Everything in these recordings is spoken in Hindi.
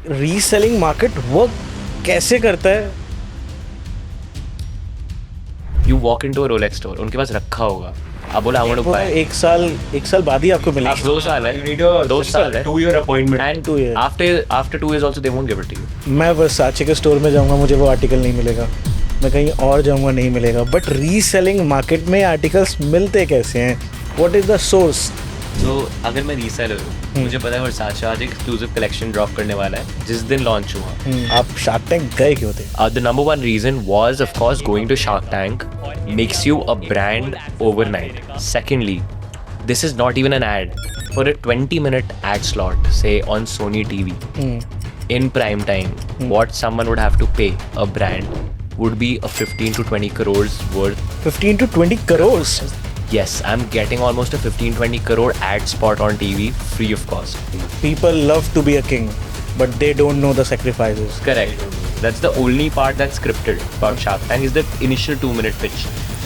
रीसेलिंग मार्केट वर्क कैसे करता है? You walk into a Rolex store, उनके पास रखा होगा, आप बोला आई वांट टू वो बाय, एक साल बाद ही आपको आप मिलेगा। 2 साल है, You need a 2 साल है, 2-year appointment. and 2 years. after 2 years also they won't give it to you. मैं वर्साचे के स्टोर में जाऊंगा, मुझे वो आर्टिकल नहीं मिलेगा। मैं कहीं और जाऊंगा, नहीं मिलेगा। बट रीसेलिंग मार्केट में आर्टिकल्स मिलते कैसे हैं? What is the source? तो अगर मैं रीसेलर हूँ, मुझे पता है वर्साचे आज एक्सक्लूसिव कलेक्शन ड्रॉप करने वाला है जिस दिन लॉन्च हुआ। आप शार्क टैंक गए क्यों थे? The number one reason was, of course, going to Shark Tank makes you a brand overnight. Secondly, this is not even an ad. For a 20-minute ad slot, say on Sony TV, in prime time, what someone would have to pay a brand would be a 15 to 20 crores worth. 15 to 20 crores? Yes, I'm getting almost a 15-20 crore ad spot on TV free of cost. People love to be a king, but they don't know the sacrifices. Correct. That's the only part that's scripted about Shark Tank is the initial 2-minute pitch.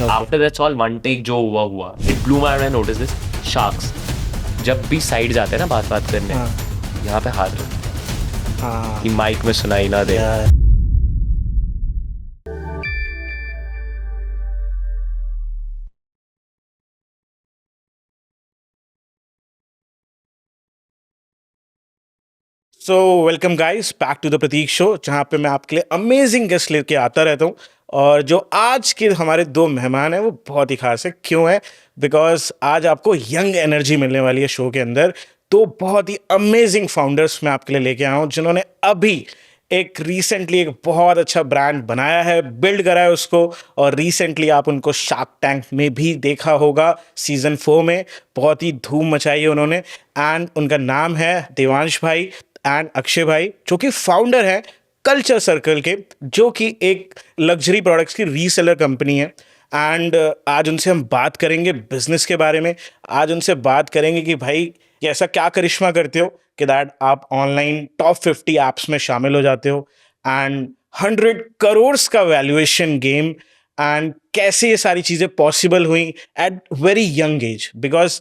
After that's all one take जो हुआ. It blew my mind when I noticed this. Sharks जब भी साइड जाते हैं ना बात करने, यहाँ पे हाथ रखो हाँ कि माइक में सुनाई ना दे। यार। So welcome guys back to the Prateek show, जहाँ पे मैं आपके लिए अमेजिंग गेस्ट लेके आता रहता हूँ। और जो आज के हमारे दो मेहमान हैं वो बहुत ही खास है। क्यों है? बिकॉज आज आपको यंग एनर्जी मिलने वाली है शो के अंदर। तो बहुत ही अमेजिंग फाउंडर्स मैं आपके लिए लेके आया हूँ, जिन्होंने अभी रिसेंटली एक बहुत अच्छा ब्रांड बनाया है, बिल्ड करा है उसको। और रिसेंटली आप उनको शार्क टैंक में भी देखा होगा, सीजन 4 में बहुत ही धूम मचाई है उन्होंने। एंड उनका नाम है देवांश भाई एंड अक्षय भाई, जो कि फाउंडर है कल्चर सर्कल के, जो कि एक लग्जरी प्रोडक्ट्स की रीसेलर कंपनी है। एंड आज उनसे हम बात करेंगे बिजनेस के बारे में। आज उनसे बात करेंगे कि भाई ये ऐसा क्या करिश्मा करते हो कि दैट आप ऑनलाइन टॉप 50 ऐप्स में शामिल हो जाते हो, एंड 100 करोड़ का वैल्यूएशन गेम, एंड कैसे ये सारी चीज़ें पॉसिबल हुई at very young age. Because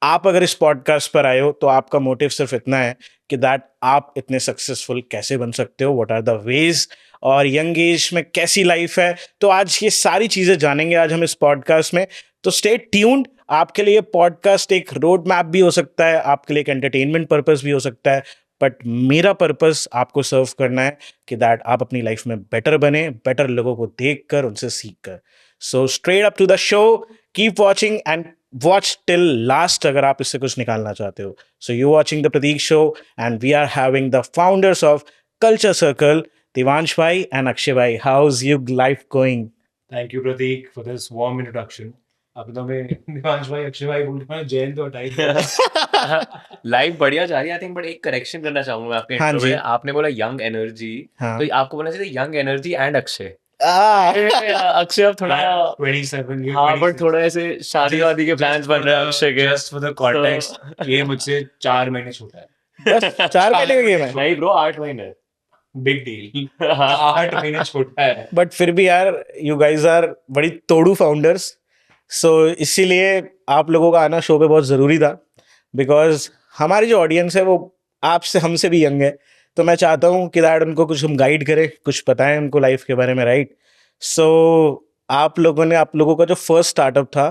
आप अगर इस पॉडकास्ट पर आए हो तो आपका मोटिव सिर्फ इतना है कि दैट आप इतने सक्सेसफुल कैसे बन सकते हो, व्हाट आर द वेज, और यंग एज में कैसी लाइफ है। तो आज ये सारी चीज़ें जानेंगे आज हम इस पॉडकास्ट में। तो स्टे ट्यून्ड। आपके लिए पॉडकास्ट एक रोड मैप भी हो सकता है, आपके लिए एक एंटरटेनमेंट पर्पस भी हो सकता है, बट मेरा पर्पस आपको सर्व करना है कि दैट आप अपनी लाइफ में बेटर बने, बेटर लोगों को देख कर, उनसे सीख कर। So straight up to the show, keep watching and watch till last अगर आप इससे कुछ निकालना चाहते हो। So you watching the Prateek show and we are having the founders of Culture Circle, Devansh भाई एंड अक्षय भाई। How is your life going? Thank you, Pratik, for this warm introduction. अब तो मैं दिवांश भाई, अक्षय भाई बोल रहा हूँ, जैन तो हटाई दो। लाइफ बढ़िया जा रही है। आई थिंक बट एक करेक्शन करना चाहूंगा मैं आपके हाँ intro जी। में। आपने बोला यंग एनर्जी, हाँ। तो आपको बोलना चाहिए young energy and Akshay. Akshay अब थोड़ा 27 ये हाँ, 26. बट थोड़ा ऐसे शादी वादी के प्लान्स बन रहे हैं अक्षय के। Just for the context, ये मुझसे 4 महीने छोटा है. बस 4 महीने का गेम है। नहीं ब्रो, 8 महीने। Big deal. 8 महीने छोटा है. बट फिर भी यार, यू गाइज आर बड़ी तोड़ू फाउंडर्स। सो इसीलिए आप लोगों का आना शो पे बहुत ज़रूरी था, बिकॉज हमारी जो ऑडियंस है वो आपसे हमसे भी यंग है। तो मैं चाहता हूँ कि दैट उनको कुछ हम गाइड करें, कुछ बताएं उनको लाइफ के बारे में, राइट? सो आप लोगों का जो फर्स्ट स्टार्टअप था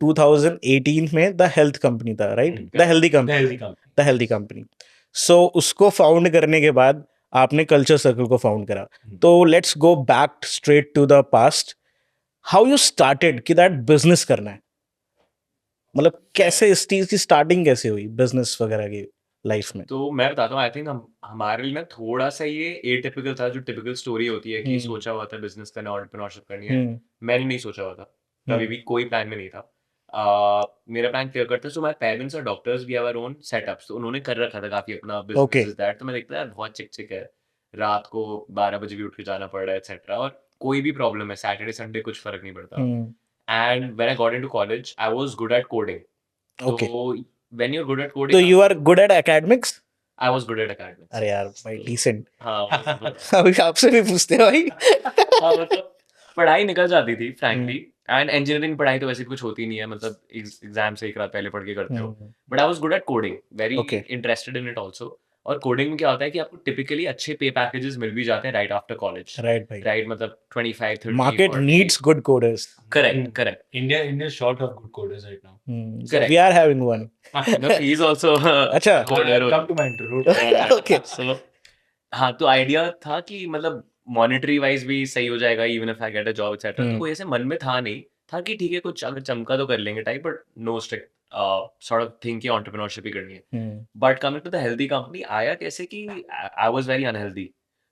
2018 में, द हेल्थ कंपनी था, right? The healthy The company, healthy company. The healthy company. So उसको फाउंड करने के बाद आपने कल्चर सर्कल को फाउंड करा। तो let's go back straight to the past. How you started कि दैट बिजनेस करना है? मतलब कैसे इस चीज की स्टार्टिंग कैसे हुई बिजनेस वगैरह की लाइफ में? तो मैं बताता हूँ, आई थिंक हमारे लिए ना थोड़ा सा ये एटिपिकल था, जो टिपिकल स्टोरी होती है कि सोचा हुआ था बिजनेस करना, एंटरप्रेन्योरशिप करनी है। मैंने नहीं सोचा हुआ था, कभी भी कोई प्लान में नहीं था। मेरा प्लान क्लियर करता, सो माय पेरेंट्स और doctors we have our own setups, तो उन्होंने कर रखा था काफी अपना Okay. Business that. तो मैं देखता यार बहुत चिक चिक है, रात को 12 बजे भी उठ के जाना पड़ रहा है एक्सेट्रा, और कोई भी प्रॉब्लम है सैटरडे संडे कुछ फर्क नहीं पड़ता। And when I got into college I was good at coding. Okay. तो when you are good at तो coding, you are good at academics? I was good at academics. अरे यार भाई, डिसेंट। हाँ अभी आपसे भी पूछते हैं भाई। हाँ, मतलब पढ़ाई निकल जाती थी फ्रैंकली। एंड इंजीनियरिंग पढ़ाई तो वैसे भी कुछ होती नहीं है, मतलब एग्जाम से एक रात पहले पढ़ के करते हो। But I was good at coding, very Okay. Interested in it also. और कोडिंग में क्या होता है कि आपको टिपिकली अच्छे पे पैकेजेस मिल भी जाते हैं राइट आफ्टर कॉलेज, राइट भाई, राइट? मतलब 25 30 market 40. needs good coders. Correct. India is short of good coders right now. So Correct. we are having one. No, he's also अच्छा। coder. Come to my intro. Okay. So हाँ, तो आइडिया था कि मतलब मॉनेटरी वाइज भी सही हो जाएगा even if I get a job etcetera. तो कोई ऐसे मन में था नहीं, था कि ठीक है कुछ अगर चमका तो कर लेंगे type, but no strict sort of thing कि एंटरप्रेन्योरशिप ही करनी है। But coming to the healthy company, आया कैसे कि आई वाज वेरी अनहेल्दी,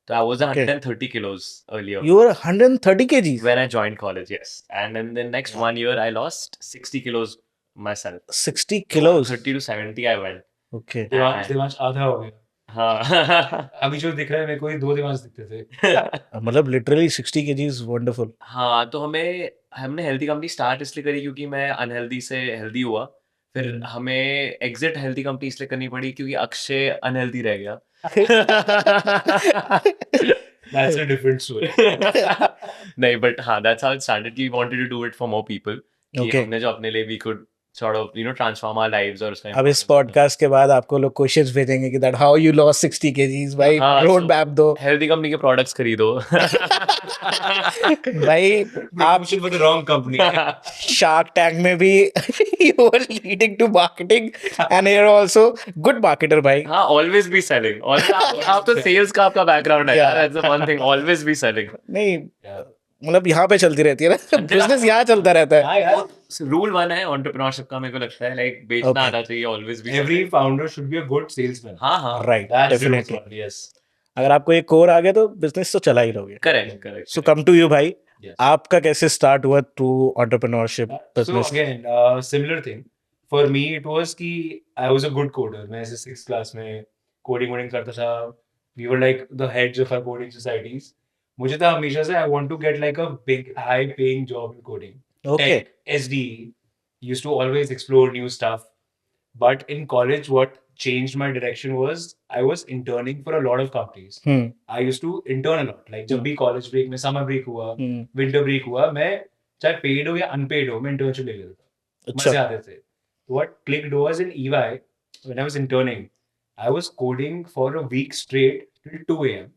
तो I was Okay. 130 kilos earlier You were 130 kgs. when I joined college, yes, and in the next 1 year I lost 60 kilos myself. 60 kilos. 30 to 70 I went. Okay. Devansh आधा हो गया। हाँ अभी जो दिख रहा है मेरे को, ये 2 देवांश दिखते थे। मतलब literally 60 kgs wonderful. हाँ, तो हमने हेल्दी कंपनी स्टार्ट इसलिए करी क्योंकि मैं अनहेल्दी से हेल्दी हुआ। फिर हमें एग्जिट हेल्दी कंपनी इसलिए करनी पड़ी क्योंकि अक्षय अनहेल्दी रह गया। That's a different story. नहीं, बट हाँ, that's how it started कि we wanted to do it for more people, कि Okay. हमने जो अपने लिए we could sort of transform our lives और उसका अब इस पॉडकास्ट के बाद आपको लोग क्वेश्चंस भेजेंगे कि that how you lost 60 kgs भाई, हाँ, रोड so- मैप दो हेल्दी कंपनी के प्रोडक्ट्स खरीदो। भाई। आप Promotion for the wrong company. Shark Tank में भी you are leading to marketing and here also good marketer भाई। हाँ, ऑलवेज बी सेलिंग। आप तो सेल्स का आपका बैकग्राउंड है यार, that's the one thing, always be selling. नहीं मतलब यहाँ पे चलती रहती है ना, बिजनेस यहाँ चलता रहता है। हाँ यार, रूल वन है एंटरप्रेन्योरशिप का, मेरे को लगता है लाइक बेचना Okay. आना चाहिए, always be every founder should be a good salesman. हाँ हाँ, right, That's definitely. the yes. अगर आपको एक कोर आ गया तो बिजनेस तो चला ही लोगे। Correct. So come to you भाई, Yes. आपका कैसे स्टार्ट हुआ to entrepreneurship So business? again, similar thing. For me, it was कि I was a good coder. मैं ऐसे 6th class में coding करता था. We were like the heads of our coding societies. मुझे था हमेशा से I want to get like a big, high-paying job in coding. Okay. Tech, SDE. Used to always explore new stuff. But in college, what changed my direction was I was interning for a lot of companies. I used to intern a lot. Like जब भी college break में summer break हुआ, winter break हुआ, मैं चाहे paid हो या unpaid हो, मैं internship ले लेता था। मजे अच्छा। आते थे। What clicked was in EY when I was interning, I was coding for a week straight till 2 a.m.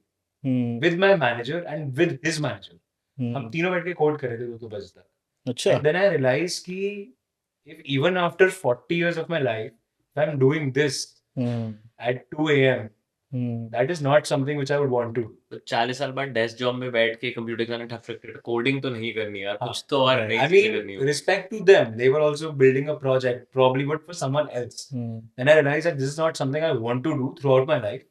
with my manager and with his manager. हम तीनों बैठ के कोड कर रहे थे 2 बजे तक। अच्छा। And then I realized कि if even after 40 years of my life, if I'm doing this at 2 a.m., that is not something which I would want to do. तो 40 साल बाद डेस्क जॉब में बैठ के कंप्यूटर के सामने ठक ठक कोडिंग तो नहीं करनी यार, हाँ, कुछ तो और right. नई I चीजें mean, करनी होगी। respect to them. They were also building a project, probably, but for someone else. Then I realized that this is not something I want to do throughout my life.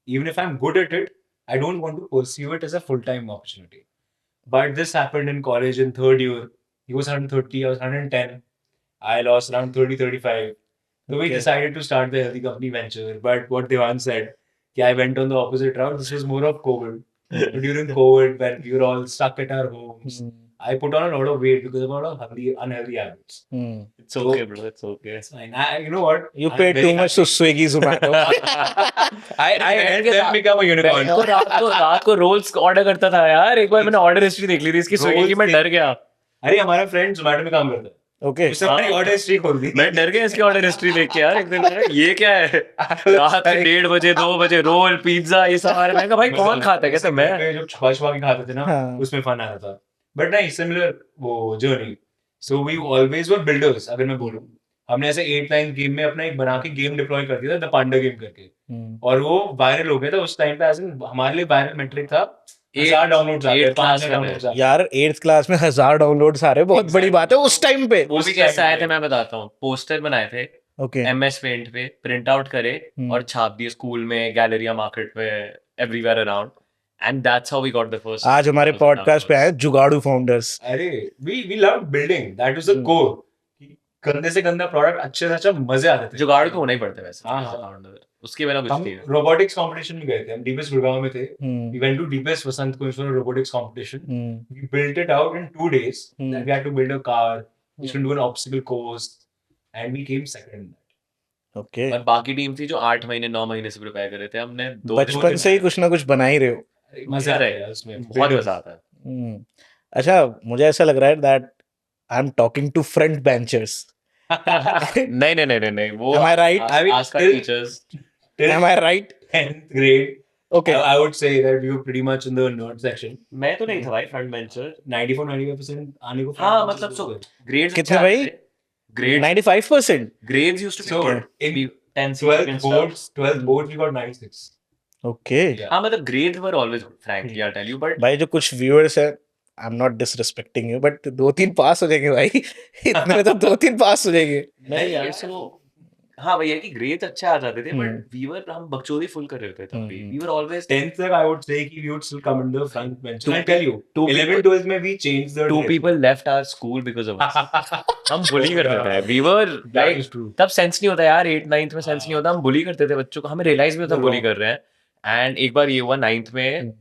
Even if I'm good at it, I don't want to pursue it as a full-time opportunity. But this happened in college in 3rd year. He was 130, I was 110. I lost around 30, 35. So we Okay. decided to start the healthy company venture. But what Devan said, I went on the opposite route. This was more of COVID. So during COVID, when we were all stuck at our homes, I put on a lot of weight because of a lot of unhealthy habits. It's okay bro, it's okay. It's fine. You know what? You I'm paid very too much to happy. Swiggy, Zomato. I helped them become a unicorn. तो रात को रोल्स ऑर्डर करता था यार, एक बार मैंने ऑर्डर हिस्ट्री देख ली थी इसकी स्विगी की, मैं डर गया। अरे हमारा फ्रेंड जोमेटो में काम करता है। ओके। उसने हमारी ऑर्डर हिस्ट्री खोल दी। मैं डर गया इसकी ऑर्डर हिस्ट्री देख के यार, एक दिन मैंने, ये क्या है, रात के 1:30 बजे 2 बजे रोल पिज्जा ये सब आ रहा है। मैं कहा भाई कौन खाता है, कहते मैं। जब छुपा छुपा के खाते थे ना, हाँ। उसमें फन आता था। बट नहीं, सिमिलर वो journey. So we always were builders. अगर मैं बोलूं, हमने ऐसे 8-9 गेम में अपना एक बना के गेम डिप्लॉय कर दिया था, द पांडा गेम करके, और वो वायरल हो गया था उस टाइम पे। ऐसे हमारे लिए वायरल मेट्रिक था 1000 डाउनलोड्स आ गए, 8th class 500 में डाउनलोड्स आ गए। यार 8th क्लास में 1000 डाउनलोड्स आ रहे, बहुत बड़ी बात है उस टाइम पे। वो भी कैसे आए थे मैं बताता हूँ। पोस्टर बनाए थे ओके। MS पेंट पे, प्रिंट आउट करे और छाप दिए स्कूल में, गैलरिया मार्केट में, everywhere around, and that's how we got the first. आज हमारे पॉडकास्ट पे आए जुगाड़ू फाउंडर्स। अरे we love building, that was the core. गंदे से गंदा प्रोडक्ट, अच्छे से अच्छा, मजे आते थे। जुगाड़ तो होना ही पड़ता है वैसे, हाँ, हाँ। उसके बिना कुछ हम नहीं है। रोबोटिक्स कंपटीशन में गए थे, हम डीपीएस गुड़गांव में थे। We went to DPS Vasant Kuishwar robotics competition. We built it out in 2 days. Then we had to build a car. We should do an obstacle course, and we came second. Okay. और बाकी टीम थी जो 8 महीने 9 महीने से प्रिपेयर कर रहे थे, हमने 2 बचपन से ही कुछ ना कुछ बना ही रहे हो। मजा आता है उसमें, बहुत मजा आता है। अच्छा, मुझे ऐसा लग रहा है that I am talking to front benchers. नहीं वो Am I right? I mean, ask our till- teachers। Till, Am I right? 10th grade, Okay. I would say that we were pretty much in the nerd section. मैं तो नहीं था भाई फ्रंट बेंचर 94-95% आने को हाँ front मतलब benches so होते हैं. grades कितने अच्छे भाई? आते थे. grades 95%. grades used to be So, good. in We 10 12th boards we got 96. Okay. Yeah. हाँ मतलब grades were always good, frankly I'll tell you, but भाई जो कुछ व्यूअर्स है, I am not disrespecting you, but 2-3 पास हो जाएंगे भाई. इतने में तो 2-3 पास हो जाएंगे. नहीं यार so हाँ भैया कि grades अच्छे आ जाते थे, हम्म. but हम बकचोदी full कर रहे थे तब भी. हम्म. We were always 10th तक I would say कि we would still come in the front bench. Two I'll tell you, two 11th 12th में we changed the two direction. people left our school because of us. हम bully करते थे. We were That like is true. तब सेंस नहीं होता यार 8th 9th में सेंस नहीं होता हम bully करते थे बच्चों को हमें realize भी होता The bully wrong. कर रहे हैं. And एक बार ये हुआ 9th में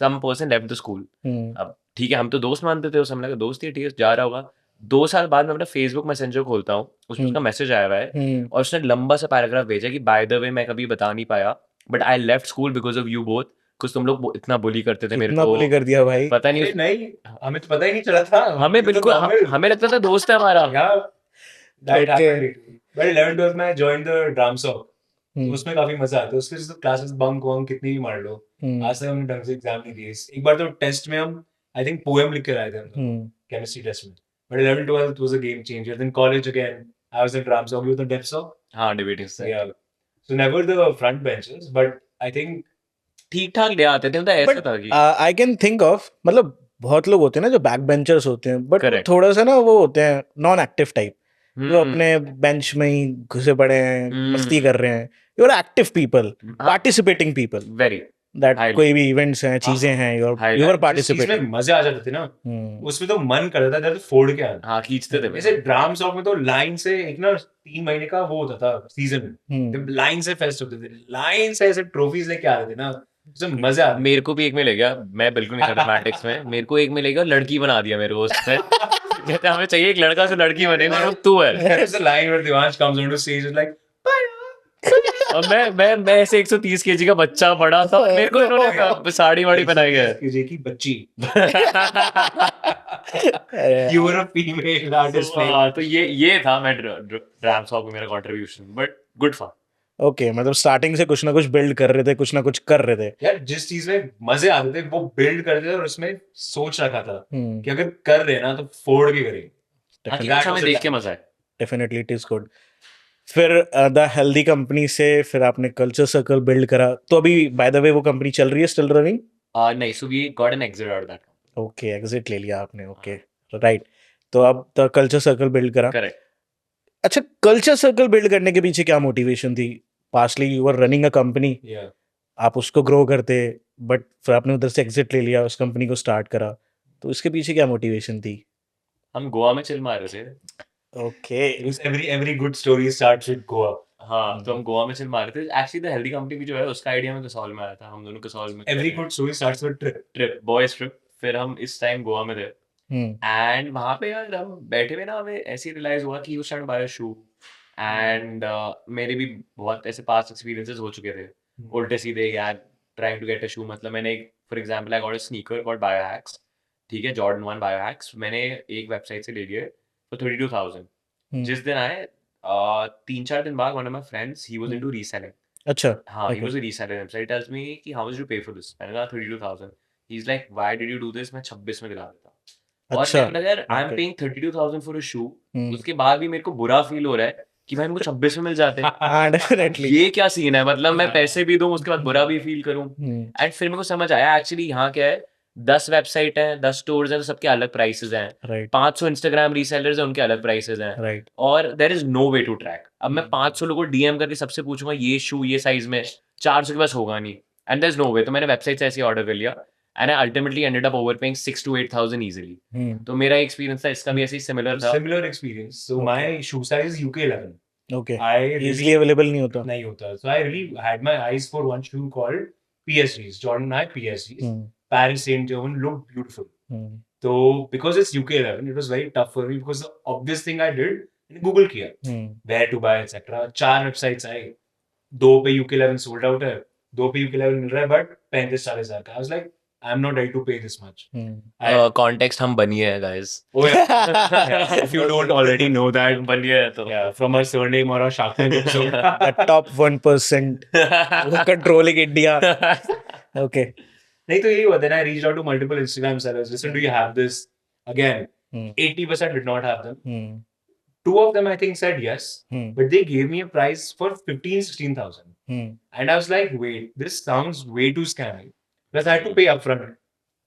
some person left the school. हम्म. अब ठीक है हम तो दोस्त मानते थे उस हमने कहा दोस्त ही है, ठीक है जा रहा होगा. 2 साल बाद मैं अपना फेसबुक मैसेंजर खोलता हूँ उसमें उसका मैसेज आया हुआ है हम्म. और उसने लंबा सा पैराग्राफ भेजा कि बाय द वे मैं कभी बता नहीं पाया but I left school because of you both कुछ तुम लोग इतना बुली करते थे मेरे इतना बुली को कर दिया भाई. पता अरे नहीं नहीं, हमें तो पता ही नहीं चला था. हमें बिल्कुल हमें लगता था दोस्त है हमारा. Yeah, that Okay. happened. But 11th 12th में I joined the drum soc. हम्म. तो उसमें काफी मजा आता है. उसके तो क्लासेस बंक वंक कितनी भी मार लो. हम्म. आज तक हमने ढंग से एग्जाम नहीं दिए. एक बार तो टेस्ट में हम आई थिंक पोएम लिख कर आए थे हम हम्म. केमिस्ट्री टेस्ट में. But 11th 12th was a game changer. Then college again, I was in drum soc. You were the depth soc. हाँ डिबेटिंग से Yeah. So never the front benches, but I think ठीक ठाक ले आते थे मतलब ऐसा था कि आई कैन थिंक ऑफ, मतलब बहुत लोग होते हैं ना जो बैक बेंचर्स होते हैं, बट Correct. थोड़ा सा ना वो होते हैं नॉन एक्टिव टाइप, जो हम्म, अपने बेंच में ही घुसे पड़े हैं, हम्म. मस्ती कर रहे हैं. यू आर एक्टिव पीपल, हाँ. Participating people, very that Highly. कोई भी इवेंट्स हैं, चीजें हैं, you are Highly. You are जिस चीज पार्टिसिपेटिंग. में मजे आ जाते थे ना, उसमें तो मन करता था फोड़ के आना. हाँ खींचते थे जैसे ड्राम सॉन्ग में तो लाइन से एक ना 3 महीने का वो होता था सीजन में. लाइन से फेस्ट होते थे, लाइन से ऐसे ट्रॉफीज लेके आते थे ना, उसमें मजा आता. मेरे को भी एक में ले गया मैं बिल्कुल नहीं था मैथमेटिक्स में मेरे को एक में ले गया लड़की बना दिया मेरे को उसने कहते हमें चाहिए एक लड़का जो लड़की बने मैं तू है There's a line where Devansh comes onto stage and like और मैं ऐसे 130 केजी का बच्चा बड़ा था मेरे को इन्होंने साड़ी वाड़ी पहनाई है किसी की बच्ची. You were a female artist. हाँ, तो ये था मैं ड्राम सॉन्ग में मेरा contribution but good fun. Okay, मतलब स्टार्टिंग से कुछ ना कुछ बिल्ड कर रहे थे, कुछ ना कुछ कर रहे थे. यार जिस चीज में मजे आते थे वो बिल्ड करते थे और उसमें सोच रखा था हम्म. कि अगर कर रहे हैं ना तो फोड़ के करेंगे. अच्छा हमें देख के मजा है. Definitely it is good. फिर द हेल्दी कंपनी से फिर आपने कल्चर सर्कल बिल्ड करा, तो अभी बाय द वे वो कंपनी चल रही है, स्टिल रनिंग? नहीं so we got an exit out that. Okay, exit ले लिया आपने. Okay right. तो अब द कल्चर सर्कल बिल्ड करा. करेक्ट. अच्छा, कल्चर सर्कल बिल्ड करने के पीछे क्या मोटिवेशन थी? Pastly you were running a company, Yeah. आप उसको ग्रो करते, बट फिर आपने उधर से एग्जिट ले लिया, उस कंपनी को स्टार्ट करा, तो इसके पीछे क्या मोटिवेशन थी? हम गोवा में चिल मार रहे थे. Okay. Because every good story starts with Goa. हाँ तो हम गोवा में चिल मार रहे थे. एक्चुअली द हेल्दी कंपनी भी जो है उसका आइडिया में कसौल में आया था. हम दोनों कसौल में Every good story starts with trip. Trip boys trip. फिर हम इस टाइम गोवा में थे हम्म. एंड वहाँ पे यार हम बैठे हुए ना हमें ऐसे रियलाइज हुआ कि you should buy a shoe. And मेरे भी बहुत ऐसे पास्ट एक्सपीरियंसेस हो चुके थे उल्टे सीधे यार trying to get a shoe. मतलब मैंने for example I got a sneaker called Biohacks. ठीक है, जॉर्डन 1 बायोहैक्स मैंने एक वेबसाइट से ले लिए फॉर 32,000. जिस दिन आए 3-4 दिन बाद one of my friends he was into reselling. अच्छा. हाँ, he Okay. was a reseller website. Tells me कि how much did you pay for this? मैंने कहा 32,000. He's like, why did you do this? मैं 26 में दिला देता. और अच्छा. मैंने कहा यार I'm Okay. paying 32,000 for a shoe. हम्म. उसके बाद भी मेरे को बुरा फील हो रहा है कि भाई मेरे को 26 में मिल जाते हैं. हाँ, डेफिनेटली. ये क्या सीन है? मतलब मैं पैसे भी दूं उसके बाद बुरा भी फील करूं. एंड फिर मेरे को समझ आया एक्चुअली यहाँ क्या है, 10 वेबसाइट हैं, 10 स्टोर्स हैं, तो सबके अलग प्राइसेस हैं. राइट. 500 इंस्टाग्राम रीसेलर्स हैं, उनके अलग प्राइसेस हैं. राइट. और there is no way to track. अब मैं 500 लोगों को डीएम करके सबसे पूछूंगा ये शू ये साइज में, 400 के पास होगा नहीं. And there is no way. तो मैंने वेबसाइट से ऐसे ऑर्डर कर लिया and I ultimately ended up overpaying 6 to 8,000 easily. तो मेरा एक्सपीरियंस था, इसका भी ऐसे ही सिमिलर था. Similar experience. So my shoe size is UK 11. Okay. I really easily available नहीं होता. नहीं होता. So I really had my eyes for one shoe called PSGs. Jordan 9 PSGs. Hmm. Paris Saint Germain looked beautiful. Hmm. So because it's UK 11, it was very tough for me because the obvious thing I did, Google किया hmm. where to buy etc. 4 websites आई, 2 पे UK 11 सोल्ड आउट है, 2 पे UK 11 मिल रहा है बट 35-40 हज़ार का. I was like, I'm not ready to pay this much. Hmm. Context हम बनिए हैं guys. Oh yeah. If you don't already know that, बनिए हैं तो. yeah, from our surname or our Shark Tank episode. A top 1% controlling India. Okay. नहीं तो यही हुआ. Then I reached out to multiple Instagram sellers. Listen, do you have this? Again, 80% did not have them. Hmm. 2 of them I think said yes, but they gave me a price for 16,000. Hmm. And I was like, wait, this sounds way too scammy. Plus, I had to pay upfront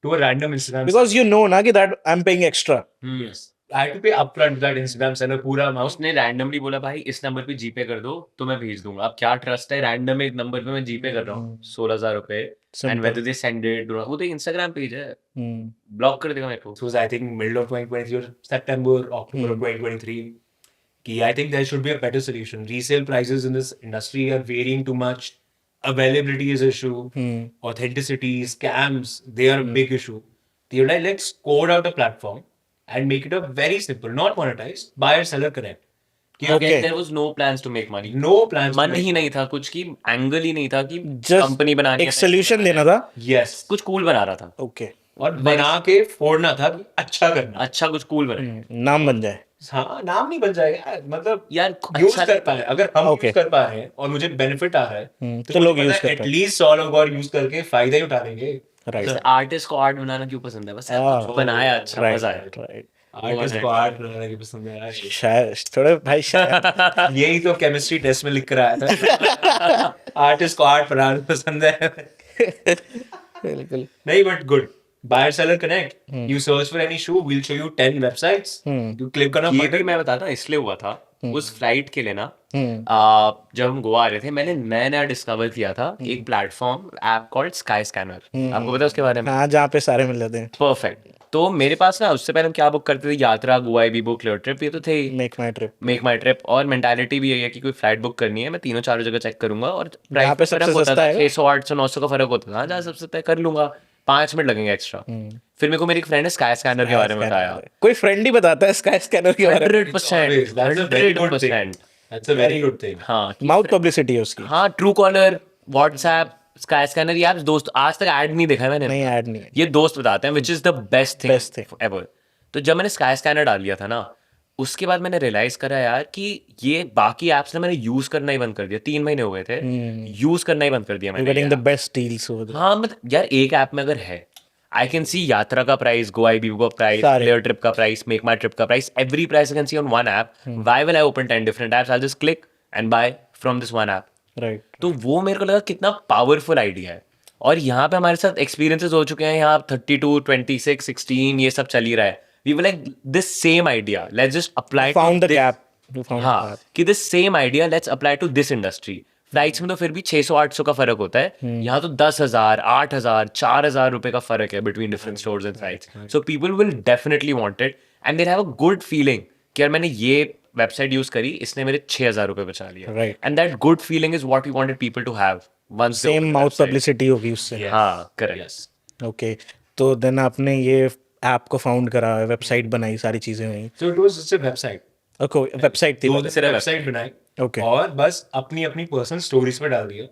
to a random Instagram Because you know na ki that I'm paying extra. seller. Yes. I had to pay upfront to that Instagram seller पूरा amount. उसने रैंडमली बोला भाई इस नंबर पे जीपे कर दो तो मैं भेज दूंगा. अब क्या ट्रस्ट है रैंडम एक नंबर पे मैं जीपे कर रहा हूँ 16,000 रुपए Simple. And whether they send it वो तो इंस्टाग्राम पेज है Hmm. ब्लॉक कर देगा मेरे को. This was, I think, middle of 2023 or September, October of 2023. I think there should be a better solution. Resale prices in this industry are varying too much. Availability is an issue. Authenticity, scams, they are a big issue. They're like, let's code out a platform and make it a very simple, not monetized, buyer-seller connect. Okay. There was no plans to make money. No plans. to मन make ही नहीं था कुछ की एंगल ही नहीं था कि Just कंपनी बनानी एक solution देना था. Yes. कुछ कूल बना रहा था. Okay. और बना के फोड़ना था कि अच्छा करना. अच्छा कुछ कूल बने. नाम बन जाए. हाँ, नाम नहीं बन जाएगा मतलब यार यूज अच्छा कर पाए. अगर हम Okay. यूज कर पा रहे हैं और मुझे बेनिफिट आ रहा है तो लोग use कर पाए. एटलीस्ट 100 लोग और यूज करके फायदा ही उठा लेंगे. Right. आर्टिस्ट को आर्ट बनाना क्यों पसंद है बस हाँ. बनाया अच्छा Right. मजा आया. Right. आर्टिस्ट को आर्ट बनाना की पसंद है. शायद थोड़े भाई शायद. यही तो केमिस्ट्री टेस्ट में लिख कर आया था. आर्टिस्ट को आर्ट बनाना पसंद है. बिल्कुल. नहीं but good. Buyer seller connect. You search for any shoe, we'll show you 10 websites. You click on a ये भी button. मैं बताता हूँ इसलिए हुआ था उस फ्लाइट के लिए ना जब हम गोवा आ रहे थे मैंने नया डिस्कवर किया था एक platform app called sky scanner. आपको पता है उसके बारे में? हाँ जहाँ पे सारे मिल जाते हैं. परफेक्ट. तो मेरे पास ना उससे पहले हम क्या बुक करते थे Yatra Goibibo book Cleartrip ये तो थे ही. Make my trip. MakeMyTrip और मेंटालिटी भी यही है कि कोई फ्लाइट बुक करनी है मैं तीनों चारों जगह चेक करूंगा और जहाँ पे सबसे सस्ता है. 600 800 900 का फर्क होता था जहाँ सबसे तय कर लूंगा 5 मिनट लगेंगे एक्स्ट्रा. फिर मेरे को मेरी एक फ्रेंड ने स्काई स्कैनर के बारे में बताया. कोई फ्रेंड ही बताता है स्काई स्कैनर के बारे में. 100%. That's a very good thing. 100%. That's a very good thing. हाँ माउथ पब्लिसिटी है उसकी. हाँ true collar WhatsApp sky scanner यार दोस्त आज तक ऐड नहीं देखा है मैंने. नहीं ऐड नहीं है. ये दोस्त बताते हैं which is the best Best thing thing. Ever. तो जब मैंने स्काई स्कैनर डाल लिया था ना उसके बाद मैंने रियलाइज करा यार कि ये बाकी एप्स ने मैंने यूज करना ही बंद कर दिया. 3 महीने हो गए थे यूज करना ही बंद कर दिया You're मैंने. getting the best deals over there. हाँ मतलब यार एक ऐप में अगर है आई कैन सी यात्रा का प्राइस गोवा बी का प्राइस सारे. क्लियर ट्रिप का प्राइस मेक माई ट्रिप का price every price I can see on one app. Why will I open 10 different apps I just click and buy from this one app. Right. तो वो मेरे को लगा कितना पावरफुल आइडिया है. और यहाँ पे हमारे साथ एक्सपीरियंसेस हो चुके हैं. यहाँ 32 26 16 ये सब चल ही रहा है. We were like this same idea let's just apply Found the gap. You found the हाँ gap. कि this same idea let's apply to this industry. Flights में तो फिर भी 600-800 का फर्क होता है. यहाँ तो 10,000 8,000 4,000 रुपए का फर्क है between different stores and sites. So people will definitely want it and they have a good feeling कि यार मैंने ये वेबसाइट यूज करी इसने मेरे 6,000 रुपए बचा लिया. Right. And that good feeling is what we wanted people to have once Same mouth publicity होगी उससे. हाँ करेक्ट. Okay. तो देन आपने ये ऐप को फाउंड करा, वेबसाइट बनाई, सारी चीजें हुई. So it was just a website. Okay website थी. दो दिन से वेबसाइट बनाई. Okay. और बस अपनी अपनी पर्सनल स्टोरीज पे डाल दिया.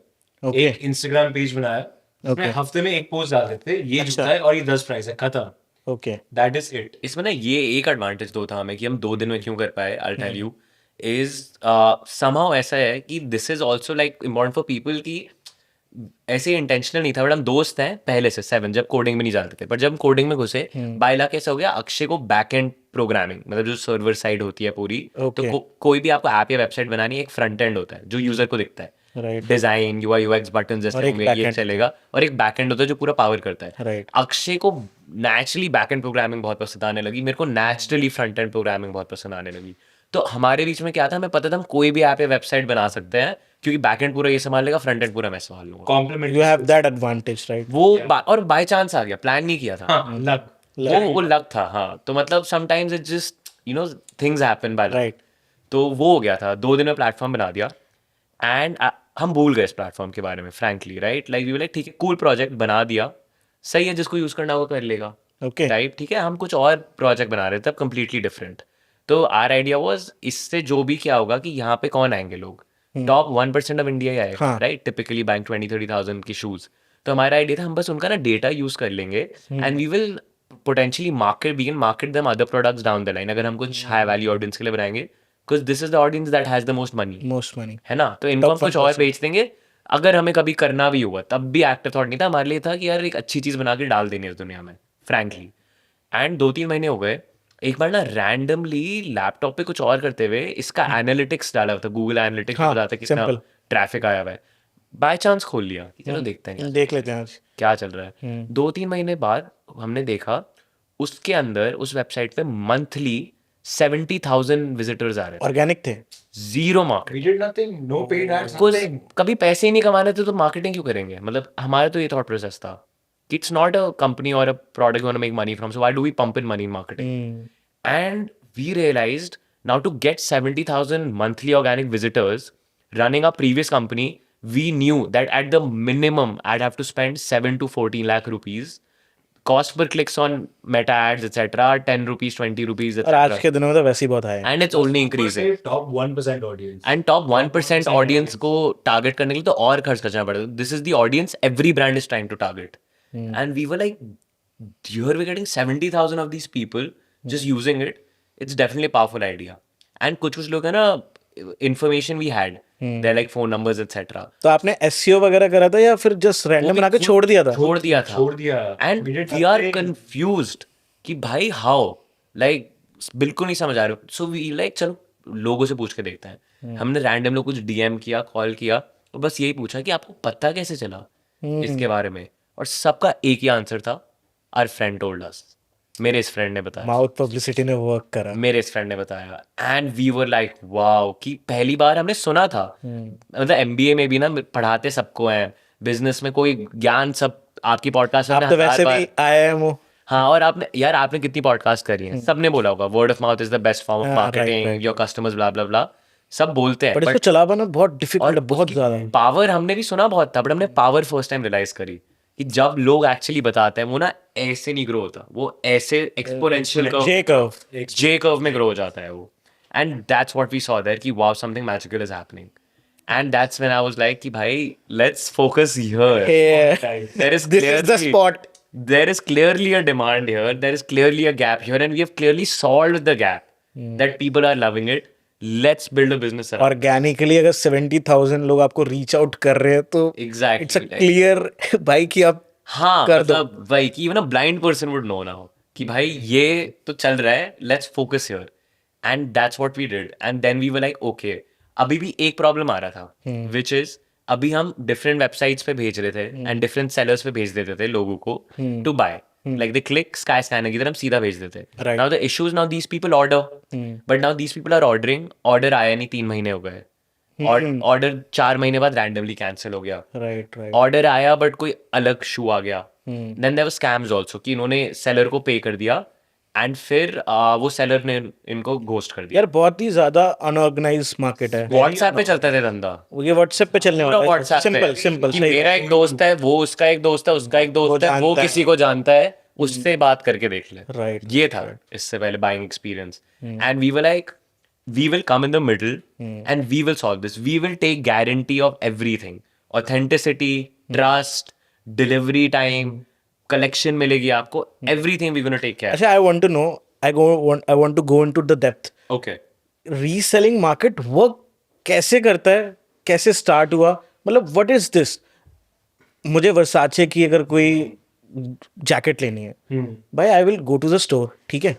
Okay. एक इंस्टाग्राम पेज बनाया. उसमें हफ्ते में एक पोस्ट डाल देते. ये अच्छा. जूता है और ये 10 प्राइस है. खत्म. ओके. That is it. इसमें ना ये एक एडवांटेज दो था हमें कि हम 2 दिन में क्यों कर पाए. I tell you is somehow ऐसा है कि this is also like important for people की ऐसे इंटेंशनल नहीं था बट हम दोस्त हैं पहले से 7 जब कोडिंग में नहीं जानते थे. पर जब कोडिंग में घुसे बाइला कैसा हो गया अक्षय को बैक एंड प्रोग्रामिंग मतलब जो सर्वर साइड होती है पूरी. Okay. तो कोई भी आपको ऐप या वेबसाइट बनानी है एक फ्रंट एंड होता है जो यूजर को दिखता है. Right. Design UI UX button जैसे और एक होंगे ये backend. चलेगा और एक बैकएंड होता है जो पूरा पावर करता है. Right. अक्षय को नेचुरली बैकएंड प्रोग्रामिंग बहुत पसंद आने लगी. मेरे को नेचुरली फ्रंट एंड प्रोग्रामिंग बहुत पसंद आने लगी. तो हमारे बीच में क्या था हमें पता था हम कोई भी ऐप या वेबसाइट बना सकते हैं क्योंकि बैकएंड पूरा ये संभाल लेगा फ्रंट एंड पूरा मैं संभाल लूंगा. Compliment. You have that advantage right. और बाय चांस आ गया प्लान नहीं किया था. हाँ, luck. वो लक था. हाँ तो मतलब sometimes it just you know things happen by right. तो वो हो गया था. 2 दिन में प्लेटफॉर्म बना दिया एंड हम भूल गए इस प्लेटफॉर्म के बारे में frankly right. Like we were like ठीक है कूल प्रोजेक्ट बना दिया सही है जिसको यूज करना वो कर लेगा. ओके. राइट ठीक है. हम कुछ और प्रोजेक्ट बना रहे थे अब कम्प्लीटली डिफरेंट. तो आर आइडिया वाज इससे जो भी क्या होगा कि यहाँ पे कौन आएंगे लोग टॉप 1% ऑफ इंडिया ही आएगा हाँ. राइट. टिपिकली बैंक 20-30,000 की शूज. तो हमारा आइडिया था हम बस उनका ना डेटा यूज कर लेंगे and we will potentially market them other products down the line, अगर हम कुछ हाई वैल्यू ऑडियंस के लिए बनाएंगे, because this is the audience that has the most money, most money. है ना, तो इनको हम कुछ और बेच देंगे। अगर हमें कभी करना भी हुआ तब भी एक्टिव थॉट नहीं था, हमारे लिए था कि यार एक अच्छी चीज बना के डाल देनी है इस दुनिया में, फ्रैंकली। एंड 2-3 महीने हो गए, एक बार ना रैंडमली लैपटॉप पे कुछ और करते हुए इसका एनालिटिक्स डाला हुआ था, गूगल एनालिटिक्स हाँ, बताता है कितना simple. ट्रैफिक आया हुआ है, बाय चांस खोल लिया कि चलो देखते हैं देख लेते हैं आज। क्या चल रहा है। 2-3 महीने बाद हमने देखा उसके अंदर उस वेबसाइट पे मंथली 70,000 विजिटर्स आ रहे थे, ऑर्गेनिक थे। Zero market, We did nothing, no paid ads, कुछ nothing. कभी पैसे ही नहीं कमाने थे तो मार्केटिंग क्यों करेंगे, मतलब हमारा तो ये थॉट प्रोसेस था कि इट्स नॉट अ कंपनी और a product we want to make money from, so why do we pump in money in marketing. And we realised now to get 70,000 monthly organic visitors running our previous company, we knew that at the minimum I'd have to spend 7 to 14 lakh rupees. Cost per clicks on meta ads, etc. 10 rupees, 20 rupees, और आज etc. के दिनों में तो वैसे ही बहुत आए हैं। And it's only increasing. Say top 1% audience. And top 1% audience को टारगेट करने के लिए तो और खर्च करना पड़ेगा। This is the audience every brand is trying to target, and we were like here we getting 70,000 of these people just using it, it's definitely powerful idea. And कुछ लोग है ना, information we had, their like phone numbers etcetera, तो आपने एसईओ वगैरह करा था या फिर जस्ट रैंडम बना के छोड़ दिया था? छोड़ दिया था। छोड़ दिया। And We did we are nothing. Confused कि भाई हाउ, लाइक बिल्कुल नहीं समझ आ रहा। सो वी लाइक चलो लोगों से पूछ के देखते हैं। हमने रैंडम लोग कुछ डीएम किया, कॉल किया, तो बस यही पूछा कि आपको पता कैसे चला इसके बारे में, और सबका एक ही आंसर था, आवर फ्रेंड टोल्ड अस, मेरे इस फ्रेंड ने बताया, माउथ पब्लिसिटी ने वर्क करा। मेरे इस फ्रेंड ने बताया। And we were like wow, कि पहली बार हमने सुना था, मतलब एमबीए में भी ना पढ़ाते सबको हैं, बिजनेस में कोई ज्ञान सब आपकी पॉडकास्ट आप तो वैसे भी आईआईएम हो। हाँ, और आपने कितनी पॉडकास्ट करी है, सबने बोला होगा word of mouth is the best form of हाँ, right, मार्केटिंग, योर कस्टमर्स ब्ला ब्ला ब्ला, सब बोलते हैं, बट इसको चला पाना बहुत डिफिकल्ट है, बहुत ज्यादा। पावर हमने भी सुना बहुत था, बट हमने पावर फर्स्ट टाइम रियलाइज करी कि जब लोग एक्चुअली बताते हैं वो ना ऐसे नहीं ग्रो होता, वो ऐसे एक्सपोनेंशियल जे कर्व में ग्रो हो जाता है वो। And that's what we saw there कि wow something magical is happening, and that's when I was like कि भाई let's focus here, there is This is the spot. there is clearly a demand here, there is clearly a gap here, and we have clearly solved the gap that people are loving it. Let's build a business around organically अगर 70,000 लोग आपको रीच आउट कर रहे हैं तो exactly इट्स अ क्लियर भाई कि आप हाँ, कर दो। मतलब भाई कि even a blind person would know now कि भाई ये तो चल रहा है, let's focus here, and that's what we did. And then we were like okay, अभी भी एक प्रॉब्लम आ रहा था, विच इज अभी हम डिफरेंट वेबसाइट्स पे भेज रहे थे एंड डिफरेंट सेलर्स पे भेज देते थे लोगों को to buy, like they click Skyscanner की तरह हम सीधा भेज देते। Right. Now the issues, now these people order, but now these people are ordering, order आया नहीं, 3 महीने हो गए, ऑर्डर 4 महीने बाद रैंडमली कैंसिल हो गया, राइट ऑर्डर आया बट कोई अलग शू आ गया, then there were scams also कि इन्होंने सेलर को पे कर दिया एंड फिर वो सेलर ने इनको घोस्ट कर दिया। यार बहुत ही ज्यादा अनऑर्गेनाइज्ड मार्केट है। व्हाट्सएप पे चलता था धंधा, वो ये व्हाट्सएप पे चलने वाला है। व्हाट्सएप सिंपल सिंपल कि मेरा एक दोस्त है, वो उसका एक दोस्त है, उसका एक दोस्त है, वो जानता है। किसी को जानता है, उससे बात करके देख ले। Right, ये था इससे पहले buying experience, and we were like we will come in the middle and we will solve this. We will take guarantee of everything. Authenticity, trust, delivery time, collection मिलेगी आपको, everything we're going to take care. अच्छा, I want to know, I want to go into the depth. Okay. Reselling market work कैसे करता है, कैसे स्टार्ट हुआ, मतलब व्हाट इज दिस? मुझे वर्साचे की अगर कोई जैकेट लेनी है भाई, I will go to the store, ठीक है।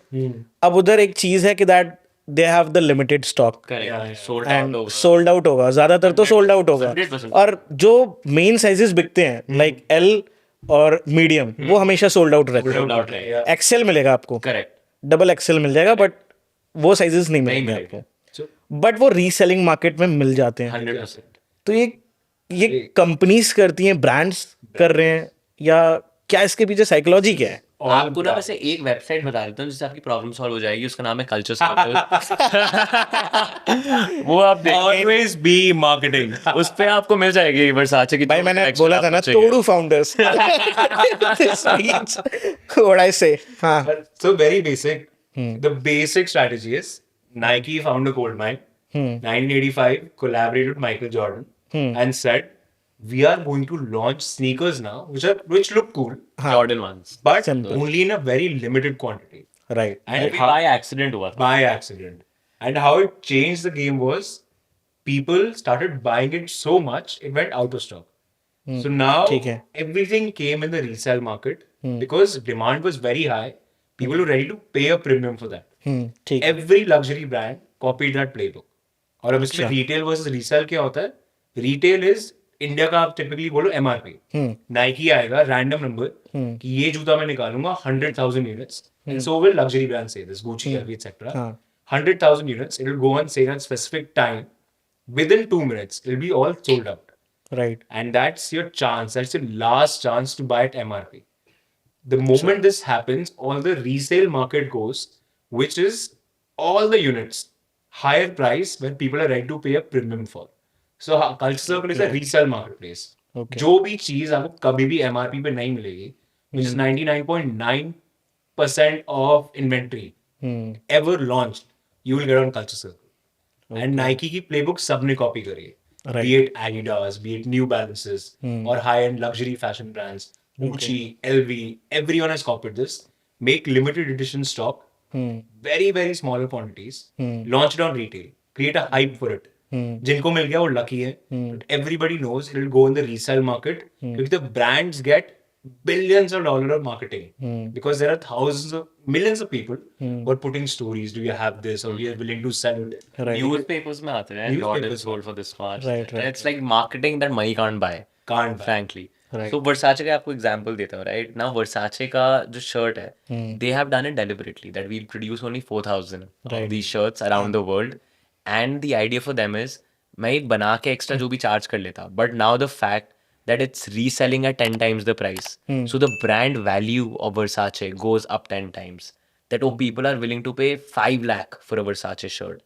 अब उधर एक चीज है कि that they have the limited stock Correct. Sold out and होगा. सोल्ड आउट होगा, ज्यादातर तो सोल्ड आउट होगा, 100%. और जो मेन साइजेस बिकते हैं लाइक एल और मीडियम, वो हमेशा सोल्ड आउट रहते Sold out हैं। रहेगा. एक्सेल मिलेगा आपको, Correct. डबल एक्सेल मिल जाएगा, बट वो साइजेस नहीं मिलेंगे मिलेगा. आपको, बट वो रीसेलिंग मार्केट में मिल जाते हैं। 100%. तो ये कंपनीज करती हैं, ब्रांड्स कर रहे हैं, या क्या इसके पीछे साइकोलॉजी क्या है? आपको ना वैसे एक वेबसाइट बता देता हूँ जिससे आपकी प्रॉब्लम सॉल्व हो जाएगी, उसका नाम है कल्चर सर्कल। वो आप Always be marketing. उस पे आपको मिल जाएगी वर्साचे की। भाई मैंने extra बोला था ना, आपको चाहिए। तोड़ू फाउंडर्स। What I say? हाँ, So very basic. The basic strategy is Nike found a gold mine. 1985 collaborated with Michael Jordan and said, we are going to launch sneakers now, which look cool, Jordan ones. but Simple. only in a very limited quantity Right. and वो भी by accident हुआ था. by accident. And how it changed the game was people started buying it so much it went out of stock. So now ठीक है. everything came in the resale market because demand was very high. People were ready to pay a premium for that. ठीक है. Every luxury brand copied that playbook. और अब इसमें retail versus resale क्या होता है? Retail is इंडिया का आप typically बोलो MRP. Nike आएगा random number कि ये जूता मैं निकालूंगा 100,000 units. And so will luxury brands say this, Gucci, LV, etc. 100,000 units. It will go on sale at specific time. Within 2 minutes, it will be all sold out. Right. And that's your chance. That's your last chance to buy at MRP. The moment this happens, all the resale market goes, which is all the units, higher price when people are ready to pay a premium for. So Culture Circle is a resale marketplace. Okay. जो भी चीज आपको कभी भी MRP पे नहीं मिलेगी, which is 99.9% of inventory ever launched, you will get on Culture Circle. And Nike की playbook सबने copy करी है. Right. Be it Adidas, be it New Balances, or high-end luxury fashion brands, Gucci, LV, everyone has copied this. Make limited edition stock, very, very smaller quantities, launch it on retail, create a hype for it. जिनको मिल गया वो lucky है. But everybody knows it will go in the resale market because the brands get billions of dollars of marketing because there are thousands of millions of people who are putting stories. Do you have this? Or we are willing to sell it. Right. Newspapers में आते हैं. Jordan sold for this much. Right, right. It's like marketing that money can't buy. Can't buy. Frankly. Right. So Versace का आपको example देता हूँ, right? Now Versace का जो shirt है, they have done it deliberately that we'll produce only 4,000 of these shirts around the world, and the idea for them is मैं एक बना के extra जो भी charge कर लेता, but now the fact that it's reselling at 10 times the price, so the brand value of Versace goes up 10 times. That people are willing to pay 5 lakh for a Versace shirt,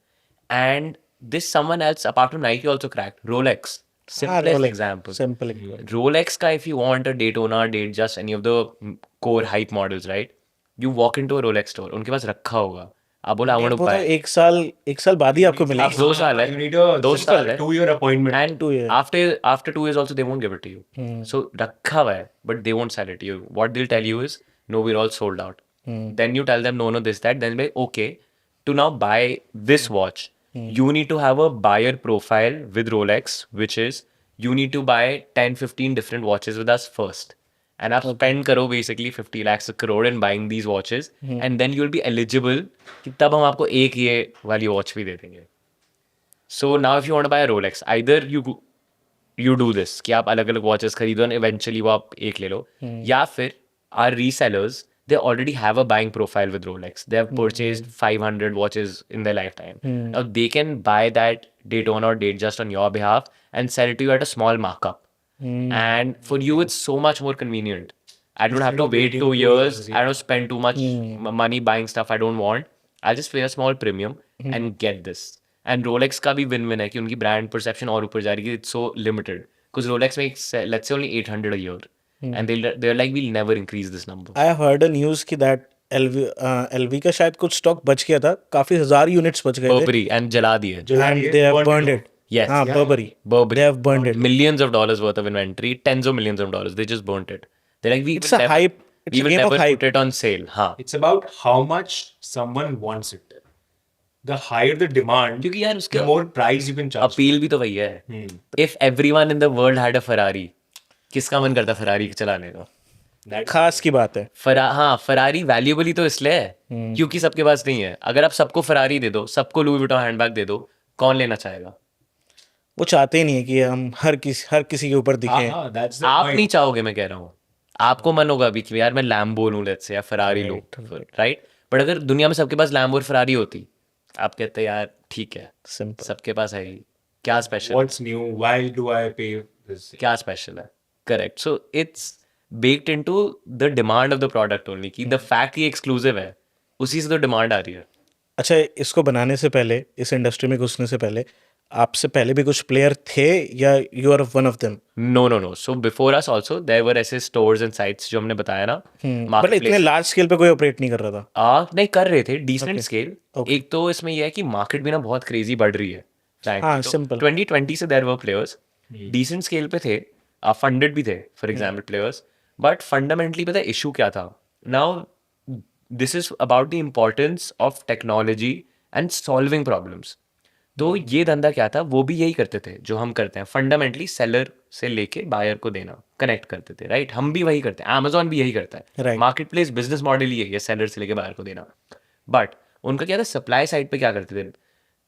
and this someone else apart from Nike also cracked. Rolex. Simplest Rolex. example. Simple example. Rolex ka, if you want a Daytona, Datejust, any of the core hype models, right? You walk into a Rolex store, उनके पास रखा होगा. आप बोला I want to वो तो buy. एक साल बाद ही आपको मिलेगा. 2 साल है. You need a 2 साल है. 2-year appointment. And 2 years. after 2 years also they won't give it to you. So रखा हुआ है, but they won't sell it to you. What they'll tell you is, no, we're all sold out. Then you tell them no, this, that. Then they'll be like, okay, to now buy this watch, you need to have a buyer profile with Rolex, which is you need to buy 10-15 different watches with us first. And आप spend करो basically 50 lakhs a crore in buying these watches, and then you'll be eligible कि तब हम आपको एक ये वाली watch भी दे देंगे. So now if you want to buy a Rolex, either you do this कि आप अलग अलग watches खरीदो and eventually वो आप एक ले लो, या फिर our resellers, they already have a buying profile with Rolex. They have purchased 500 watches in their lifetime. Now they can buy that Daytona or Datejust on your behalf and sell it to you at a small markup. And for you, it's so much more convenient. I don't have to wait 2 years. I don't spend too much money buying stuff I don't want. I'll just pay a small premium and get this. And Rolex का भी win-win है कि उनकी brand perception और ऊपर जा रही है. It's so limited. Because Rolex makes, let's say, only 800 a year. And they're like, we'll never increase this number. I heard a news कि that LV का शायद कुछ स्टॉक बच गया था, काफी 1000 यूनिट्स बच गए थे. Burberry and जला दिए. And they have burned it. Yes. हाँ, Burberry. Burberry. They have burned it. Millions of dollars worth of inventory, tens of millions of dollars. They just burnt it. They're like, It's a hype. It's we a will game of never hype. put it on sale. हाँ. It's about how much someone wants it. The higher the demand, क्योंकि यार उसके the more price you can charge. Appeal भी तो वही है. If everyone in the world had a Ferrari, किसका मन करता Ferrari चलाने का? खास की बात है. हाँ, Ferrari valuable ही तो इसलिए है क्योंकि सबके पास नहीं है. अगर आप सबको Ferrari दे दो, सबको Louis Vuitton हैंडबैग दे दो, कौन लेना चाहेगा? वो चाहते ही नहीं है कि हम हर किसी के ऊपर दिखें. That's the आप point. नहीं चाहोगे, मैं कह रहा हूँ. आपको मन होगा अभी कि यार मैं Lambo लूँ लेट्स से या Ferrari लूँ, राइट? बट अगर दुनिया में सबके पास Lambo और Ferrari होती, आप कहते यार ठीक है, Simple. सबके पास है ही, क्या special? What's new? Why do I pay this? क्या स्पेशल है? Correct. So it's baked into the demand of the product only कि the fact कि exclusive है, उसी से तो डिमांड आ रही है. अच्छा, इसको बनाने से पहले, इस इंडस्ट्री में घुसने से पहले, आपसे पहले भी कुछ प्लेयर थे या you are one of them? No. So before us also there were ऐसे stores and sites जो हमने बताया ना, मतलब इतने लार्ज स्केल पे कोई ऑपरेट नहीं कर रहा था. नहीं कर रहे थे, डिसेंट स्केल. एक तो इसमें यह है कि मार्केट भी ना बहुत क्रेजी बढ़ रही है. हाँ, simple. 2020 से there were players decent scale पे थे, फंडेड भी थे for example players, but fundamentally पता है इशू क्या था? Now this is about the importance of technology and solving problems. तो ये धंधा क्या था, वो भी यही करते थे जो हम करते हैं, फंडामेंटली सेलर से लेके बायर को देना, कनेक्ट करते थे, राइट? हम भी वही करते हैं, अमेजोन भी यही करता है, Right. Marketplace business model ही है सेलर से लेके बायर को देना. बट उनका क्या था, सप्लाई साइड पे क्या करते थे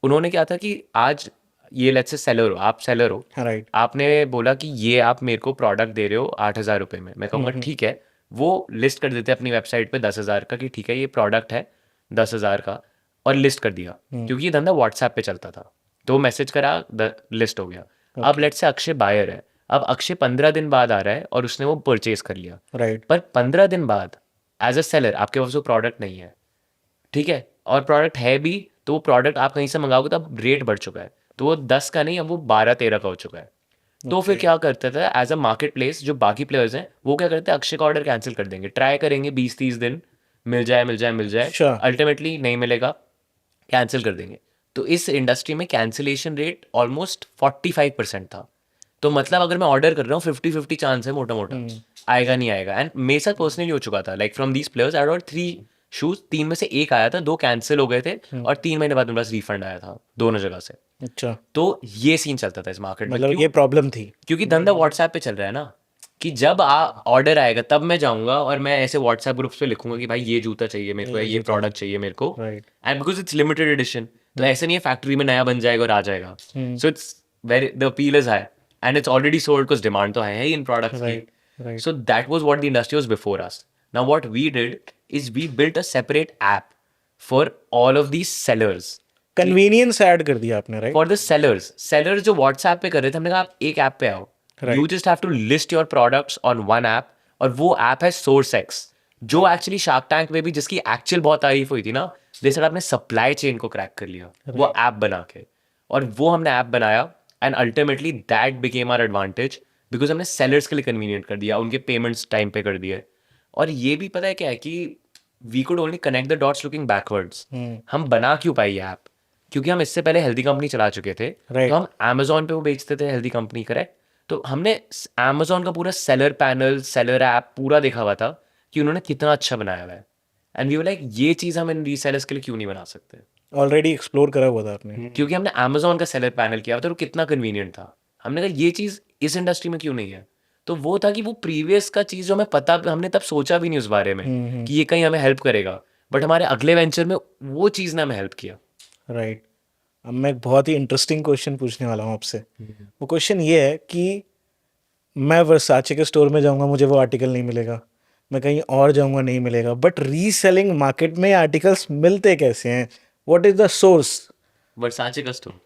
उन्होंने, क्या था कि आज ये लेट्स से सेलर हो, आप सेलर हो, राइट. आपने बोला कि ये आप मेरे को प्रोडक्ट दे रहे हो 8,000 रुपये में, मैं कहूँगा ठीक है. वो लिस्ट कर देते अपनी वेबसाइट पे 10,000 का कि ठीक है ये प्रोडक्ट है 10,000 का, और लिस्ट कर दिया, क्योंकि ये धंधा व्हाट्सएप पे चलता था. तो मैसेज करा, लिस्ट हो गया. अब लेट्स से अक्षय बायर है, अब अक्षय 15 दिन बाद आ रहा है और उसने वो परचेज कर लिया, राइट. पर 15 दिन बाद एज अ सेलर आपके पास वो प्रोडक्ट नहीं है, ठीक है, और प्रोडक्ट है भी तो वो प्रोडक्ट आप कहीं से मंगाओगे तो अब रेट बढ़ चुका है, तो वो 10 का नहीं, अब वो 12-13 का हो चुका है. तो फिर क्या करता था एज अ मार्केट प्लेस, जो बाकी प्लेयर्स हैं वो क्या करते हैं, अक्षय का ऑर्डर कैंसिल कर देंगे, ट्राई करेंगे 20-30 दिन, मिल जाए मिल जाए मिल जाए, Sure. अल्टीमेटली नहीं मिलेगा, कैंसिल कर देंगे. तो इस इंडस्ट्री में कैंसिलेशन रेट ऑलमोस्ट 45% था. तो मतलब अगर मैं ऑर्डर कर रहा हूँ 50-50 चांस है मोटा मोटा, आएगा नहीं आएगा. एंड मेरे साथ पर्सनली हो चुका था, like from these players I order 3 shoes, 3 में से एक आया था, 2 कैंसिल हो गए थे, और 3 महीने बाद मेरे पास रिफंड आया था दोनों जगह से. अच्छा, तो ये सीन चलता था इस मार्केट में. मतलब ये प्रॉब्लम थी. क्योंकि धंधा व्हाट्सएप पे चल रहा है ना, कि जब ऑर्डर आएगा तब मैं जाऊंगा और मैं ऐसे व्हाट्सएप ग्रुप्स पे लिखूंगा कि भाई ये जूता चाहिए मेरे को, ये प्रोडक्ट चाहिए मेरे को, right. And because it's limited edition, तो ऐसे नहीं है फैक्ट्री में नया बन जाएगा और आ जाएगा. So it's very, the appeal is high and it's already sold, because demand तो है ही इन प्रोडक्ट्स की. Right. So that was what the industry was before us. Now what we did is we built a separate app for all of these sellers. Convenience add कर दिया आपने, राइट. For the sellers जो WhatsApp पे कर रहे थे, हमने कहा आप एक ऐप पे आओ. Right. You just have to list your products on one app, और वो ऐप है SourceX, जो एक्चुअली शार्क टैंक में भी जिसकी एक्चुअल बहुत तारीफ हुई थी ना, जैसे आपने सप्लाई चेन को क्रैक कर लिया वो ऐप बना के, और वो हमने ऐप बनाया, and ultimately that became our advantage, because हमने सेलर्स के लिए कन्वीनियंट कर दिया, उनके पेमेंट्स टाइम पे कर दिए. और ये भी पता है क्या है कि we could only connect the dots looking backwards. हम बना क्यों पाए ये ऐप? क्योंकि हम इससे पहले हेल्दी कंपनी चला चुके थे. Right. तो हम अमेजोन पे वो बेचते थे हेल्दी कंपनी, करेक्ट. तो हमने अमेजोन का पूरा सेलर पैनल, सेलर ऐप पूरा देखा हुआ था कि उन्होंने कितना अच्छा बनाया हुआ है, एंड वी वर लाइक ये चीज़ हम इन रीसेलर्स के लिए क्यों नहीं बना सकते. ऑलरेडी एक्सप्लोर करा हुआ था आपने. क्योंकि हमने अमेजोन का सेलर पैनल किया हुआ था, वो कितना कन्वीनियंट था. हमने कहा ये चीज़ इस इंडस्ट्री में क्यों नहीं है. तो वो था कि वो प्रीवियस का चीज़ जो हमें पता, हमने तब सोचा भी नहीं उस बारे में कि ये कहीं हमें हेल्प करेगा, बट हमारे अगले वेंचर में वो चीज़ ने हमें हेल्प किया. राइट. अब मैं एक बहुत ही इंटरेस्टिंग क्वेश्चन पूछने वाला हूँ आपसे. वो क्वेश्चन ये है कि मैं वर्साचे के स्टोर में जाऊँगा, मुझे वो आर्टिकल नहीं मिलेगा, मैं कहीं और जाऊँगा नहीं मिलेगा, बट रीसेलिंग मार्केट में आर्टिकल्स मिलते कैसे हैं? What is the source? Versace का स्टोर.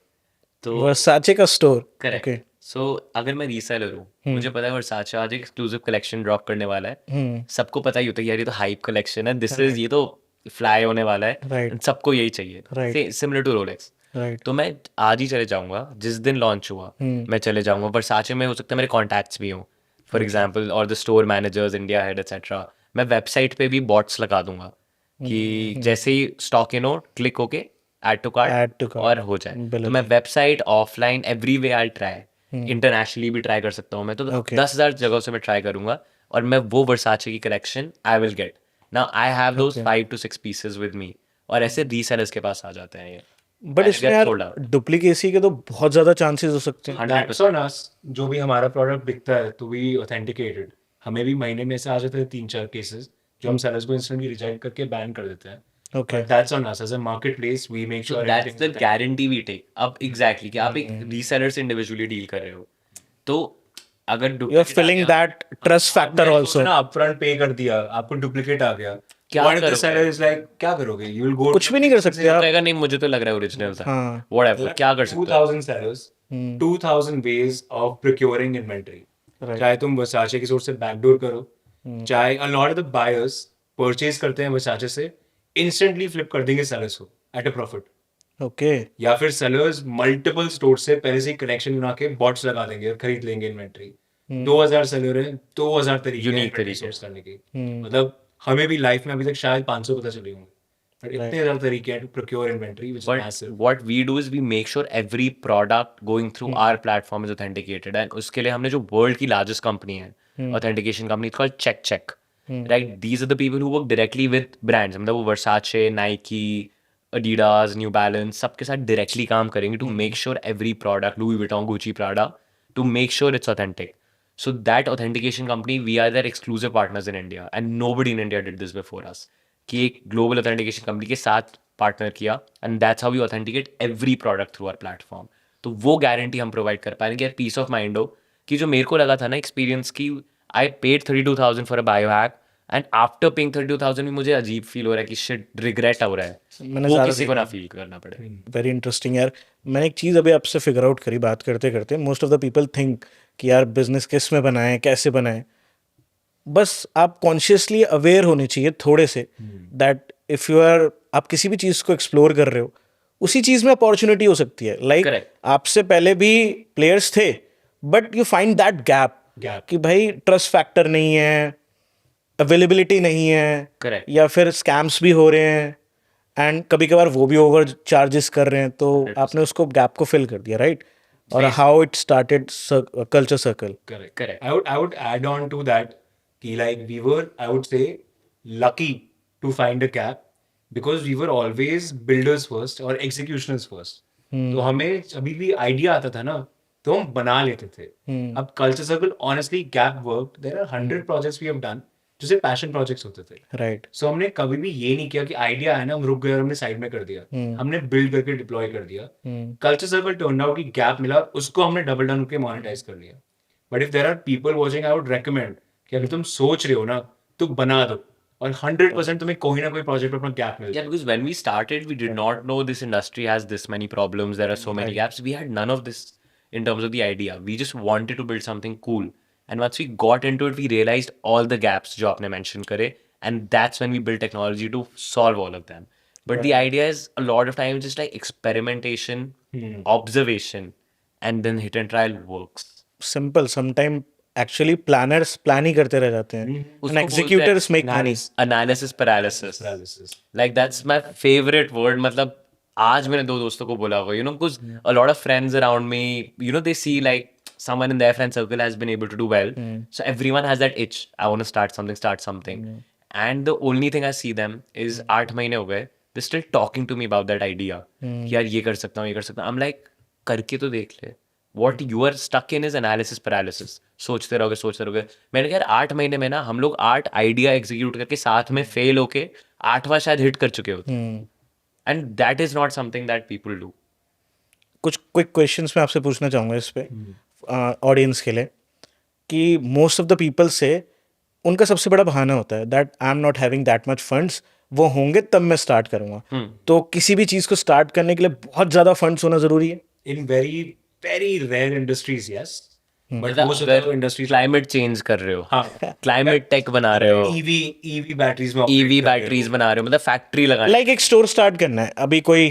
तो वर्साचे का स्टोर. करेक्ट. सो अगर मैं रीसेलर हूँ, मुझे पता है वर्साचे आज एक एक्सक्लूसिव कलेक्शन ड्रॉप करने वाला है, सबको पता ही होता है यार ये तो हाइप कलेक्शन है, दिस इज, ये तो फ्लाई होने वाला है, Right. and सबको यही चाहिए, Right. Similar to Rolex. Right. तो मैं आज ही चले जाऊंगा, जिस दिन लॉन्च हुआ मैं चले जाऊंगा. वर्साचे में हो सकता है मेरे कॉन्टैक्ट्स भी हों, फॉर एग्जाम्पल, और the store managers, India head etcetera. मैं वेबसाइट पे भी बॉट्स लगा दूंगा कि जैसे ही स्टॉक इन हो, क्लिक होके add to Add to cart cart. और हो जाए. तो मैं website, offline, every way I try, internationally भी ट्राई कर सकता हूँ मैं. तो Okay. 10,000 जगहों से मैं ट्राई करूंगा, और मैं वो वर्साचे की collection I will get. Now I have those 5 to 6 pieces with me, और ऐसे रीसेलर्स के पास आ जाते हैं ये. बट इसमें यार डुप्लीकेसी के तो बहुत ज़्यादा चांसेस हो सकते हैं. 100%. on us, जो भी हमारा प्रोडक्ट बिकता है तो वी ऑथेंटिकेटेड. हमें भी महीने में से आ जाते हैं 3-4 केसेस जो हम सेलर्स को इंस्टेंटली रिजेक्ट करके बैन कर देते हैं. Okay. That's on us as a marketplace. We make sure that's the guarantee we take. अब एग्जैक्टली कि आप एक रीसेलर से इंडिविजुअली डील कर रहे हो, तो अगर you are feeling that trust factor also. ना अपफ्रंट पे कर दिया, आपको डुप्लीकेट आ गया, क्या What if the करोगे? seller is like, क्या करोगे? You will go कुछ भी नहीं कर सकते आप. कहेगा नहीं मुझे तो लग रहा है ओरिजिनल था, हाँ. व्हाटएवर, क्या कर सकते हो. 2000 sellers, 2000 ways of procuring inventory. Right. चाहे तुम Versace की सोर्स से बैकडोर करो, चाहे a lot of the buyers purchase करते हैं Versace से, instantly flip कर देंगे sellers को at a profit. ओके. या फिर sellers multiple stores से पहले से कनेक्शन बना के bots लगा देंगे और खरीद लेंगे इन्वेंट्री. 2000 सेलर है, 2000 तरीके Unique हैं inventory तरीके. source करने के. मतलब हमें भी लाइफ में अभी तक शायद 500 पता चले होंगे. But इतने ज़्यादा तरीके हैं to procure inventory, which is But massive. what we do is we make sure every product going through our platform is authenticated. And उसके लिए हमने जो world की largest company है, authentication company, it's called check. Right? These are the people who work directly with brands. मतलब वो Versace, Nike, Adidas, New Balance, सबके साथ directly काम करेंगे to make sure every product, Louis Vuitton, Gucci, Prada, to make sure it's authentic. So that authentication company, we are their exclusive partners in India, and nobody in India did this before us. कि एक global authentication company के साथ partner किया, and that's how we authenticate every product through our platform. तो वो guarantee हम provide कर पाएंगे, यार peace of mind हो कि जो मेरे को लगा था ना experience की I paid 32,000 for a biohack, and after paying 32,000 भी मुझे अजीब feel हो रहा है कि shit regret हो रहा है, मैंने वो ज़्यादा किसी को ना feel करना पड़े. वेरी इंटरेस्टिंग यार. मैंने एक चीज़ अभी आपसे फिगर आउट करी बात करते करते. Most of the people think कि यार बिजनेस किस में बनाएं, कैसे बनाएं. बस आप कॉन्शियसली अवेयर होने चाहिए थोड़े say that if you are, आप किसी भी चीज़ को एक्सप्लोर कर रहे हो, उसी चीज़ में अपॉर्चुनिटी हो सकती है. Like Correct. आपसे पहले भी प्लेयर्स थे, but you find that gap कि भाई ट्रस्ट फैक्टर नहीं है, अवेलेबिलिटी नहीं है, Correct. या फिर स्कैम्स भी हो रहे हैं, एंड कभी कभार वो भी ओवर चार्जेस कर रहे हैं. तो आपने उसको गैप को फिल कर दिया, राइट? और how it started culture circle. Correct. I would add on to that कि like we were, I would say, lucky to find a gap because we were always builders first और executioners first. तो हमें अभी भी आइडिया आता था ना तो हम बना लेते थे. अब culture circle honestly gap worked. There are 100 projects we have done जो सिर्फ पैशन प्रोजेक्ट्स होते थे. राइट. सो हमने कभी भी ये नहीं किया कि आइडिया है ना हम रुक गए और हमने साइड में कर दिया. हमने बिल्ड करके डिप्लॉय कर दिया. कल्चर सर्कल टर्न आउट की गैप मिला, उसको हमने डबल डाउन करके मोनेटाइज कर लिया. But if there are people watching, I would recommend कि अगर तुम सोच रहे हो ना तो बना दो और 100% तुम्हें कोई ना कोई प्रोजेक्ट पर अपना गैप मिल Yeah, जाए. because when we started, we did not know this industry has this many problems. There are so many gaps. We had none of this in terms of the idea. We just wanted to build something cool. And once we got into it, we realized all the gaps जो आपने mention करे. And that's when we built technology to solve all of them. But the idea is a lot of times just like experimentation, observation, and then hit and trial works. Simple. Sometime actually planners plan ही करते रह जाते हैं, एंड उसको executors make money. Analysis paralysis. Paralysis. Like that's my favorite word. मतलब आज मैंने दो दोस्तों को बोला हुआ, you know, because a lot of friends around me, you know, they see like someone in their friend circle has been able to do well. So everyone has that itch. I want to start something. And the only thing I see them is 8 महीने हो गए. They're still talking to me about that idea. कि यार ये कर सकता हूँ, ये कर सकता हूँ. I'm like, करके तो देख ले. What you are stuck in is analysis paralysis. सोचते रहोगे. मैंने कहा यार 8 महीने में ना हम लोग 8 आइडिया एग्जीक्यूट करके साथ में फेल होके 8वां शायद हिट कर चुके होते. And that is not something that people do. कुछ क्विक क्वेश्चंस मैं आपसे पूछना चाहूँगा इस पे ऑडियंस के लिए, कि मोस्ट ऑफ द पीपल से उनका सबसे बड़ा बहाना होता है that I am not having that much funds. वो होंगे तब मैं स्टार्ट करूँगा. तो किसी भी चीज़ को स्टार्ट करने के लिए बहुत ज़्यादा फंड्स होना ज़रूरी है. In very, very rare industries, yes. But मतलब most of अगर the industries, क्लाइमेट चेंज कर रहे हो, हाँ, क्लाइमेट टेक बना रहे हो, EV batteries में operate ईवी कर रहे बैटरीज बना रहे हो, मतलब फैक्ट्री लगाना. लाइक एक स्टोर स्टार्ट करना है. अभी कोई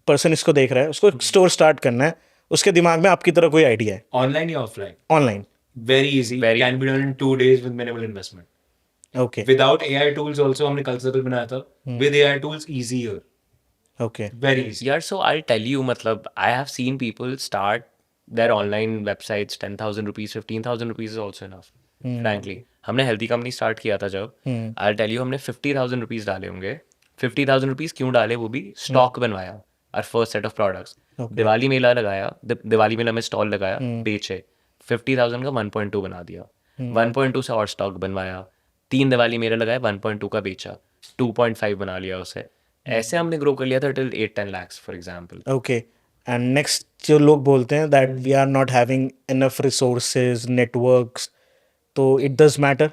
पर्सन इसको देख रहा है, उसको स्टोर स्टार्ट करना है, उसके दिमाग में आपकी तरह कोई आइडिया है हो. Online या offline? Online. Very easy. Can be done in 2 days with minimal investment. Okay. Without AI tools also हमने कल सर्कल बनाया था. With AI tools easier. Okay. Very easy. यार so I'll tell you, मतलब I have seen people start their online websites 10,000 rupees, 15,000 rupees is also enough. Frankly, हमने healthy company start किया था जब, I'll tell you हमने 50,000 rupees डाले होंगे. 50,000 rupees क्यों डाले, वो भी stock बनवाया. Our first set of products. Diwali मेला लगाया, दिवाली मेला में स्टॉल लगाया, बेचे. 50,000 का 1.2 बना दिया. 1.2 से और स्टॉक बनवाया. 3 दिवाली मेला लगाया, 1.2 का बेचा. 2.5 बना लिया उसे. ऐसे हमने ग्रो कर लिया था till 8-10 lakhs for example. Okay. And next जो लोग बोलते हैं that we are not having enough resources, networks, तो it does matter.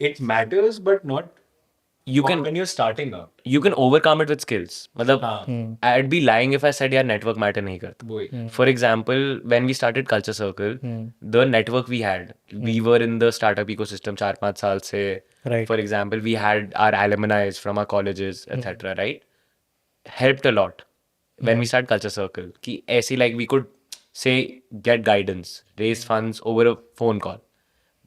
It matters, but not You can when you're starting out. you can overcome it with skills. मतलब हाँ. I'd be lying if I said यार network matter नहीं करता. वही. For example, when we started Culture Circle, the network we had, we were in the startup ecosystem 4-5 साल से. Right. For example, we had our alumni from our colleges, etc. Right? Helped a lot when we started Culture Circle. कि ऐसे like we could say get guidance, raise funds over a phone call.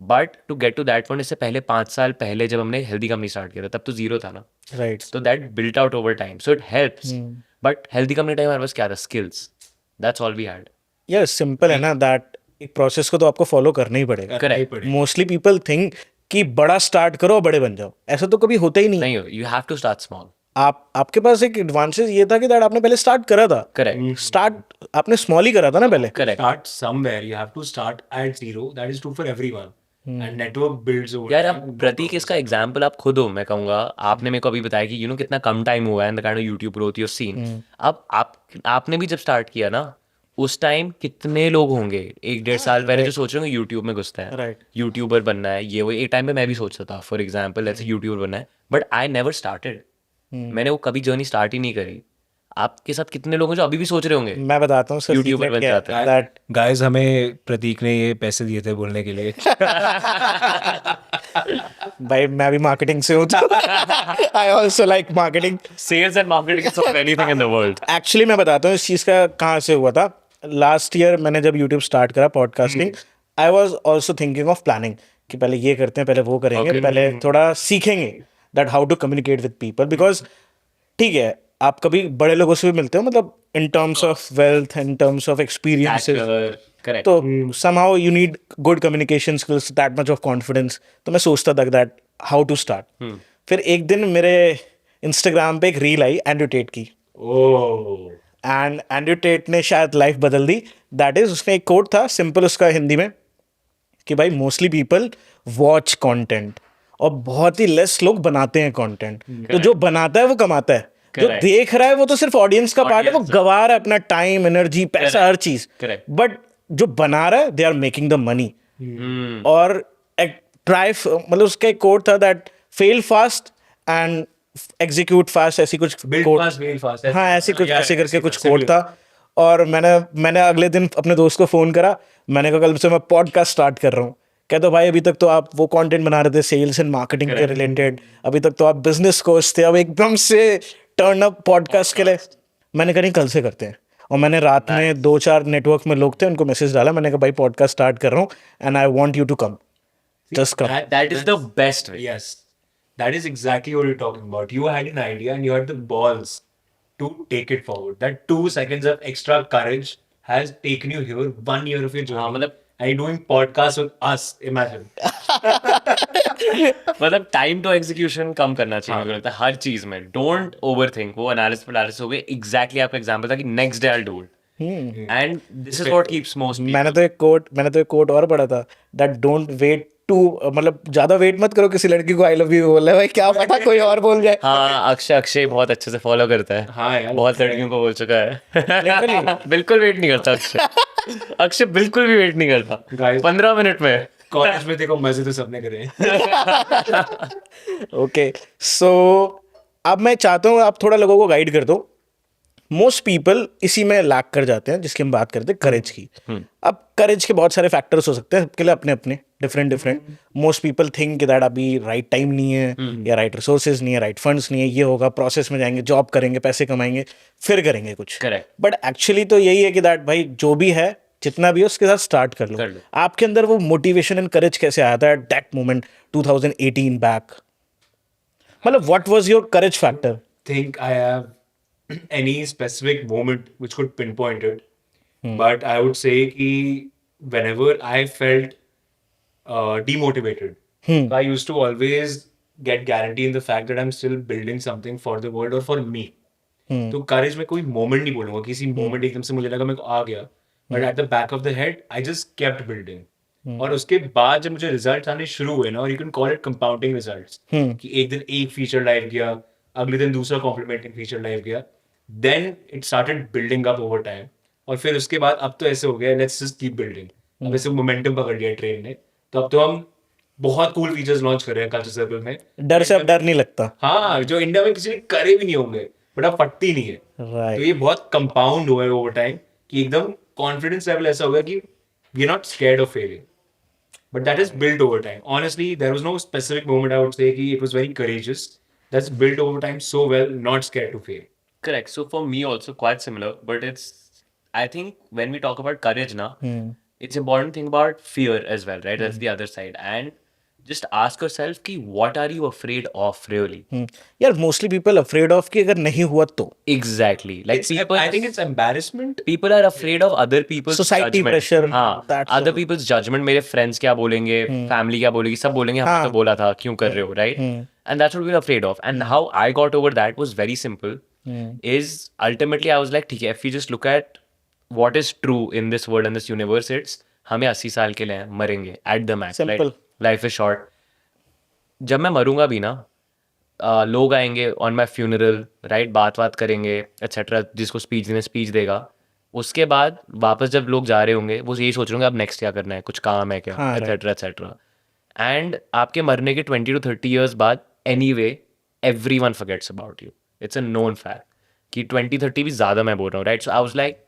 But to get to that point, इससे पहले 5 साल पहले जब हमने हेल्दी कंपनी स्टार्ट किया था तब तो जीरो था ना. Right. So that built out over time. So it helps. But healthy company time हमारे पास क्या था? Skills. That's all we had. यार सिंपल है ना, दैट एक प्रोसेस को तो आपको फॉलो करना ही पड़ेगा. Correct. मोस्टली पीपल थिंक कि बड़ा स्टार्ट करो और बड़े बन जाओ. ऐसा तो कभी होता ही नहीं. नहीं, you have to start small. आपके पास एक एडवांटेज ये था कि दैट आपने पहले स्टार्ट करा था. Correct. स्टार्ट आपने स्मॉल ही करा था ना पहले. Correct. Start somewhere. You have to start at zero. That is true for everyone. And network builds over यार time. आप प्रतीक इसका एग्जाम्पल आप खुद हो. मैं कहूँगा आपने मेरे को अभी बताया कि कितना कम टाइम हुआ है, the kind of YouTube growth you seen. अब आपने भी जब स्टार्ट किया ना, उस टाइम कितने लोग होंगे 1-1.5 साल पहले जो सोच रहे होंगे यूट्यूब में घुसता है, Right. यूट्यूबर बनना है, ये वो. एक टाइम पे मैं भी सोचता था फॉर एग्जाम्पल ऐसे यूट्यूबर बनना है, बट आई नेवर स्टार्टेड. मैंने वो कभी जर्नी स्टार्ट ही नहीं करी. आपके साथ कितने लोग हैं जो अभी भी सोच रहे होंगे मैं बताता हूँ सर, यूट्यूबर बन जाते हैं. दैट Guys, हमें प्रतीक ने ये पैसे दिए थे बोलने के लिए. भाई मैं भी मार्केटिंग से हूँ तो I also like marketing. Sales and marketing is anything in the world. Actually मैं बताता हूँ इस चीज़ का कहाँ से हुआ था. लास्ट ईयर मैंने जब यूट्यूब स्टार्ट करा podcasting, I was also thinking of planning कि पहले ये करते हैं, पहले वो करेंगे, Okay. पहले थोड़ा सीखेंगे that how to communicate with people. Because ठीक है, आप कभी बड़े लोगों से भी मिलते हो, मतलब in terms of wealth, in terms of experiences, correct. तो somehow you need good communication skills, that much of confidence. तो मैं सोचता था that how to start. फिर एक दिन मेरे इंस्टाग्राम पे एक रील आई एंड्रयू टेट की, Oh. एंड एंड्रयू टेट ने शायद लाइफ बदल दी. दैट इज, उसने एक कोट था सिंपल उसका हिंदी में कि भाई मोस्टली पीपल वॉच कंटेंट और बहुत ही लेस लोग बनाते हैं कंटेंट. तो जो बनाता है वो कमाता है, जो Correct. देख रहा है वो तो सिर्फ ऑडियंस का पार्ट है, वो Audience. गवा रहा है अपना टाइम, एनर्जी, पैसा, Correct. हर चीज. Correct. बट जो बना रहा है they are making the money. और ट्राई, मतलब उसका एक कोट था that fail fast and execute fast, ऐसी कुछ Build quote- fast, fail fast. हाँ ऐसी कुछ, Yeah, ऐसे करके ऐसे कुछ ऐसे कोट भी था. और मैंने अगले दिन अपने दोस्त को फोन करा, मैंने कहा कल से मैं पॉडकास्ट स्टार्ट कर रहा हूँ. कहते भाई अभी तक तो आप वो कंटेंट बना रहे थे सेल्स एंड मार्केटिंग के रिलेटेड, अभी तक तो आप बिजनेस कोच थे, अब एकदम से टर्न अप पॉडकास्ट के लिए. मैंने कहा नहीं, कल से करते हैं. और मैंने रात में 2-4 नेटवर्क में लोग थे, उनको मैसेज डाला, मैंने कहा भाई पॉडकास्ट स्टार्ट कर रहा हूँ and I want you to come, just come. That is the best way. Yes, that is exactly what you're talking about. You had an idea and you had the balls to take it forward. That 2 seconds of extra courage has taken you here, 1 year of your journey. हाँ, मतलब and you're doing podcasts with us, imagine. मतलब टाइम टू एग्जीक्यूशन कम करना चाहिए मुझे लगता है हर चीज में. Don't overthink. वो एनालिसिस हो गए. एग्जैक्टली आपका एग्जांपल था कि next day I will do it, and this is what keeps most. मैंने तो एक कोट और पढ़ा था दैट डोंट वेट टू, मतलब ज्यादा वेट मत करो किसी लड़की को आई लव यू बोलना है. भाई क्या पता कोई और बोल जाए. हाँ, अक्षय बहुत अच्छे से फॉलो करता है. हाँ यार. बहुत लड़कियों को बोल चुका है. बिल्कुल वेट नहीं करता अक्षय. अक्षय बिल्कुल भी वेट नहीं करता. Guys. 15 मिनट में. कॉलेज में देखो मजे तो सबने करे. ओके, सो अब मैं चाहता हूँ आप थोड़ा लोगों को गाइड कर दो. मोस्ट पीपल इसी में लैक कर जाते हैं जिसकी हम बात करते हैं, करेज की. अब करेज के बहुत सारे फैक्टर्स हो सकते हैं, सबके लिए अपने अपने different. Most people think that अभी राइट टाइम नहीं है, या राइट रिसोर्सेज नहीं है, राइट फंड्स नहीं है, ये होगा, प्रोसेस में जाएंगे, जॉब करेंगे, पैसे कमाएंगे, फिर करेंगे कुछ. Correct. बट एक्चुअली तो यही है कि दैट भाई जो भी है, जितना भी है, उसके साथ स्टार्ट कर लो. आपके अंदर वो मोटिवेशन एंड करेज कैसे आया था एट दैट मोमेंट 2018 बैक? मतलब what was your courage factor? Think I have any specific moment which could pinpoint it, but I would say कि whenever I felt demotivated, I used to always get guarantee in the fact that I'm still building something for the world or for me. तो courage में कोई moment नहीं बोलूंगा, किसी moment एकदम से मुझे लगा मेरे को आ गया, but at the back of the head I just kept building. और उसके बाद जब मुझे रिजल्ट आने शुरू हुए ना, और you can call it compounding results, कि एक दिन एक फीचर लाइव गया, अगले दिन दूसरा कॉम्प्लीमेंटिंग फीचर लाइव गया, then it started building up over time. और फिर उसके बाद अब तो ऐसे हो गया, लेट्स जस्ट कीप बिल्डिंग. अब ऐसे मोमेंटम पकड़ लिया ट्रेन ने, तो अब तो हम बहुत कूल फीचर्स लॉन्च कर रहे हैं कल्चर सर्कल में. डर से अब डर नहीं लगता. हाँ, जो इंडिया में किसी ने करे भी नहीं होंगे, बट अब फटती नहीं है. तो राइट. ये बहुत कंपाउंड हुआ है ओवर टाइम, कि एकदम कॉन्फिडेंस लेवल ऐसा हो गया कि we are not scared of failing. But that is built over time. Honestly, there was no specific moment I would say कि it was very courageous. That's built over time so well, not scared to fail. Correct. So for me also quite similar, but it's, I think when we talk about courage now, it's important to think about fear as well, right? That's the other side. And just ask yourself कि what are you afraid of really? यार मोस्टली पीपल अफ्रेड ऑफ कि अगर नहीं हुआ तो Exactly. Like I think it's embarrassment. people are afraid of other people's Society judgment. pressure, हाँ, that's other all. people's judgment. मेरे friends क्या बोलेंगे, family क्या बोलेगी, सब बोलेंगे हमने तो बोला था, क्यों कर रहे हो, right? And that's what we're afraid of. And how I got over that was very simple. Is ultimately I was like, ठीक है, if we just look at what is true in this world and this universe, it's हमें 80 साल के लिए हैं, मरेंगे at the max. Simple. Right? Life is short. जब मैं मरूंगा भी ना, लोग आएंगे ऑन माई फ्यूनरल, राइट, बात करेंगे एक्सेट्रा, जिसको स्पीच देने स्पीच देगा, उसके बाद वापस जब लोग जा रहे होंगे वो यही सोच रहे होंगे अब नेक्स्ट क्या करना है, कुछ काम है क्या, हाँ, एक्सेट्रा एक्सेट्रा. एंड आपके मरने के 20 to 30 years बाद anyway everyone forgets about you. It's a known fact कि 20-30 भी ज़्यादा मैं बोल रहा हूँ, right. So I was like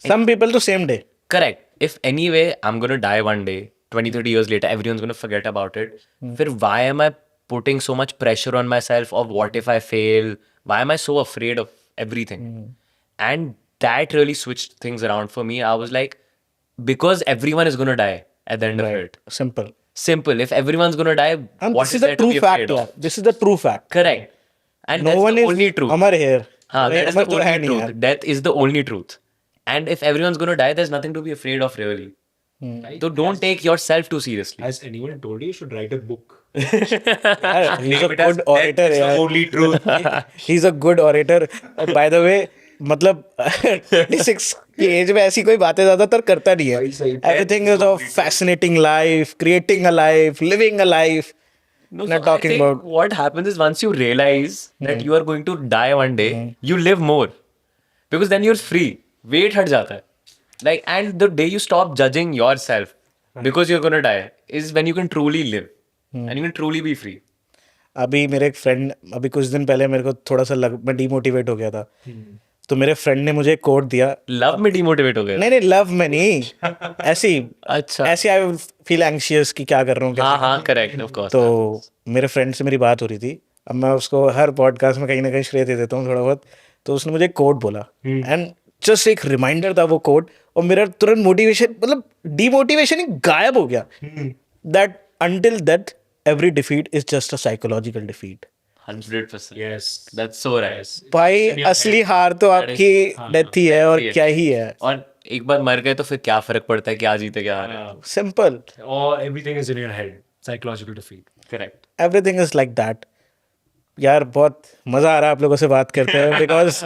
some people तो same day. correct. If anyway I'm gonna die one day, 20-30 years later, everyone's gonna forget about it. Then why am I putting so much pressure on myself of what if I fail? Why am I so afraid of everything? And that really switched things around for me. I was like, because everyone is gonna die at the end of it. Simple. Simple. If everyone's gonna die, And what this is is the there to true be fact. afraid यार. of? This is the true fact. Correct. And No that's one the is only truth. Amar here. That is the अमर तो है only नहीं truth. यार. Death is the only truth. And if everyone's gonna die, there's nothing to be afraid of, really. So don't take yourself too seriously. Has anyone told you you should write a book? यार, he's a Name it as good orator. Death is the यार. only truth. He's a good orator. By the way, मतलब 26 की एज में ऐसी कोई बातें ज्यादातर करता नहीं है. भाई सही. Everything is a fascinating life, creating a life, living a life. No, Not so I talking think about. what happens is once you realize that you are going to die one day, you live more. Because then you're free. Weight हट जाता है. Like, and the day you stop judging yourself because you're gonna die is when you can truly live. And you can truly be free. अभी मेरे एक फ्रेंड, अभी कुछ दिन पहले मेरे को थोड़ा सा मैं डिमोटिवेट हो गया था. तो मेरे फ्रेंड ने मुझे एक कोट दिया. Love में demotivate हो गए. नहीं लव में नहीं, ऐसी अच्छा. ऐसी आई फील एंग्शियस कि क्या कर रहा हूँ कैसे. हाँ, correct, of course. तो मेरे फ्रेंड से मेरी बात हो रही थी. अब मैं उसको हर पॉडकास्ट में कहीं ना कहीं श्रेय दे देता हूँ थोड़ा बहुत. तो उसने मुझे एक कोट बोला एंड जस्ट एक रिमाइंडर था वो कोट, और मेरा तुरंत मोटिवेशन, मतलब डिमोटिवेशन ही गायब हो गया. That until that every defeat is just a psychological defeat. 100%. Yes. That's so right. भाई असली हार तो आपकी डेथ ही है और क्या ही है. और एक बार मर गए तो फिर क्या फर्क पड़ता है क्या जीते क्या हारे. Simple. Or everything is in your head. Psychological defeat. Correct. Everything is like that. यार बहुत मजा आ रहा है आप लोगों से बात करते हैं, बिकॉज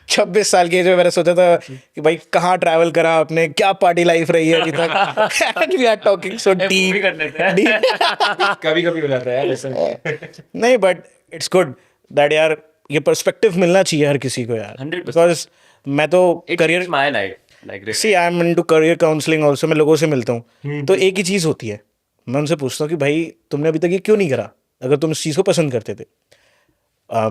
26 साल की एज में मैंने सोचा था कि भाई कहाँ ट्रैवल करा आपने, क्या पार्टी लाइफ रही है अभी तक. And we are talking so deep. कभी-कभी हो जाता है ऐसा. नहीं, बट इट्स गुड दैट यार ये पर्सपेक्टिव मिलना चाहिए हर किसी को यार. 100%. बिकॉज मैं तो It career, changed my life. Like really. See I am into career counselling also. मैं लोगों से मिलता हूँ तो एक ही चीज़ होती है, मैं उनसे पूछता हूँ कि भाई तुमने अभी तक ये क्यों नहीं करा, अगर तुम इस चीज़ को पसंद करते थे.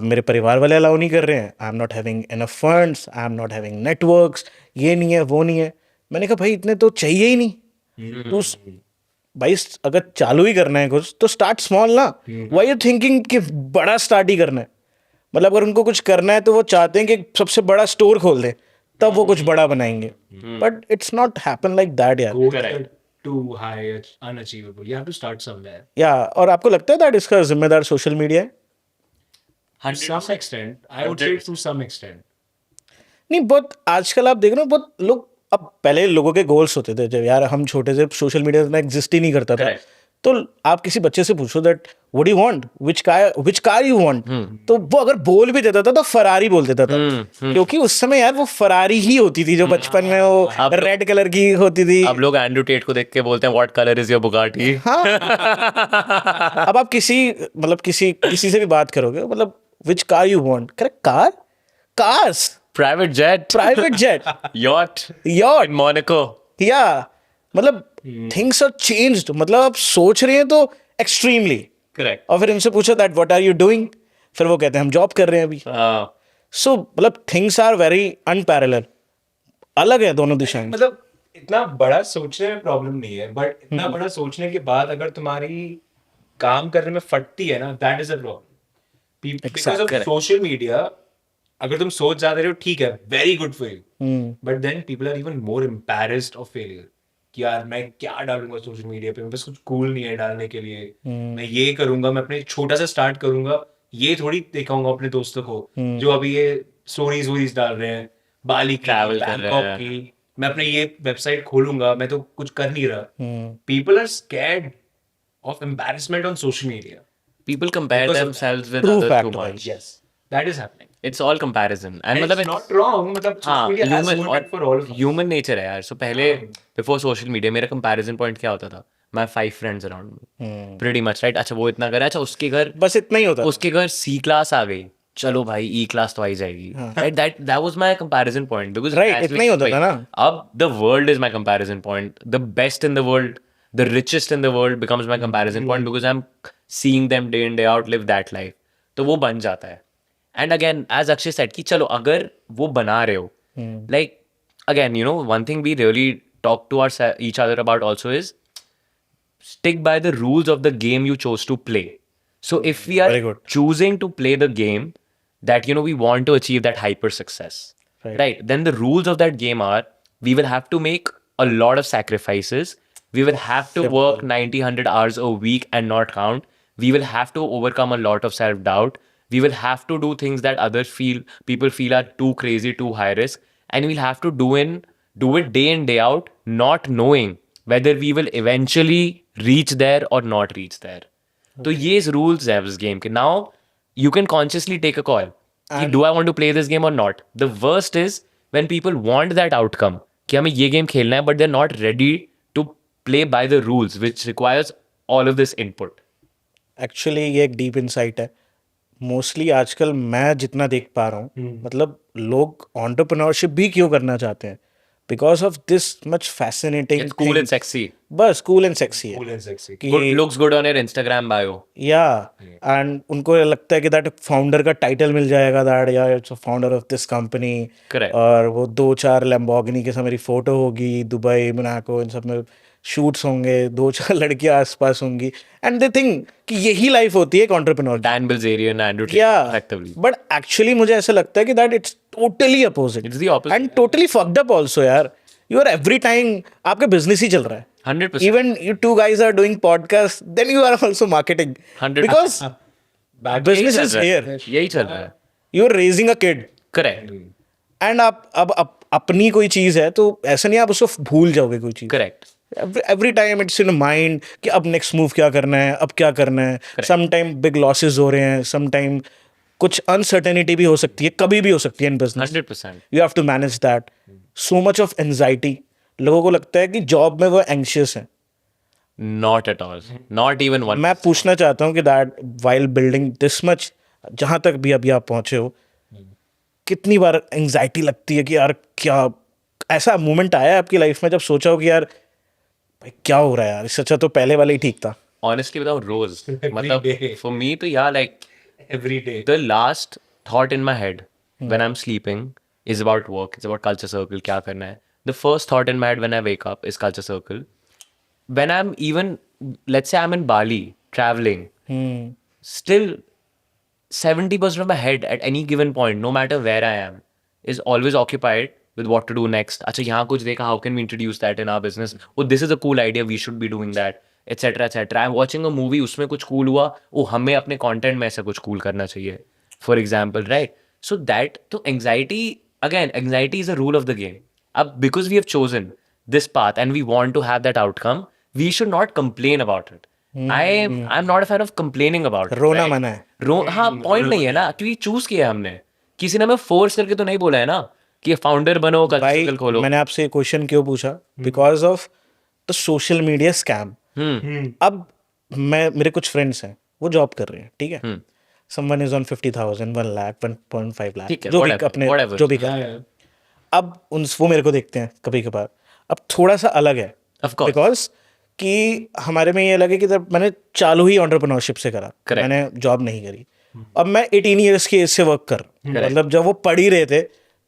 मेरे परिवार वाले अलाउ नहीं कर रहे हैं. I am not having enough funds, I am not having networks, ये नहीं है वो नहीं है. मैंने कहा भाई इतने तो चाहिए ही नहीं. तो भाई अगर चालू ही करना है कुछ तो स्टार्ट स्मॉल ना. व्हाई यू थिंकिंग कि बड़ा स्टार्ट ही करना है. मतलब अगर उनको कुछ करना है तो वो चाहते हैं कि सबसे बड़ा स्टोर खोल दें तब वो कुछ बड़ा बनाएंगे. But it's not happen like that यार. Goals are too high, unachievable. You have to start somewhere. या और आपको लगता है दैट इसका जिम्मेदार सोशल मीडिया है? To some extent, I would say to some extent. नहीं, बहुत आजकल आप देख रहे हो बहुत लोग, अब पहले लोगों के गोल्स होते थे जब यार हम छोटे थे, सोशल मीडिया इतना एग्जिस्ट ही नहीं करता था. Correct. तो आप किसी बच्चे से पूछो that what you want, which car you want, तो वो अगर बोल भी देता था तो फरारी बोल देता था. क्योंकि उस समय यार वो फरारी ही होती थी जो बचपन में वो रेड कलर की होती थी. अब लोग एंड्रू टेट को देख के बोलते हैं what colour is your Bugatti. हाँ. अब आप किसी से भी बात करोगे, मतलब which car you want, correct, cars, private jet yacht यार इन मोनाको. या मतलब थिंग्स आर चेंज्ड. मतलब आप सोच रहे हैं तो एक्सट्रीमली. करेक्ट. और फिर इनसे पूछो that what are you doing, फिर वो कहते हैं हम जॉब कर रहे हैं अभी. सो मतलब थिंग्स आर वेरी अनपैरेलल. अलग है दोनों दिशाएं. मतलब इतना बड़ा सोचने में प्रॉब्लम नहीं है, बट इतना बड़ा सोचने के बाद अगर तुम्हारी काम करने में फटती है ना, that is a problem. Because of correct. Social media, अगर तुम सोच ज्यादा रहे हो ठीक है, very good for you, but then people are even more embarrassed of failure. कि यार मैं क्या डालूंगा सोशल मीडिया पे, मेरे पास कुछ कूल नहीं है डालने के लिए, मैं ये करूंगा, मैं अपने छोटा सा स्टार्ट करूंगा, ये थोड़ी दिखाऊंगा अपने दोस्तों को जो अभी ये स्टोरीज वोरीज डाल रहे हैं बाली की, Travel कर रहे बैंकॉक हैं। की, मैं अपने ये वेबसाइट खोलूंगा, मैं तो कुछ कर नहीं रहा. People are scared of embarrassment on social media. People compare Because of themselves with True others fact, too भाई. much. Yes, that is happening. It's all comparison. And And मतलब it's not wrong. मतलब social हाँ media has human ruined और it for all of us. human nature है यार. So पहले before social media मेरा comparison point क्या होता था? My 5 friends around me. Pretty much right. अच्छा वो इतना करे, अच्छा उसके घर बस इतना ही होता था. उसके घर C class आ गई, चलो भाई E class तो आ ही जाएगी. Right? That was my comparison point because Right, that's इतना ही like, होता था ना. अब the world is my comparison point. The best in the world, the richest in the world becomes my comparison point because I'm seeing them day in day out live that life. तो वो बन जाता है. And again, as Akshay said, कि चलो अगर वो बना रहे हो, like again, you know, one thing we really talk to each other about also is stick by the rules of the game you chose to play. So if we Very are good. choosing to play the game that, you know, we want to achieve that hyper success, right? Then the rules of that game are we will have to make a lot of sacrifices. We will have to work 90, 100 hours a week and not count. We will have to overcome a lot of self-doubt. We will have to do things that people feel are too crazy, too high risk. And we'll have to do it day in, day out, not knowing whether we will eventually reach there or not reach there. तो ये rules है इस game के. Now you can consciously take a call. कि do I want to play this game or not? The worst is when people want that outcome कि हमें ये game खेलना है but they're not ready to play by the rules which requires all of this input. Actually ये एक डीप इंसाइट है. मोस्टली आजकल मैं जितना देख पा रहा हूँ, मतलब लोग एंटरप्रेन्योरशिप भी क्यों करना चाहते हैं? Because of this much fascinating. It's cool and sexy. बस कूल एंड सेक्सी है Cool and sexy. कि Good, looks good on your Instagram bio. या एंड उनको लगता है कि दैट फाउंडर का टाइटल मिल जाएगा, दैट या it's founder of this company. Correct. और वो 2-4 लैम्बोर्गिनी के साथ मेरी फोटो होगी, दुबई, मोनाको, इन सब में शूट्स होंगे, 2-4 लड़कियां आसपास होंगी, एंड दे थिंक कि यही लाइफ होती है एक entrepreneur. Dan Bilzerian, Andrew Tate, या effectively. बट एक्चुअली मुझे ऐसा लगता है कि that it's totally opposite. It's the opposite. And totally fucked up also यार. यू आर एवरी टाइम आपका बिजनेस ही चल रहा है. 100%. Even you two guys are doing podcast, then you are also marketing. 100%. Because business is here. यही चल रहा है. You're raising a kid. Correct. And आप अब अपनी कोई चीज़ है तो ऐसा नहीं आप उसको भूल जाओगे कोई चीज़. Correct. Every time it's in mind कि अब next move क्या करना है, अब क्या करना है. Sometime big losses हो रहे हैं, sometime कुछ uncertainty भी हो सकती है, कभी भी हो सकती है in business. 100%. You have to manage that. So much of anxiety. लोगों को लगता है कि जॉब में वो anxious है. Not at all. Not even one. मैं पूछना चाहता हूँ कि that while building this much, जहाँ तक भी अभी आप पहुँचे हो, कितनी बार एंजाइटी लगती है कि यार क्या ऐसा मोमेंट आया है आपकी लाइफ में जब सोचा हो कि यार भाई क्या हो रहा है यार, इससे अच्छा तो पहले वाला ही ठीक था? Honestly बताऊँ रोज मतलब day. for me तो यार like Every day. the last thought in my head when I'm sleeping is about work. It's about culture circle. क्या करना है? The first thought in my head when I wake up is culture circle. When I'm even, let's say I'm in Bali traveling, still 70% of my head at any given point, no matter where I am, is always occupied with what to do next. अच्छा यहाँ कुछ देखा, how can we introduce that in our business? Oh, this is a cool idea, we should be doing that, etc. etc. I'm watching a movie, उसमें कुछ cool हुआ, oh हमें अपने content में ऐसा कुछ cool करना चाहिए, for example, right? So that, तो anxiety, again, anxiety is a rule of the game. अब because we have chosen this path and we want to have that outcome, we should not complain about it. I'm not a fan of complaining about it. रोना right? मना है. हाँ पॉइंट नहीं है ना, क्योंकि चूज किया है हमने, किसी ने हमें फोर्स करके तो नहीं बोला है ना कि फाउंडर बनो, भाई कल खोलो. मैंने आपसे क्वेश्चन क्यों पूछा? Because of the social media scam. अब मेरे कुछ फ्रेंड्स हैं, वो जॉब कर रहे हैं, ठीक है. Someone is on 50,000, 1 lakh, 1.5 lakh, ठीक है, जो भी whatever, अपने whatever. जो भी कर. अब वो मेरे को देखते हैं कभी कभार. अब थोड़ा सा अलग है Of course. बिकॉज कि हमारे में ये लगे कि जब मैंने चालू ही एंटरप्रेन्योरशिप से करा, Correct. मैंने जॉब नहीं करी. अब मैं 18 ईयर्स की एज से वर्क कर, मतलब जब वो पढ़ ही रहे थे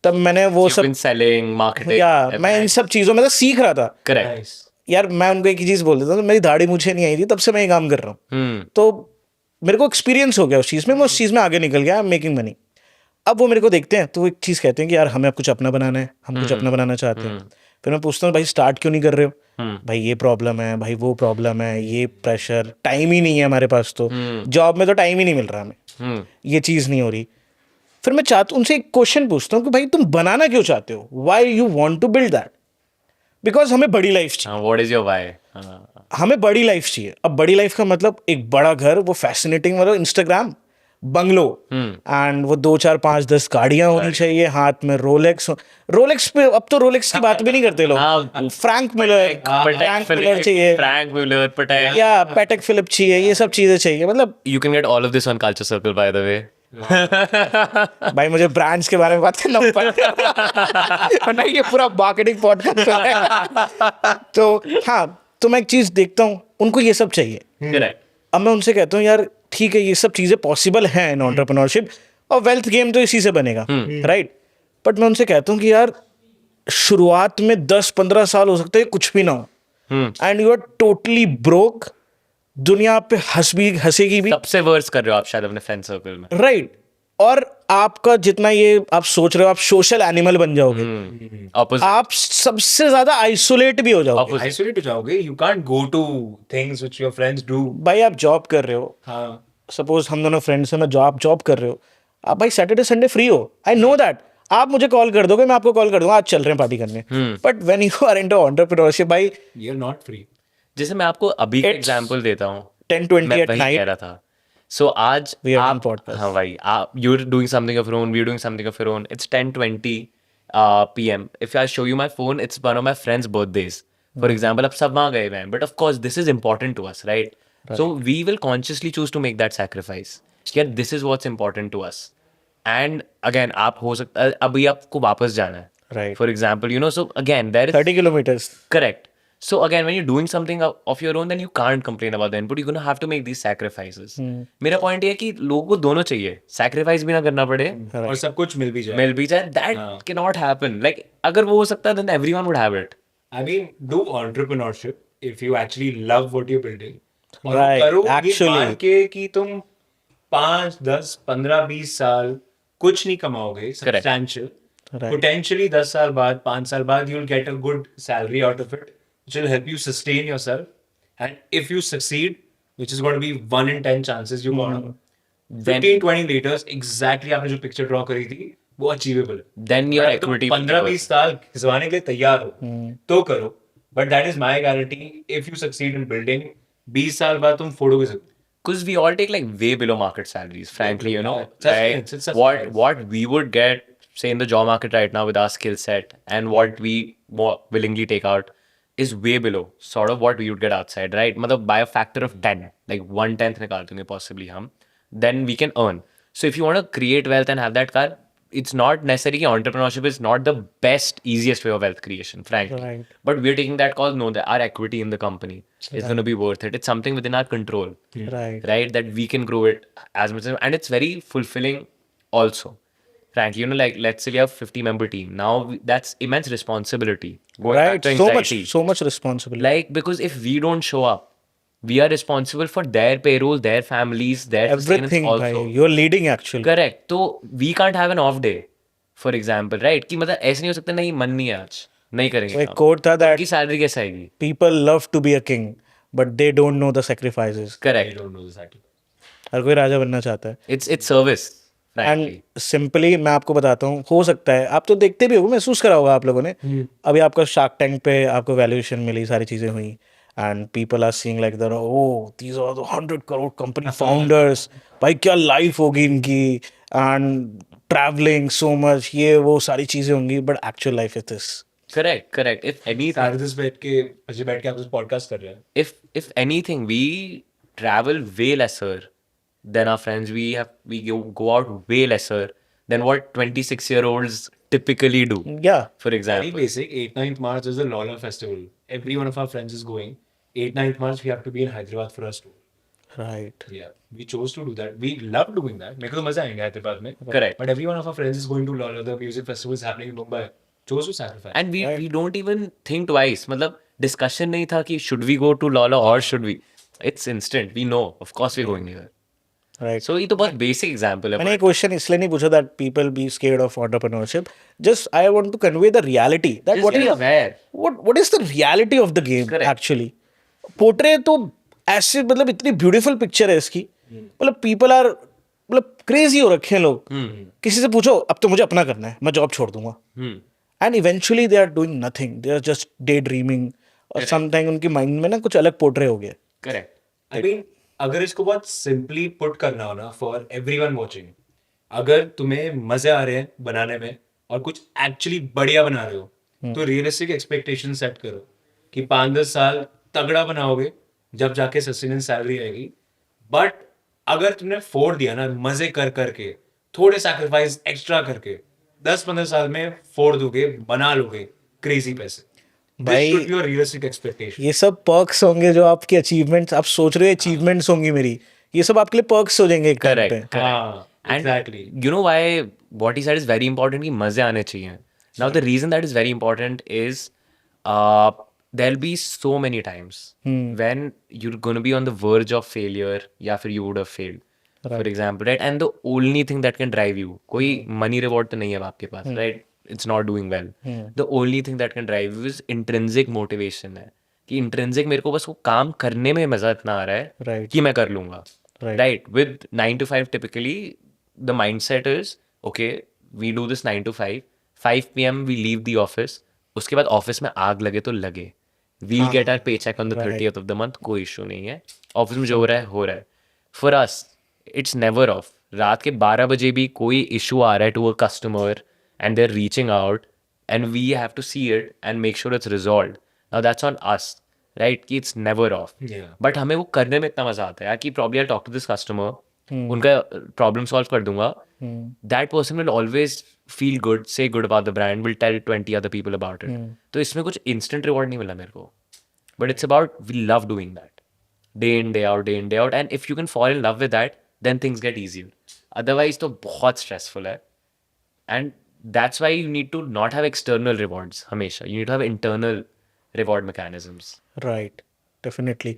तब मैंने वो You've सब been selling, marketing, या everything. मैं इन सब चीज़ों में तो सीख रहा था. Correct. Nice. यार मैं उनको एक ही चीज़ बोल देता हूँ, मेरी दाढ़ी मुझे नहीं आई थी तब से मैं ये काम कर रहा हूँ. तो मेरे को एक्सपीरियंस हो गया उस चीज़ में, मैं उस चीज़ में आगे निकल गया, आई एम मेकिंग मनी. अब वो मेरे को देखते हैं तो वो एक चीज़ कहते हैं कि यार हमें अब कुछ अपना बनाना है, हम कुछ अपना बनाना चाहते हैं. फिर मैं पूछता हूँ भाई स्टार्ट क्यों नहीं कर रहे हो, भाई ये प्रॉब्लम है, भाई वो प्रॉब्लम है, ये प्रेशर, टाइम ही नहीं है हमारे पास, तो जॉब में तो टाइम ही नहीं मिल रहा हमें, ये चीज़ नहीं हो रही। फिर मैं चाहता उनसे एक क्वेश्चन पूछता हूँ कि भाई तुम बनाना क्यों चाहते हो, why you want to build that, because हमें बड़ी लाइफ चाहिए, व्हाट इज योर व्हाई? हमें बड़ी लाइफ चाहिए। अब बड़ी लाइफ का मतलब एक बड़ा घर, वो फैसिनेटिंग, मतलब इंस्टाग्राम बंगलो, एंड वो 2 4 5 10 गाड़ियां होनी चाहिए, हाथ में रोलेक्स। रोलेक्स पे अब तो रोलेक्स की बात भी नहीं करते लोग, हाँ, फ्रैंक मिलर, फ्रैंक मिलर चाहिए, Frank Miller, Patek. या पैटेक फिलिप चाहिए, ये सब चीजें चाहिए। मतलब You can get all of this on Culture Circle, by the way. भाई मुझे ब्रांड्स के बारे में बात करना पड़ेगा नहीं, ये पूरा मार्केटिंग पॉडकास्ट है। तो हाँ, तो मैं एक चीज देखता हूँ, उनको ये सब चाहिए। Correct. अब मैं उनसे कहता हूँ यार ठीक है, ये सब चीज़ें पॉसिबल हैं इन एंटरप्रेन्योरशिप, और वेल्थ गेम तो इसी से बनेगा, राइट। बट मैं उनसे कहता हूँ कि यार शुरुआत में 10-15 साल हो सकते हैं कुछ भी ना हो, and you are totally broke, दुनिया पे हंसेगी भी, सबसे वर्स कर रहे हो आप शायद अपने फ्रेंड सर्कल में। राइट। और आपका जितना ये आप सोच रहे हो, आप सोशल एनिमल बन जाओगे, Opposite. आप सबसे ज्यादा आइसोलेट भी हो जाओगे। आइसोलेट हो जाओगे, you can't go to things which your friends do. भाई आप जॉब कर रहे हो, हाँ, सपोज हम दोनों फ्रेंड्स हैं, मैं जॉब कर रहे हो, आप भाई सैटरडे संडे फ्री हो, आई नो दैट, आप मुझे कॉल कर दोगे, मैं आपको कॉल कर दूंगा, आज चल रहे हैं पार्टी करने। But when you are into entrepreneurship भाई, you're not free. जैसे मैं आपको अभी का It's एग्जांपल देता हूँ, 10-20 मैं at वही night, कह रहा था। सो आज we are on आप, podcast. हाँ भाई, आप you're doing something of your own, we're doing something of your own. It's 10:20 p.m. If I show you my phone, it's one of my friends' birthdays. For example, अब सब वहाँ गए हुए हैं, but of course this is important to us, right? So we will consciously choose to make that sacrifice. Yeah, this is what's important to us. And again, आप हो सकता है अभी आपको वापस जाना है. Right. For example, you know, so again, there is 30 kilometers, correct. So again, when you're doing something of your own, then you can't complain about the input. You're gonna have to make these sacrifices. मेरा point ये है कि लोगों को दोनों चाहिए, sacrifice भी ना करना पड़े, और सब कुछ मिल भी जाए. मिल भी जाए. That cannot happen. Like अगर वो हो सकता है, then everyone would have it. I mean, do entrepreneurship if you actually love what you're building. और Right, करो ये actually. मान के कि तुम 5, 10, 15, 20 साल कुछ नहीं कमाओगे substantial. Right. Potentially 10 साल बाद, 5 साल बाद, you'll get a good salary out of it, which will help you sustain yourself. And if you succeed, which is going to be 1 in 10 chances you're gonna, 15-20 liters, exactly आपने जो picture draw करी थी, वो achievable है. Then your अगर तुम equity. 15-20 साल खिंचवाने के लिए तैयार हो, तो करो. But that is my guarantee. If you succeed in building, 20 साल बाद तुम फोड़ोगे सब. Because we all take like way below market salaries, frankly, you know. It's Like, a what we would get, say, in the job market right now with our skill set and what we more willingly take out is way below sort of what we would get outside, right? मतलब by a factor of 10, like 1/10 निकाल देंगे possibly हम, then we can earn. So if you want to create wealth and have that car, it's not necessary कि entrepreneurship is not the best, easiest way of wealth creation, frankly. Right. But we're taking that call, know that our equity in the company is going to be worth it. It's something within our control, right. that we can grow it as much as, and it's very fulfilling also. Frankly, you know, like let's say we have 50-member team. Now that's immense responsibility. Going back Right, to anxiety. so much responsibility. Like, because if we don't show up, we are responsible for their payroll, their families, their sustenance Everything also. भाई, you're leading actually. Correct. तो we can't have an off day, for example, right? कि मतलब ऐसे नहीं हो सकता, नहीं मन नहीं है आज, नहीं करेंगे वो एक काम. quote था that उनकी सैलरी कैसे आएगी? people love to be a king, but they don't know the sacrifices. I Correct. don't know exactly. हर कोई राजा बनना चाहता है। It's service, frankly. And simply मैं आपको बताता हूँ, हो सकता है आप तो देखते भी होगे, महसूस करा होगा आप लोगों ने, अभी आपका शार्क टैंक पे आपको वैल्यूएशन मिली, सारी चीज़ें हुई, and people are seeing like that, oh these are the 100 crore company founders, भाई क्या लाइफ होगी इनकी, एंड ट्रैवलिंग सो मच, ये वो सारी चीज़ें होंगी, but actual life is this. Correct. If anything, सारे दिन बैठ के आप पॉडकास्ट कर रहे हैं. if anything, we travel way lesser than our friends. We go out way lesser than what 26-year-olds typically do. या For Very example, basic. 8th-9th March is the Lola festival. Every one of our friends is going. 8th-9th March we have to be in Hyderabad for us too. Right. Yeah, we chose to do that. We love doing that. मेरे को तो मजा आएगा हैदराबाद में. correct. But every one of our friends is going to Lola. The music festival is happening in Mumbai. Chose to sacrifice. And we don't even think twice. मतलब discussion नहीं था कि should we go to Lola or should we. It's instant. We know. Of course we're going here. Right. So ये तो बहुत basic example है. मैंने ये क्वेश्चन इसलिए नहीं पूछा that people be scared of entrepreneurship. Just I want to convey the reality that Just what be is aware. what is the reality of the game Correct. actually. Portray तो ऐसे मतलब इतनी ब्यूटीफुल पिक्चर है इसकी, मतलब पीपल आर मतलब क्रेजी हो रखे हैं लोग. किसी से पूछो अब तो मुझे अपना करना है, मैं जॉब छोड़ दूंगा, and eventually they are doing nothing, they are just day dreaming, और समटाइम उनकी माइंड में ना कुछ अलग पोर्ट्रे हो गया. Correct. I mean, अगर इसको बहुत सिंपली पुट करना हो ना फॉर एवरीवन वाचिंग, अगर तुम्हें मजे आ रहे हैं बनाने में और कुछ एक्चुअली बढ़िया बना रहे हो तो रियलिस्टिक एक्सपेक्टेशन सेट करो कि 5-10 साल तगड़ा बनाओगे, जब जाके सस्टेनेंस सैलरी आएगी. बट अगर तुमने फोड़ दिया ना मजे कर करके, थोड़े सैक्रिफाइस एक्स्ट्रा करके, 10-15 साल में फोड़ दोगे, बना लोगे क्रेजी पैसे. भाई, This should be your realistic expectation. ये सब पर्क्स होंगे जो आपके अचीवमेंट्स, आप सोच रहे हो अचीवमेंट्स होंगी मेरी, ये सब आपके लिए पर्क्स हो जाएंगे एक टाइम Correct. पे. हाँ, And exactly. you know why what he said is very important कि मजे आने चाहिए. Now the reason that is very important is there'll be so many times when you're going to be on the verge of failure या फिर you would have failed. For example, right? And the only thing that can drive you, कोई money reward तो नहीं है आपके पास, right? It's not doing well. The only thing that can drive you is intrinsic motivation है कि intrinsic मेरे को बस वो काम करने में मजा इतना आ रहा है Right. कि मैं कर लूंगा. Right. With 9 to 5 typically the mindset is okay, we do this 9 to 5, 5 p.m. we leave the office, उसके बाद ऑफिस में आग लगे तो लगे, we'll get our paycheck on the 30th of the month, कोई इशू नहीं है, ऑफिस में जो हो रहा है. For us it's never off. रात के 12 बजे भी कोई इशू आ रहा है to a customer and they're reaching out and we have to see it and make sure it's resolved. Now that's on us, right? कि it's never off. Yeah. But हमें वो करने में इतना मजा आता है यार कि probably I'll talk to this customer, उनका प्रॉब्लम सॉल्व कर दूंगा, that person will always feel good, say good about the brand, will tell 20 other people about it. तो इसमें कुछ इंस्टेंट रिवॉर्ड नहीं मिला मेरे को, but it's about we love doing that day in day out, day in day out, and if you can fall in love with that then things get easier. Otherwise तो बहुत स्ट्रेसफुल है, and that's why you need to not have external rewards हमेशा, you need to have internal reward mechanisms. Right, definitely.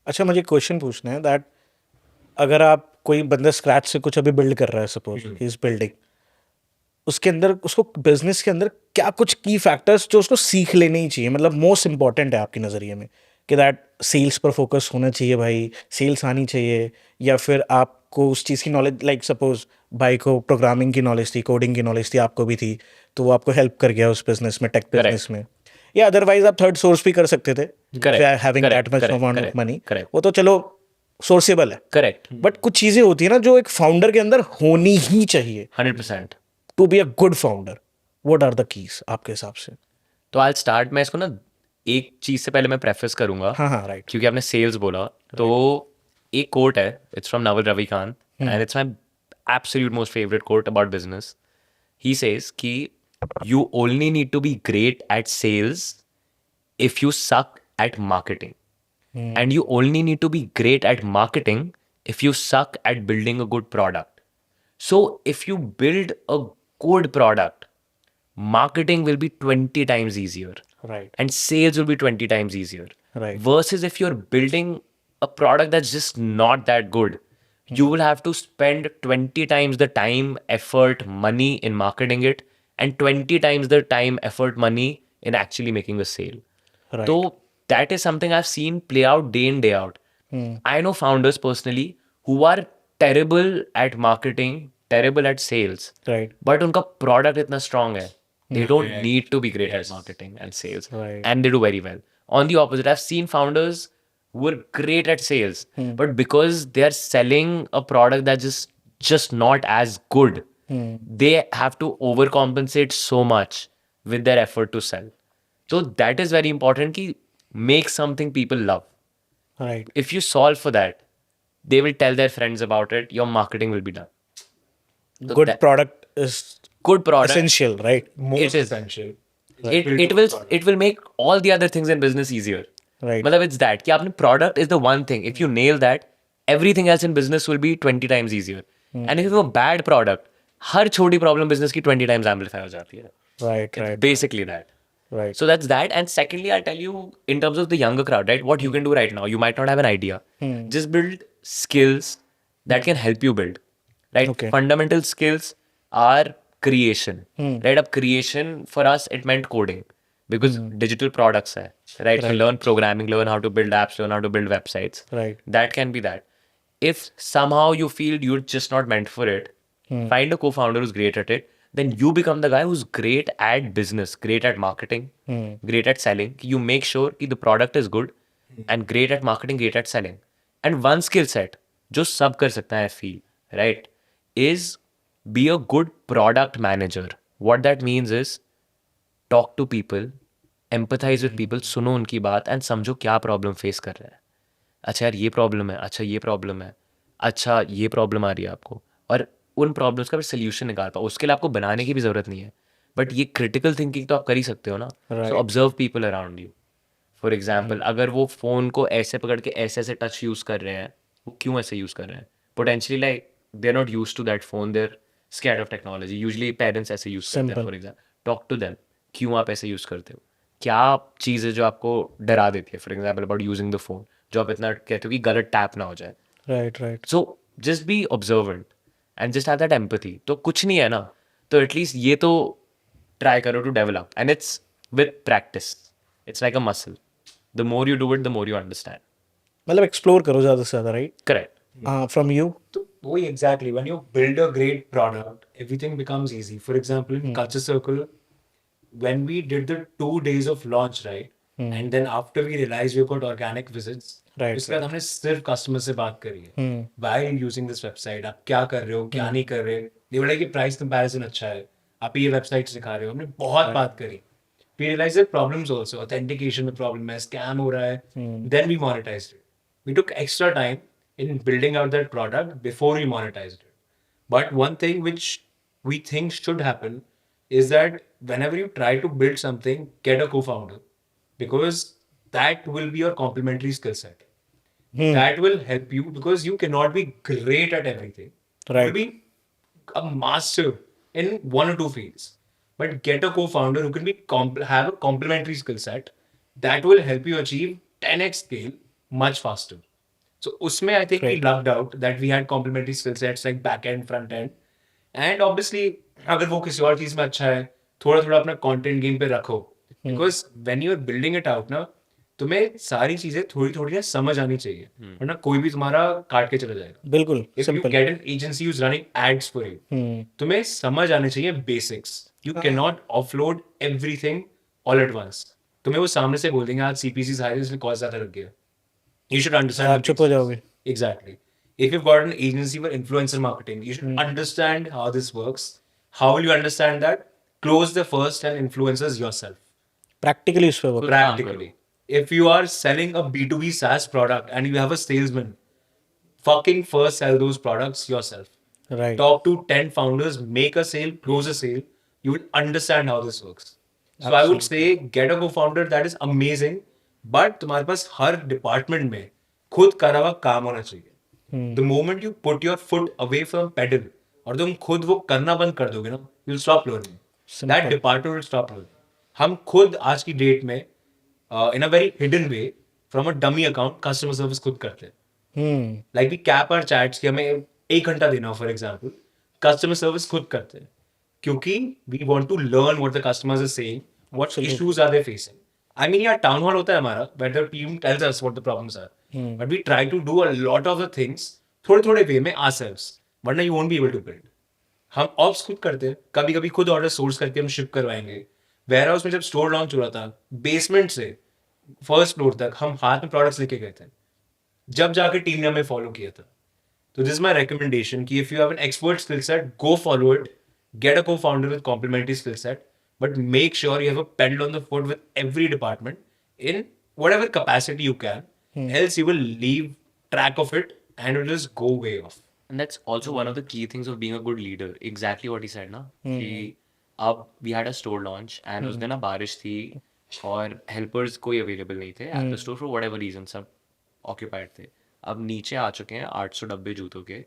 अच्छा, मुझे क्वेश्चन पूछना है दैट अगर आप कोई बंदा स्क्रैच से कुछ अभी बिल्ड कर रहा है, सपोज ही इज बिल्डिंग, उसके अंदर उसको बिजनेस के अंदर क्या कुछ की फैक्टर्स जो उसको सीख लेने ही चाहिए, मतलब मोस्ट इंपॉर्टेंट है आपके नज़रिए में, कि दैट सेल्स पर फोकस होना चाहिए भाई, सेल्स आनी चाहिए, या फिर आपको उस चीज़ की नॉलेज, लाइक सपोज भाई को प्रोग्रामिंग की नॉलेज थी, कोडिंग की नॉलेज थी, आपको भी थी, तो वो आपको हेल्प कर गया उस बिजनेस में, टेक बिजनेस में, या अदरवाइज आप थर्ड सोर्स भी कर सकते थे, having that much amount of money, वो तो चलो सोर्सेबल है. करेक्ट, बट कुछ चीज़ें होती है ना जो एक फाउंडर के अंदर होनी ही चाहिए 100%. To be a good founder. What are the keys आपके हिसाब से? तो आई स्टार्ट, मैं इसको ना एक चीज़ से पहले मैं प्रेफेस करूंगा, हाँ, राइट. क्योंकि आपने सेल्स बोला, तो एक कोट है, it's from Naval Ravikant, and it's my absolute most favourite quote about business. He says कि you only need to be great at sales if you suck at marketing, and you only need to be great at marketing if you suck at building a good product. So if you build a good product, marketing will be 20 times easier, Right. and sales will be 20 times easier. Right. Versus if you're building a product that's just not that good, you will have to spend 20 times the time, effort, money in marketing it, and 20 times the time, effort, money in actually making a sale. Right. So that is something I've seen play out day in, day out. I know founders personally who are terrible at marketing, terrible at sales, Right. but उनका product इतना strong है, they don't need to be great at marketing and sales, Right. and they do very well. On the opposite, I've seen founders who are great at sales, but because they are selling a product that's just not as good, they have to overcompensate so much with their effort to sell. So that is very important कि make something people love. Right. If you solve for that, they will tell their friends about it, your marketing will be done. So Good that- product is Good product. essential, right? Most It is. essential. It will make all the other things in business easier. Right. मतलब it's that कि आपने product is the one thing. If you nail that, everything else in business will be 20 times easier. And if you have a bad product, हर छोटी problem business की 20 times amplify हो जाती है. Right. It's Right. basically that. Right. So that's that. And secondly, I'll tell you in terms of the younger crowd, right? What you can do right now. You might not have an idea. Just build skills that can help you build, right? Okay. Fundamental skills are creation, right? Up creation for us, it meant coding because digital products hai, right? So Right. learn programming, learn how to build apps, learn how to build websites. Right. That can be that. If somehow you feel you're just not meant for it, find a co-founder who's great at it. Then you become the guy who's great at business, great at marketing, great at selling. You make sure that the product is good and great at marketing, great at selling. And one skill set, जो सब कर सकता है, I feel, right, is be a good product manager. What that means is talk to people, empathize with people, सुनो उनकी बात and समझो क्या problem face कर रहा है. अच्छा यार ये प्रॉब्लम है, अच्छा ये प्रॉब्लम है, अच्छा ये प्रॉब्लम आ रही है आपको, और उन प्रॉब्लम्स का फिर सोल्यूशन निकाल पाओ. उसके लिए आपको बनाने की भी ज़रूरत नहीं है, बट ये क्रिटिकल थिंकिंग तो आप कर ही सकते हो ना. So observe people around you. For example, अगर वो फ़ोन को ऐसे पकड़ के ऐसे ऐसे टच यूज़ कर रहे हैं, वो क्यों ऐसे यूज़ कर रहे हैं? Potentially like they are not use to that phone, they are scared of technology. Usually parents ऐसे यूज़ करते हैं. Simple. For example, talk to them, क्यों आप ऐसे यूज़ करते हो, क्या चीज़ है जो आपको डरा देती है. For example about using the phone, जो आप इतना कहते हो कि गलत टैप ना हो जाए. Right. Right. So just be observant and just have that empathy. तो कुछ नहीं है ना, तो एटलीस्ट ये तो ट्राई करो to develop, and it's with practice. It's like a muscle. The more you do it, the more you understand. मतलब एक्सप्लोर करो ज़्यादा से ज़्यादा, right? Correct. From you. So, boy, exactly. When you build a great product, everything becomes easy. For example, in Culture Circle, when we did the 2 days of launch, right? And then after we realized we got organic visits, Right, उसके बाद हमने सिर्फ कस्टमर से बात करी है. Why are you using this website? आप क्या कर रहे हो, क्या नहीं कर रहे? They were like कि प्राइस कंपैरिजन अच्छा है, आप ये वेबसाइट सिखा रहे हो. हमने बहुत बात करी. We realized there are problems also. Authentication में problem है, scam हो रहा है. Then we monetized it. We took extra time in building out that product before we monetized it. But one thing which we think should happen is that whenever you try to build something, get a co-founder, because that will be your complementary skill set. That will help you because you cannot be great at everything. Right. You'll be a master in one or two fields. But get a co-founder who can be have a complementary skill set that will help you achieve 10x scale much faster. So usme I think we Right. lucked out that we had complementary skill sets like back end, front end. And obviously, अगर वो किसी और चीज में अच्छा है, थोड़ा थोड़ा अपना कंटेंट गेम पे रखो. Because when you're building it out ना, तुम्हें सारी चीजें थोड़ी थोड़ी ना समझ आनी चाहिए, वरना कोई भी तुम्हारा काट के चला जाएगा. बिल्कुल. If you simple. get an agency who's running ads for you, तुम्हें समझ आने चाहिए basics. You cannot offload everything all at once. तुम्हें वो सामने से बोल देंगे आज CPC हाई इसलिए कॉस्ट ज्यादा लग गया. You should understand. आप the चुप हो basics. जाओगे. Exactly. If you've got an agency for influencer marketing, you should understand how this works. How will you understand that? Close the first 10 influencers yourself. Practically उस पे work. Practically. If you are selling a B2B SaaS product and you have a salesman, fucking first sell those products yourself. Right. Talk to 10 founders, make a sale, close a sale. You will understand how this works. So I would say get a co-founder that is amazing, but तुम्हारे पास हर डिपार्टमेंट में खुद करा हुआ काम होना चाहिए. The moment you put your foot away from pedal और तुम खुद वो करना बंद कर दोगे ना, you'll stop learning. That department will stop learning. हम खुद आज की डेट में in a very hidden way from a dummy account customer service खुद करते हैं. Like we cap our chats कि हमें 1 घंटा देना हो फॉर एग्जाम्पल, कस्टमर सर्विस खुद करते हैं क्योंकि we want to learn what the customers are saying, what issues are they facing. I mean यार टाउन हॉल होता है हमारा where the team tells us what the problems are, but we try to do a lot of the things थोड़े थोड़े वे में आवरसेल्व्स, वरना you won't be able to build. हम ऑप्स खुद करते हैं, कभी कभी खुद ऑर्डर सोर्स करके हम शिप करवाएंगे. वेयर हाउस में जब स्टोर लॉन्च हो रहा था, बेसमेंट से फर्स्ट फ्लोर तक हम हाथ में प्रोडक्ट्स लेके गए थे, जब जाके टीम ने हमें फॉलो किया था. तो दिस इज माय रिकमेंडेशन कि if you have an expert skill set, go follow it, get a co-founder with complementary skill set, but make sure you have a pedal on the foot with every department in whatever capacity you can, else you will leave track of it and it will just go way off. And that's also one of the key things of being a good leader. Exactly what he said, ना कि अब we had a store launch and उस दिन ना बारिश थी और helpers कोई available नहीं थे at the store for whatever reason, सब occupied थे. अब नीचे आ चुके हैं 800 डब्बे जूतों के,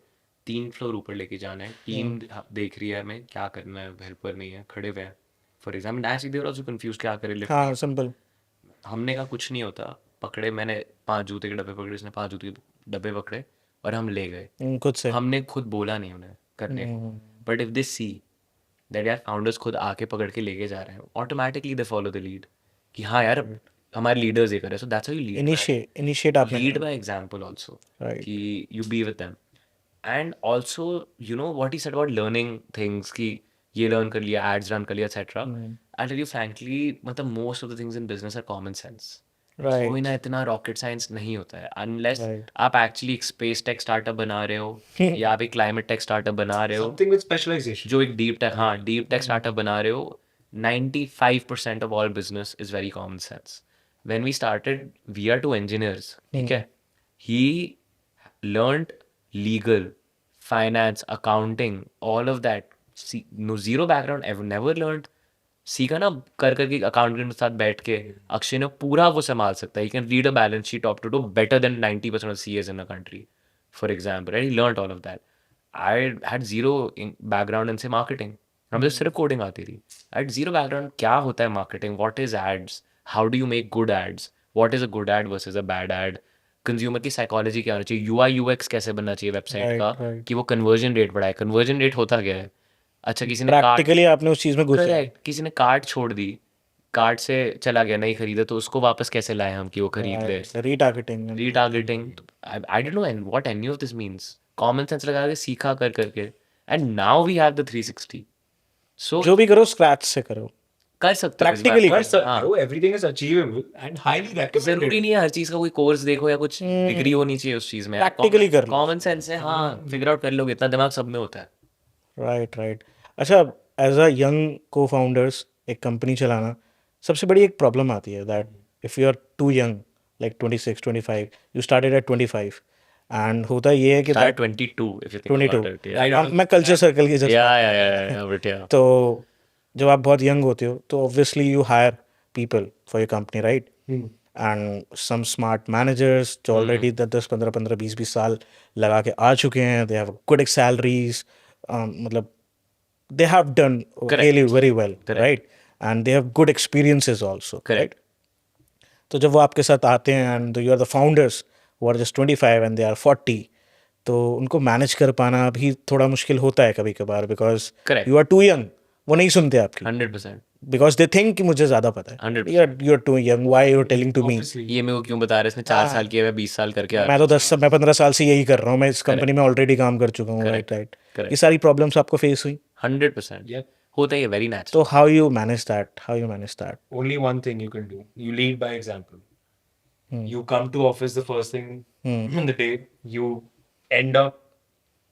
3 फ्लोर ऊपर लेके जाना है, टीम देख रही है हमें क्या करना है, हेल्पर नहीं है, खड़े हुए हैं. फॉर एग्जाम्पल नैसी देवर आल्सो कंफ्यूज क्या करे लिफ्ट. हाँ सिंपल. हमने कहा कुछ नहीं होता, पकड़े मैंने 5 जूते के डब्बे पकड़े, इसने 5 जूते के डब्बे पकड़े, और हम ले गए, खुद से हमने खुद बोला नहीं उन्हें करने को, but if they see that यार फाउंडर्स खुद आके पकड़ के लेके जा रहे हैं, automatically they follow the lead कि हाँ यार हमारे लीडर्स ये कर रहे हैं, so that's how you lead, initiate आपने lead by example also, Right. कि you be with them. And also you know what he said about learning things, कि ये लर्न कर लिया, एड्स रन कर लिया etcetera. I tell you frankly, मतलब most of the things in business are common sense. Right. कोई ना इतना रॉकेट साइंस नहीं होता है अनलेस Right. आप एक्चुअली एक स्पेस टेक स्टार्टअप बना रहे हो या आप एक क्लाइमेट टेक स्टार्टअप बना रहे हो, Something with specialization. जो एक डीप टेक, हाँ डीप टेक स्टार्टअप बना रहे हो. 95% of all business is very common sense. When we started, we are two engineers, ठीक है. He learned legal, finance, accounting, all of that. See, no zero background, ever never learned. सीखा ना कर करके अकाउंटेंट के साथ बैठ के अक्षय ने पूरा वो संभाल सकता है. He can read a balance sheet top to toe better than 90% of CAs in a country, for example. And he learned all of that. I had zero background in say marketing. मुझे सिर्फ कोडिंग आती थी. I had zero background क्या होता है marketing, what is ads, how do you make good ads, what is a good ad versus a bad ad, consumer की साइकोलॉजी क्या होनी चाहिए, UI UX कैसे बनना चाहिए वेबसाइट Right, का, right. कि वो कन्वर्जन रेट बढ़ाए. कन्वर्जन रेट होता क्या है? अच्छा किसी ने प्रैक्टिकली आपने उस चीज में घुसे करेक्ट, किसी ने कार्ड छोड़ दी, कार्ड से चला गया, नहीं खरीदा, तो उसको वापस कैसे लाए हम कि वो खरीद ले. Retargeting retargeting, I don't know what any of this means. Common sense लगा के सीखा कर करके, and now we have the 360. So जो भी करो स्क्रैच से करो. कर सकते हो इस बात practically को. But हाँ, everything is achievable and highly recommended. जरूरी नहीं है हर चीज का कोई कोर्स देखो या कुछ डिग्री होनी चाहिए उस चीज में. Practically कर लो. कॉमन सेंस है, हाँ फिगर आउट कर लोगे, इतना दिमाग सब में होता है. Right right. अच्छा, as a young co-founders एक कंपनी चलाना सबसे बड़ी एक प्रॉब्लम आती है that if you are too young like 26 25, you started at 25 and होता ये है कि Start 22 if you think 22 about it. Yeah. मैं कल्चर सर्कल की just Yeah, but yeah. तो जब आप बहुत यंग होते हो तो obviously you hire people for your company right, and some smart managers जो ऑलरेडी 10 15 15 20 साल लगा के आ चुके हैं, दे हैव गुड सैलरीज, मतलब they have done really very well, right? And they have good experiences also, Correct. तो जब वो आपके साथ आते हैं and you are the founders who are just 25 and they are 40, तो उनको मैनेज कर पाना भी थोड़ा मुश्किल होता है कभी कभार because Correct. You are too young. वो नहीं सुनते आपकी 100%. बिकॉज दे थिंक कि मुझे ज़्यादा पता है. 100%. You are too young, why you are telling to me. ये मेरे को क्यों बता रहे हैं, इसने 4 साल किया है, 20 साल करके आ मैं तो 15 साल से यही कर रहा हूँ, मैं इस कंपनी में ऑलरेडी काम कर चुका हूँ. Right right. Correct. ये सारी प्रॉब्लम्स आपको फेस हुई. 100%. Yep. होता ही है, वेरी नेचुरल. तो how you manage that? Only one thing you can do. You lead by example. You come to office the first thing in the day. You end up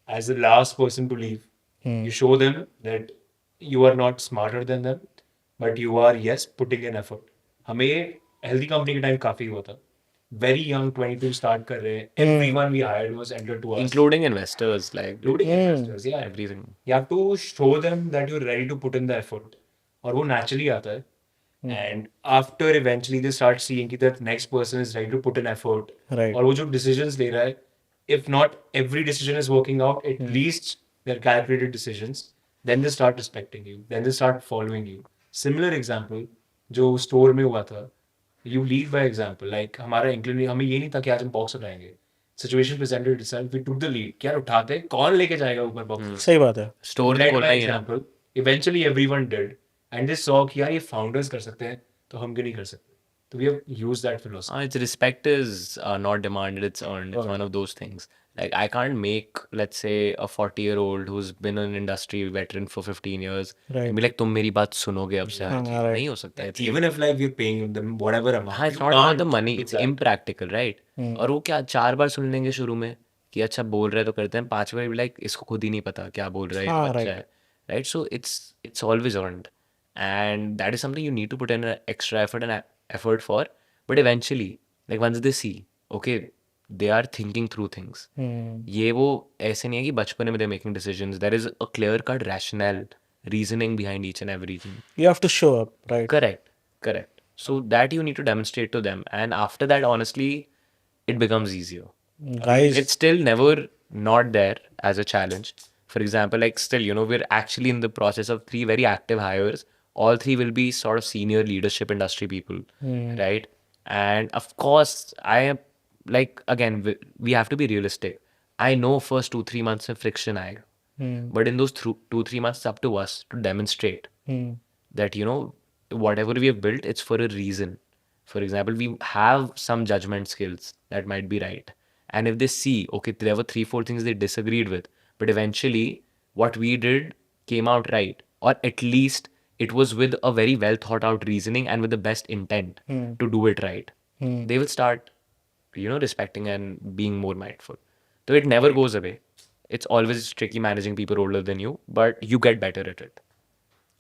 as the last person to leave. You show them that you are not smarter than them, but you are, yes, putting in effort. हमें healthy company के time काफी हुआ था. Very young, 22 start कर रहे हैं. Everyone we hired was entered to us. Including investors, like Including investors, yeah. everything. You have to show them that you're ready to put in the effort. और वो naturally आता है. And after eventually they start seeing कि that next person is ready to put in effort. Right. और वो जो decisions ले रहा है, if not every decision is working out, at least they're calculated decisions. Then they start respecting you. Then they start following you. Similar example जो store में हुआ था, you lead by example. Like हमारा inclination, हमें ये नहीं था कि आज हम box उठाएंगे. Situation presented itself. We took the lead. क्या उठाते? कौन लेके जाएगा ऊपर box? सही बात है. Store Led तो बोलना by ही है. example. Eventually everyone did. And they saw कि यार ये founders कर सकते हैं, तो हम क्यों नहीं कर सकते? So we have used that philosophy. It's respect is not demanded, it's earned. It's one of those things. Like I can't make, let's say, a 40-year-old who's been an industry veteran for 15 years Right. and be like, तुम मेरी बात सुनोगे अब से. हाँ, right. नहीं हो सकता है. Even if like we're paying them whatever amount. हाँ, it's you not about can't the money, do it's that. impractical, right? और वो क्या 4 बार सुन लेंगे शुरू में कि अच्छा बोल रहे तो करते हैं, 5 बार लाइक इसको खुद ही नहीं पता क्या बोल रहा है ये हाँ, बच्चा right. है, right? So it's always earned, and that is something you need to put in an extra effort and effort for. But eventually, like once they see, okay, they are thinking through things. ये वो ऐसे नहीं है कि बचपन में they're making decisions. There is a clear cut rationale reasoning behind each and everything. You have to show up, right? Correct. So that you need to demonstrate to them, and after that, honestly, it becomes easier. Guys, It's still never not there as a challenge. For example, like still, we're actually in the process of 3 very active hires. All 3 will be sort of senior leadership industry people, right? And of course, I am like, again, we have to be realistic. I know first 2-3 months में friction आएगा. But in those 2-3 months, it's up to us to demonstrate that, whatever we have built, it's for a reason. For example, we have some judgment skills that might be right. And if they see, okay, there were 3-4 things they disagreed with, but eventually what we did came out right. Or at least it was with a very well thought out reasoning and with the best intent to do it right. They will start, respecting and being more mindful. So it never goes away. It's always tricky managing people older than you, but you get better at it.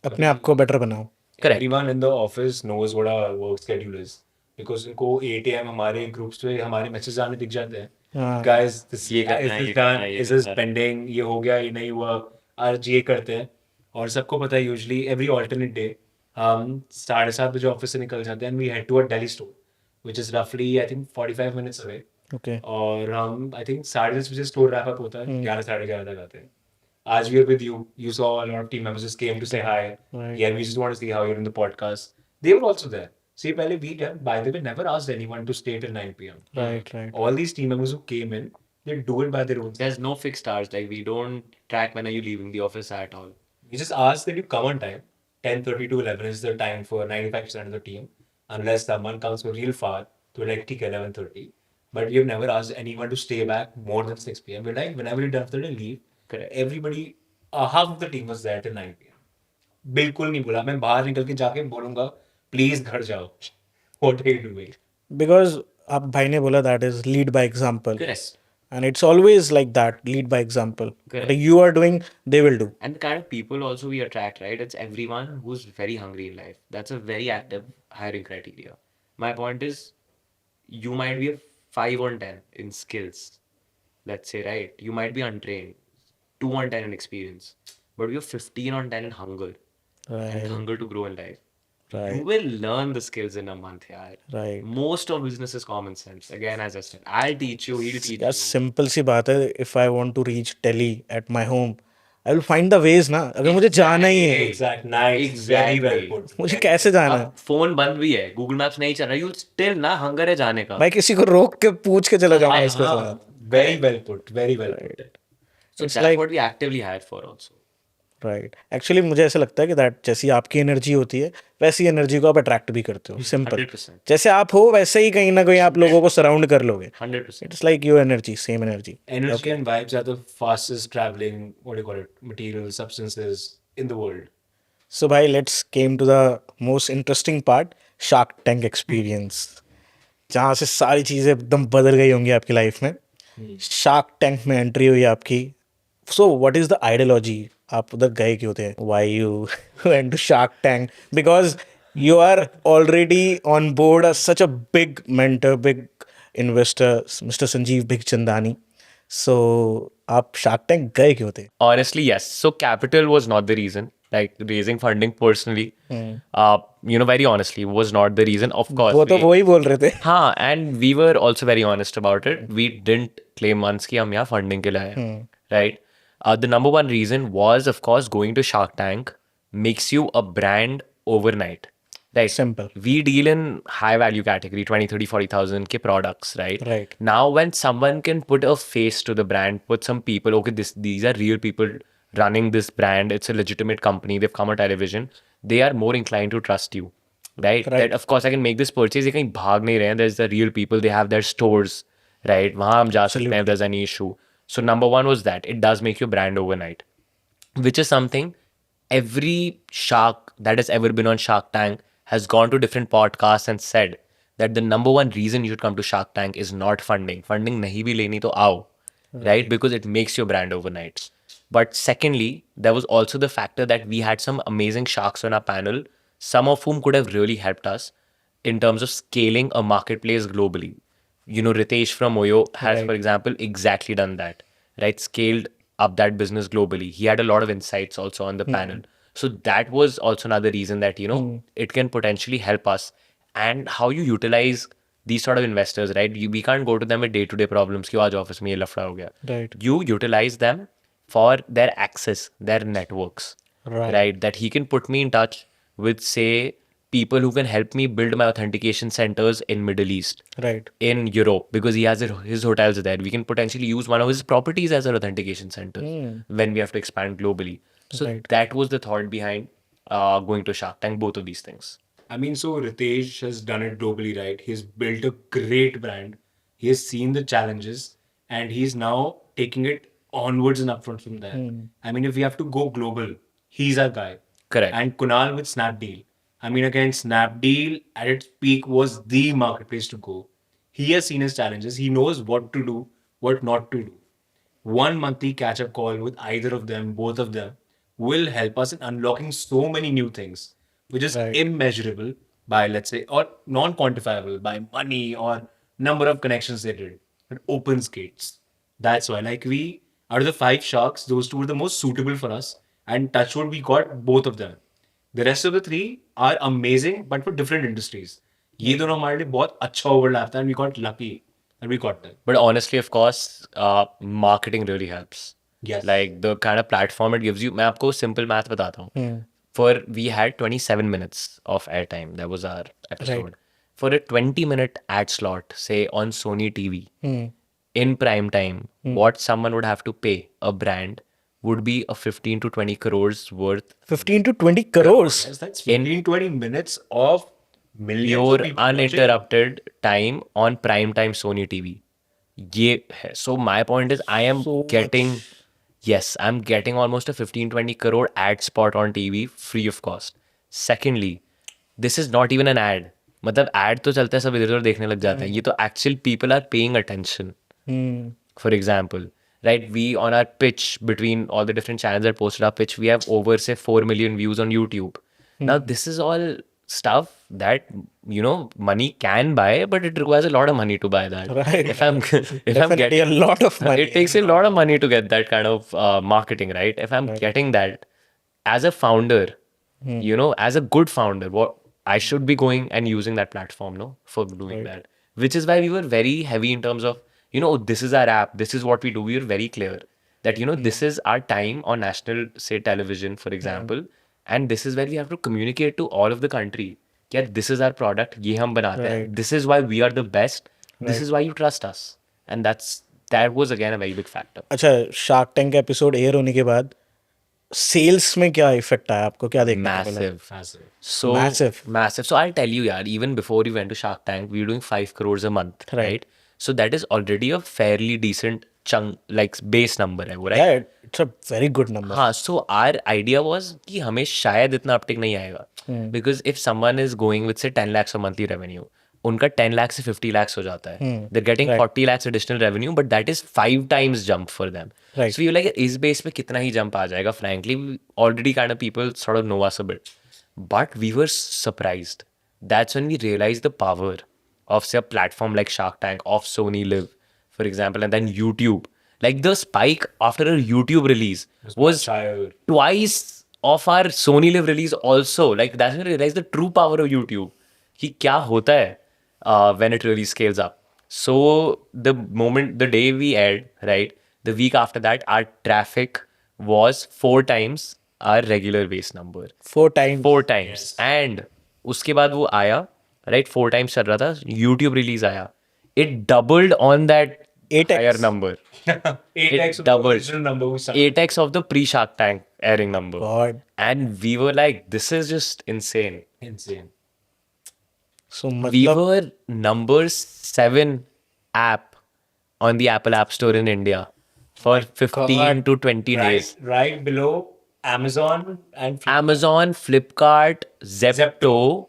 अपने आप को बेटर बनाओ. Correct. Everyone in the office knows what our work schedule is because उनको 8 AM हमारे groups पे हमारे messages आने दिख जाते हैं. हाँ. Guys, this ये करना is है, this ये done, करना है, ये is this करना है. pending, ये हो गया, ये नहीं हुआ, आज ये करते हैं. और सबको पता है usually every alternate day हम 7:30 बजे ऑफिस से निकल जाते हैं and we head to a Delhi store which is roughly I think 45 minutes away. Okay. और हम I think 10:30 बजे स्टोर रैप अप होता है, 11 11:30 तक आते हैं. As we are with you, you saw a lot of team members just came to say hi. Right. Yeah, we just want to see how you're in the podcast. They were also there. See, पहले we by the way never asked anyone to stay till 9 p.m. Right. All these team members who came in, they do it by their own. There's no fixed hours. Like, we don't track when are you leaving the office at all. We just ask that you come on time. 10:30 to 11 is the time for 95% of the team. Unless someone comes from real far, to like take 11:30. But we have never asked anyone to stay back more than 6 p.m. We're like, whenever you're done for the day, leave. Correct. Everybody, half of the team was there till 9 p.m. बिल्कुल नहीं बोला. मैं बाहर निकल के जाके बोलूंगा प्लीज घर जाओ. What are you doing? Because आप भाई ने बोला that is lead by example. Correct. And it's always like that, lead by example. Correct. What you are doing, they will do. And the kind of people also we attract, right? It's everyone who's very hungry in life. That's a very active hiring criteria. My point is, you might be a 5 on 10 in skills, let's say, right? You might be untrained, 2 on 10 in experience, but you're 15 on 10 in hunger and Right. hunger to grow in life. You Right. will learn the skills in a month, yaar. Right. Most of business is common sense. Again, as I said, I'll teach you, he'll teach यार you. सिंपल सी बात है. If I want to reach Delhi at my home, I will find the ways ना. अगर मुझे जाना ही है, Exact. Nice. Very well Exactly. put. मुझे कैसे जाना है? अब फोन बंद भी है, गूगल मैप्स नहीं चल रहा, यू स्टिल ना हंगर है जाने का. भाई किसी को रोक के पूछ के चला जाऊंगा इसके हाँ, साथ. very well put. Very well put. So it's that's like- what we actively hire for also. Right. Actually मुझे ऐसा लगता है कि दैट जैसी आपकी एनर्जी होती है वैसी एनर्जी को आप अट्रैक्ट भी करते हो. सिंपल. 100%. जैसे आप हो वैसे ही कहीं ना कहीं आप लोगों को सराउंड कर लोगे. 100%. It's like your energy, same energy. Energy and vibes are the fastest traveling, what do you call it, materials, substances in the world. So bhai, let's came to the most interesting part, Shark Tank experience. जहाँ से सारी चीज़ें एकदम बदल गई होंगी आपकी लाइफ में. शार्क टैंक में एंट्री हुई आपकी. So what is the ideology? आप उधर गए क्यों थे? Why you went to Shark Tank? Because you are already on board such a big mentor, big investor, mister Sanjeev Bikhchandani. So आप शार्क टैंक गए क्यों थे? Honestly, yes. So capital was not the reason. Like raising funding personally, very honestly, was not the reason. Of course. वो तो we- वही बोल रहे थे. हाँ, and we were also very honest about it. We didn't claim once कि हम यहाँ funding के लिए आए हैं, right? The number one reason was, of course, going to Shark Tank makes you a brand overnight. Right. Simple. We deal in high value category, 20, 30, 40,000 ke products, right? Right. Now, when someone can put a face to the brand, put some people, okay, these are real people running this brand, it's a legitimate company, they've come on television, they are more inclined to trust you, right? Right. That, of course, I can make this purchase, ये कहीं भाग नहीं रहे हैं, there's the real people, they have their stores, right? वहाँ हम जा सकते हैं if there's any issue. So number one was that, it does make your brand overnight, which is something every shark that has ever been on Shark Tank has gone to different podcasts and said that the number one reason you should come to Shark Tank is not funding. Funding nahi bhi leni to aao, right? Because it makes your brand overnight. But secondly, there was also the factor that we had some amazing sharks on our panel, some of whom could have really helped us in terms of scaling a marketplace globally. Ritesh from Oyo has, for example, exactly done that, right? Scaled up that business globally. He had a lot of insights also on the panel. So that was also another reason that, it can potentially help us. And how you utilize these sort of investors, right? We can't go to them with day-to-day problems. कि आज office में ये लफड़ा हो गया. Right. You utilize them for their access, their networks, Right. right? That he can put me in touch with, say, people who can help me build my authentication centers in Middle East, Right. in Europe, because he has his hotels there. We can potentially use one of his properties as an authentication center when we have to expand globally. So Right. that was the thought behind going to Shark Tank, both of these things. I mean, so Ritesh has done it globally, right? He's built a great brand. He has seen the challenges and he's now taking it onwards and upfront from there. I mean, if we have to go global, he's our guy. Correct. And Kunal with Snapdeal. I mean, again, Snapdeal at its peak was the marketplace to go. He has seen his challenges. He knows what to do, what not to do. One monthly catch up call with either of them, both of them, will help us in unlocking so many new things, which is Right. immeasurable by, let's say, or non quantifiable by money or number of connections they did. It opens gates. That's why, like, we, out of the 5 sharks, those 2 were the most suitable for us. And touchwood, we got both of them. The rest of the 3 are amazing, but for different industries. ये दोनों हमारे लिए बहुत अच्छा overlap था and we got lucky and we got them. But honestly, of course, marketing really helps. Yes. Like the kind of platform it gives you. मैं आपको simple math बताता हूँ. For we had 27 minutes of airtime. That was our episode. For a 20-minute ad slot, say on Sony TV, in prime time, what someone would have to pay a brand would be a 15 to 20 crores worth 15 to 20 crores. Yes, that's 15-20 minutes of millions pure of people watching. uninterrupted time on prime time Sony TV. ये है. So my point is I am So getting, yes, I'm getting almost a 15-20 crore ad spot on TV free of cost. Secondly, this is not even an ad. मतलब ad तो चलता है सब इधर उधर देखने लग जाते हैं. ये तो actual people are paying attention. For example, right, we on our pitch between all the different channels that posted our pitch, we have over say 4 million views on YouTube. Now this is all stuff that money can buy, but it requires a lot of money to buy that. Right. If I'm Definitely getting a lot of money. it takes a lot of money to get that kind of marketing, right? If I'm getting that as a founder, as a good founder, what I should be going and using that platform, no, for doing that. Which is why we were very heavy in terms of, this is our app, this is what we do. We were very clear that, this is our time on national, say, television, for example, and this is where we have to communicate to all of the country. Yeah, this is our product. ये हम बनाते हैं. Right. This is why we are the best. This is why you trust us. And that was again a very big factor. अच्छा, शार्क टैंक एपिसोड एयर होने के बाद सेल्स में क्या इफेक्ट आया आपको, क्या देखने को मिला? Massive. Massive. So Massive. So I'll tell you, yaar, even before we went to Shark Tank, we were doing 5 crores a month, Right. right? So that is already a fairly decent chunk, like base number है वो, right? Yeah, it's a very good number. हाँ, so our idea was कि हमें शायद इतना अपटिक नहीं आएगा. Because if someone is going with say 10 lakhs of monthly revenue, उनका 10 lakhs से 50 lakhs हो जाता है. They're getting 40 lakhs additional revenue, but that is 5 times jump for them. Right. So we were like, इस base पे कितना ही jump आ जाएगा? Frankly, already kind of people sort of know us a bit. But we were surprised. That's when we realized the power of say a platform like Shark Tank, of Sony Live, for example, and then YouTube. Like the spike after a YouTube release was higher. twice of our Sony Live release also. Like that's when I realized the true power of YouTube. कि क्या होता है when it really scales up. So the day we aired, right, the week after that, our traffic was 4 times our regular base number. 4 times. 4 times. And उसके बाद वो आया, right, 4 times चल रहा था, YouTube release आया. It doubled on that 8x. higher number. 8x of the doubled. original number we started. 8x of the pre-Shark Tank airing number. God. And we were like, this is just insane. Insane. So We मतलब were number 7 app on the Apple App Store in India for 15 God. to 20 days. Right below Amazon and Amazon, Flipkart, Zepto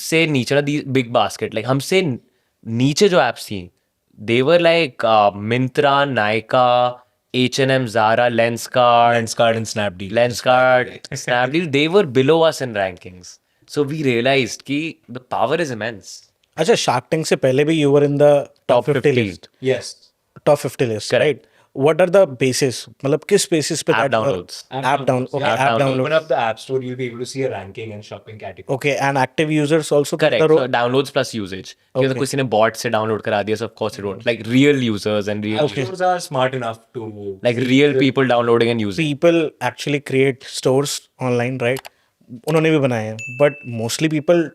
से नीचे ना these big basket, like हमसे नीचे जो apps थी, they were like Myntra, Nykaa, H&M, Zara, Lenskart, Lenskart and Snapdeal. Lenskart, Snapdeal, they were below us in rankings. So we realized कि the power is immense. अच्छा, शार्क टैंक से पहले भी you were in the top 50 list. Yes. Top 50 list, Correct. right? What are the bases? मतलब किस basis पे App that- downloads. App download. Okay, App app download. download. Open up the App Store, you'll be able to see a ranking and shopping category. Okay, and active users also play Correct. the role? So downloads plus usage. Because Okay. किसी ने bot से download करा दिया, so of course it won't. Like real users and real, App stores are smart enough to like real people downloading and using. People actually create stores online, right? उन्होंने भी बनाए हैं, बट मोस्टली पीपल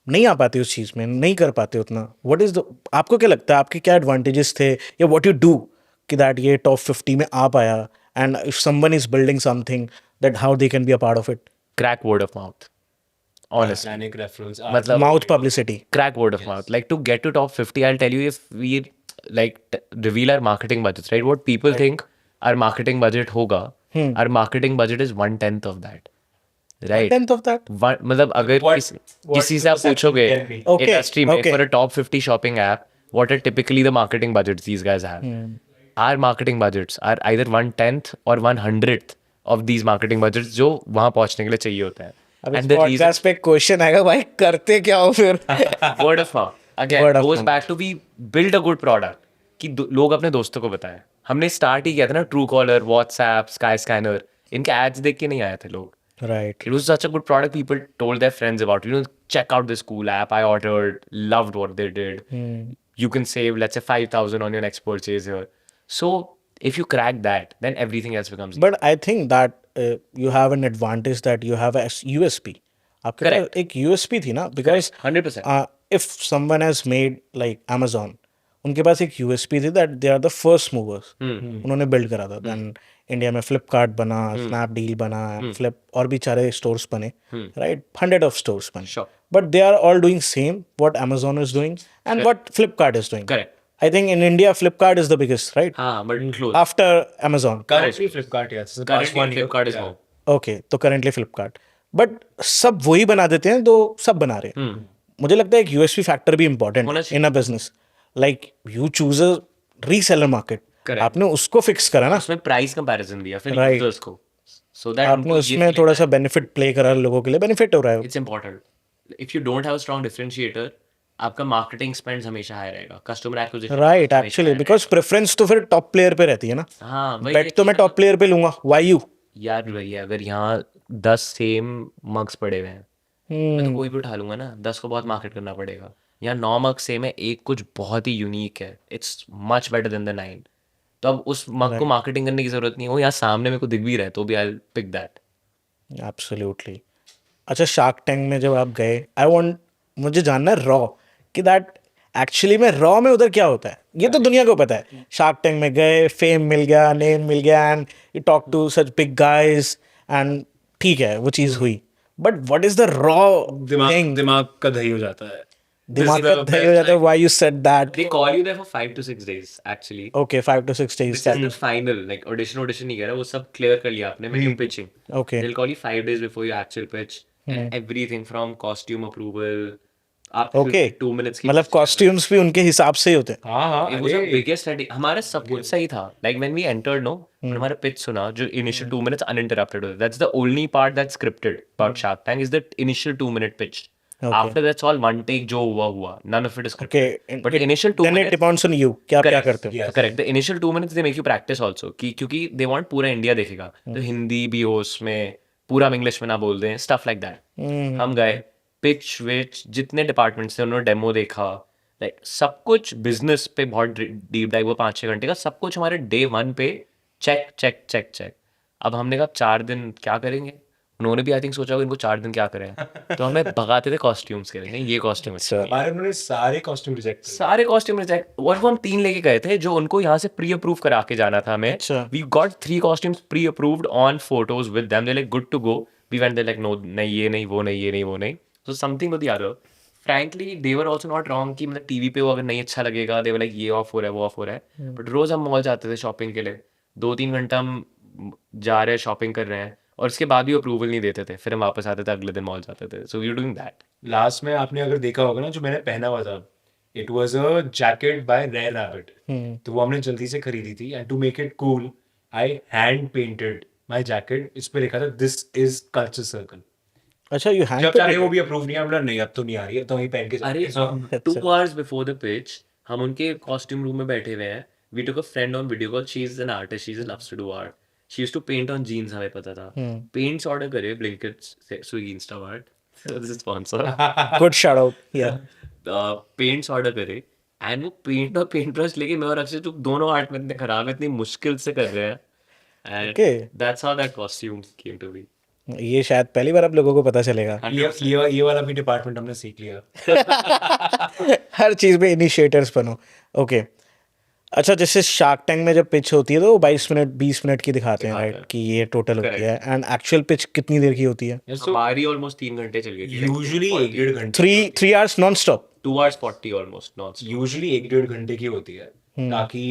नहीं आ पाते उस चीज़ में, नहीं कर पाते उतना. व्हाट इज द, आपको क्या लगता है आपके क्या एडवांटेजेस थे, या व्हाट यू डू कि दैट ये टॉप 50 में आ पाया, and if someone is building something, that how they can be a part of it. Crack word of mouth. Honestly. Organic referrals. मतलब mouth publicity. crack word of mouth. Like to get to top 50, I'll tell you, if we like reveal our marketing budgets, right? What people think our marketing budget hoga, our marketing budget is 1/10 of that. Right? 10th of that. मतलब अगर किसी से आप पूछोगे Okay, इंडस्ट्री में okay. for a top 50 shopping app, what are typically the marketing budgets these guys have? Our marketing budgets are either 1/10 or 1/100th of these marketing budgets जो वहाँ पहुँचने के लिए चाहिए होता है. अब इस And the reason, पॉडकास्ट पे क्वेश्चन आएगा, भाई करते क्या हो फिर. word of mouth again Word of goes mouth. back to we build a good product कि लोग अपने दोस्तों को बताएं. हमने स्टार्ट ही किया था ना true collar, WhatsApp, sky scanner, इनके एड्स देख के नहीं आए थे लोग. Right. It was such a good product. People told their friends about, check out this cool app. I ordered, loved what they did. You can save, let's say, 5,000 on your next purchase here. So if you crack that, then everything else becomes but I think that you have an advantage that you have a USP. आपके पास Correct. एक यूएसपी थी ना, because 100%. If someone has made like Amazon, उनके पास एक यूएसपी थी that they are the first movers. उन्होंने बिल्ड करा था. देन इंडिया में फ्लिपकार्ट बना, स्नैपडील बना, फ्लिप और भी सारे स्टोर्स बने, राइट, 100 ऑफ स्टोर्स बने. Sure. But they are all doing same what Amazon is doing and what Flipkart is doing. Correct. I think in India, Flipkart is the biggest, right? हाँ, but close. After Amazon. Currently Flipkart, yes. It's the past Currently 1 year. Flipkart is Yeah. home. Okay, तो currently Flipkart. But सब वही बना देते हैं, तो सब बना रहे हैं. मुझे लगता है एक यूएसपी फैक्टर भी इम्पोर्टेंट होना चाहिए. In a business. Like you choose a reseller market. Correct. आपने उसको फिक्स करा ना, उसमें प्राइस कंपैरिजन दिया फिर Right. यूजर्स को. So that आपने उसमें थोड़ा सा बेनिफिट प्ले करा, लोगों के लिए बेनिफिट हो रहा है. it's important. If you don't have a strong differentiator, आपका मार्केटिंग स्पेंड हमेशा हाई रहेगा. Customer acquisition right, actually because preference तो फिर टॉप प्लेयर पे रहती है ना. हाँ वही बेट तो मैं टॉप प्लेयर पे लूंगा. Why you? यार भैया अगर यहाँ 10 सेम मग्स पड़े हुए हैं मैं तो कोई भी उठा लूंगा ना. 10 को बहुत मार्केट करना पड़ेगा. यहाँ 9 मग सेम है, एक कुछ बहुत ही यूनिक है. It's much better than the 9. तो अब उस मग को मार्केटिंग करने की जरूरत नहीं है. वो यहाँ सामने मेरे को दिख भी रहा है तो भी आई पिक दैट. एब्सोल्युटली. अच्छा, शार्क टैंक में जब आप गए, मुझे जानना है रॉ कि दैट एक्चुअली में रॉ में उधर क्या होता है. ये तो दुनिया को पता है. शार्क टैंक में गए, फेम मिल गया, नेम मिल गया, and you talk to such big guys, एंड ठीक है वो चीज़ हुई. But what is the raw thing? दिमाग का दही हो जाता है. दिमाग का दही हो जाता है. Why you said that? They call you there for 5 to 6 days actually. Okay, 5 to 6 days. This is the final, like audition नहीं करा, वो सब क्लियर कर लिया आपने. मैं pitching. Okay. They'll call you 5 days before your actual pitch and everything from costume approval. आप ओके, 2 minutes की मतलब कॉस्ट्यूम्स भी उनके हिसाब से ही होते हैं. हाँ हाँ. it was a biggest headache. हमारा सब कुछ सही था. Like when we entered, no, हमारा pitch सुना जो initial 2 minutes uninterrupted होता. That's the only part that's scripted about Shark Tank is the initial 2-minute pitch. After that's all one take जो हुआ. None of it is scripted. Okay, But initial 2 then it minutes. depends on you कि आप क्या करते हो. Correct. The initial 2 minutes they make you practice also कि क्योंकि they want पूरा इंडिया देखेगा. तो हिंदी भी हो उसमें, पूरा इंग्लिश में ना बोल दें, stuff like that. हम गए, पिच विच जितने डिपार्टमेंट्स थे उन्होंने डेमो देखा. लाइक सब कुछ बिजनेस पे बहुत डीप डाइव हुआ 5-6 घंटे का. सब कुछ हमारे डे 1 पे चेक चेक चेक चेक. अब हमने कहा 4 दिन क्या करेंगे. उन्होंने भी आई थिंक सोचा होगा इनको 4 दिन क्या करें. तो हमें भगाते थे कॉस्ट्यूम्स के लिए. ये कॉस्ट्यूम हमारे उन्होंने सारे कॉस्ट्यूम रिजेक्ट सारे कॉस्ट्यूम रिजेक्ट. और वो हम 3 लेके गए थे जो उनको यहाँ से प्री अप्रूव करा के जाना था हमें. अच्छा. We got 3 costumes pre approved on photos with them. They like good to go. We went they like no नहीं ये नहीं वो नहीं ये नहीं वो नहीं. So something with the other. Frankly they were also not wrong कि मतलब टीवी पे वो अगर नहीं अच्छा लगेगा दे वर लाइक ये ऑफ हो रहा है वो ऑफ हो रहा है. बट रोज हम मॉल जाते थे शॉपिंग के लिए. 2-3 घंटा हम जा रहे हैं शॉपिंग कर रहे हैं और उसके बाद भी अप्रूवल नहीं देते थे. फिर हम वापस आते थे अगले दिन मॉल जाते थे. So we are doing that. Last में आपने अगर देखा होगा ना जो मैंने पहना हुआ था, it was a jacket by Rare Rabbit. तो वो हमने जल्दी से खरीदी थी and to make it cool I hand painted my jacket. इस पे लिखा था दिस इज कल्चर सर्कल. अच्छा, यू हैंड जब चाहे वो भी अप्रूव नहीं है. हमने नहीं अब तो नहीं आ रही है तो वहीं पहन के अरे जाते हैं. 2 hours before the pitch हम उनके कॉस्ट्यूम रूम में बैठे हुए हैं. We took a friend on video call. She is an artist. She loves to do art. She used to paint on jeans. हमें पता था. Paints order करे Blinkit से Swiggy Instamart. This is sponsor. Good shout out. या पेंट्स ऑर्डर करे एंड वो पेंट और पेंट ब्रश लेके मैं और अक्षय तो दोनों आर्ट में इतने खराब है, इतनी मुश्किल से कर रहे हैं. And Okay. That's how that costume came to be. ये शायद पहली बार आप लोगों को पता चलेगा। ये वाला भी डिपार्टमेंट हमने सीख लिया। हर चीज़ में इनिशिएटर्स बनो। ओके, अच्छा, जैसे शार्क टैंक में जब पिच होती है तो वो 22 मिनट 20 मिनट की दिखाते हैं, राइट, कि ये टोटल होती है, एंड एक्चुअल पिच कितनी देर की होती है? हमारी ऑलमोस्ट 3 घंटे चल गई थी, यूजुअली 1-1.5 घंटे 3 hours non stop? 2 hours 40 almost non. Usually 1-1.5 घंटे की होती है, ताकि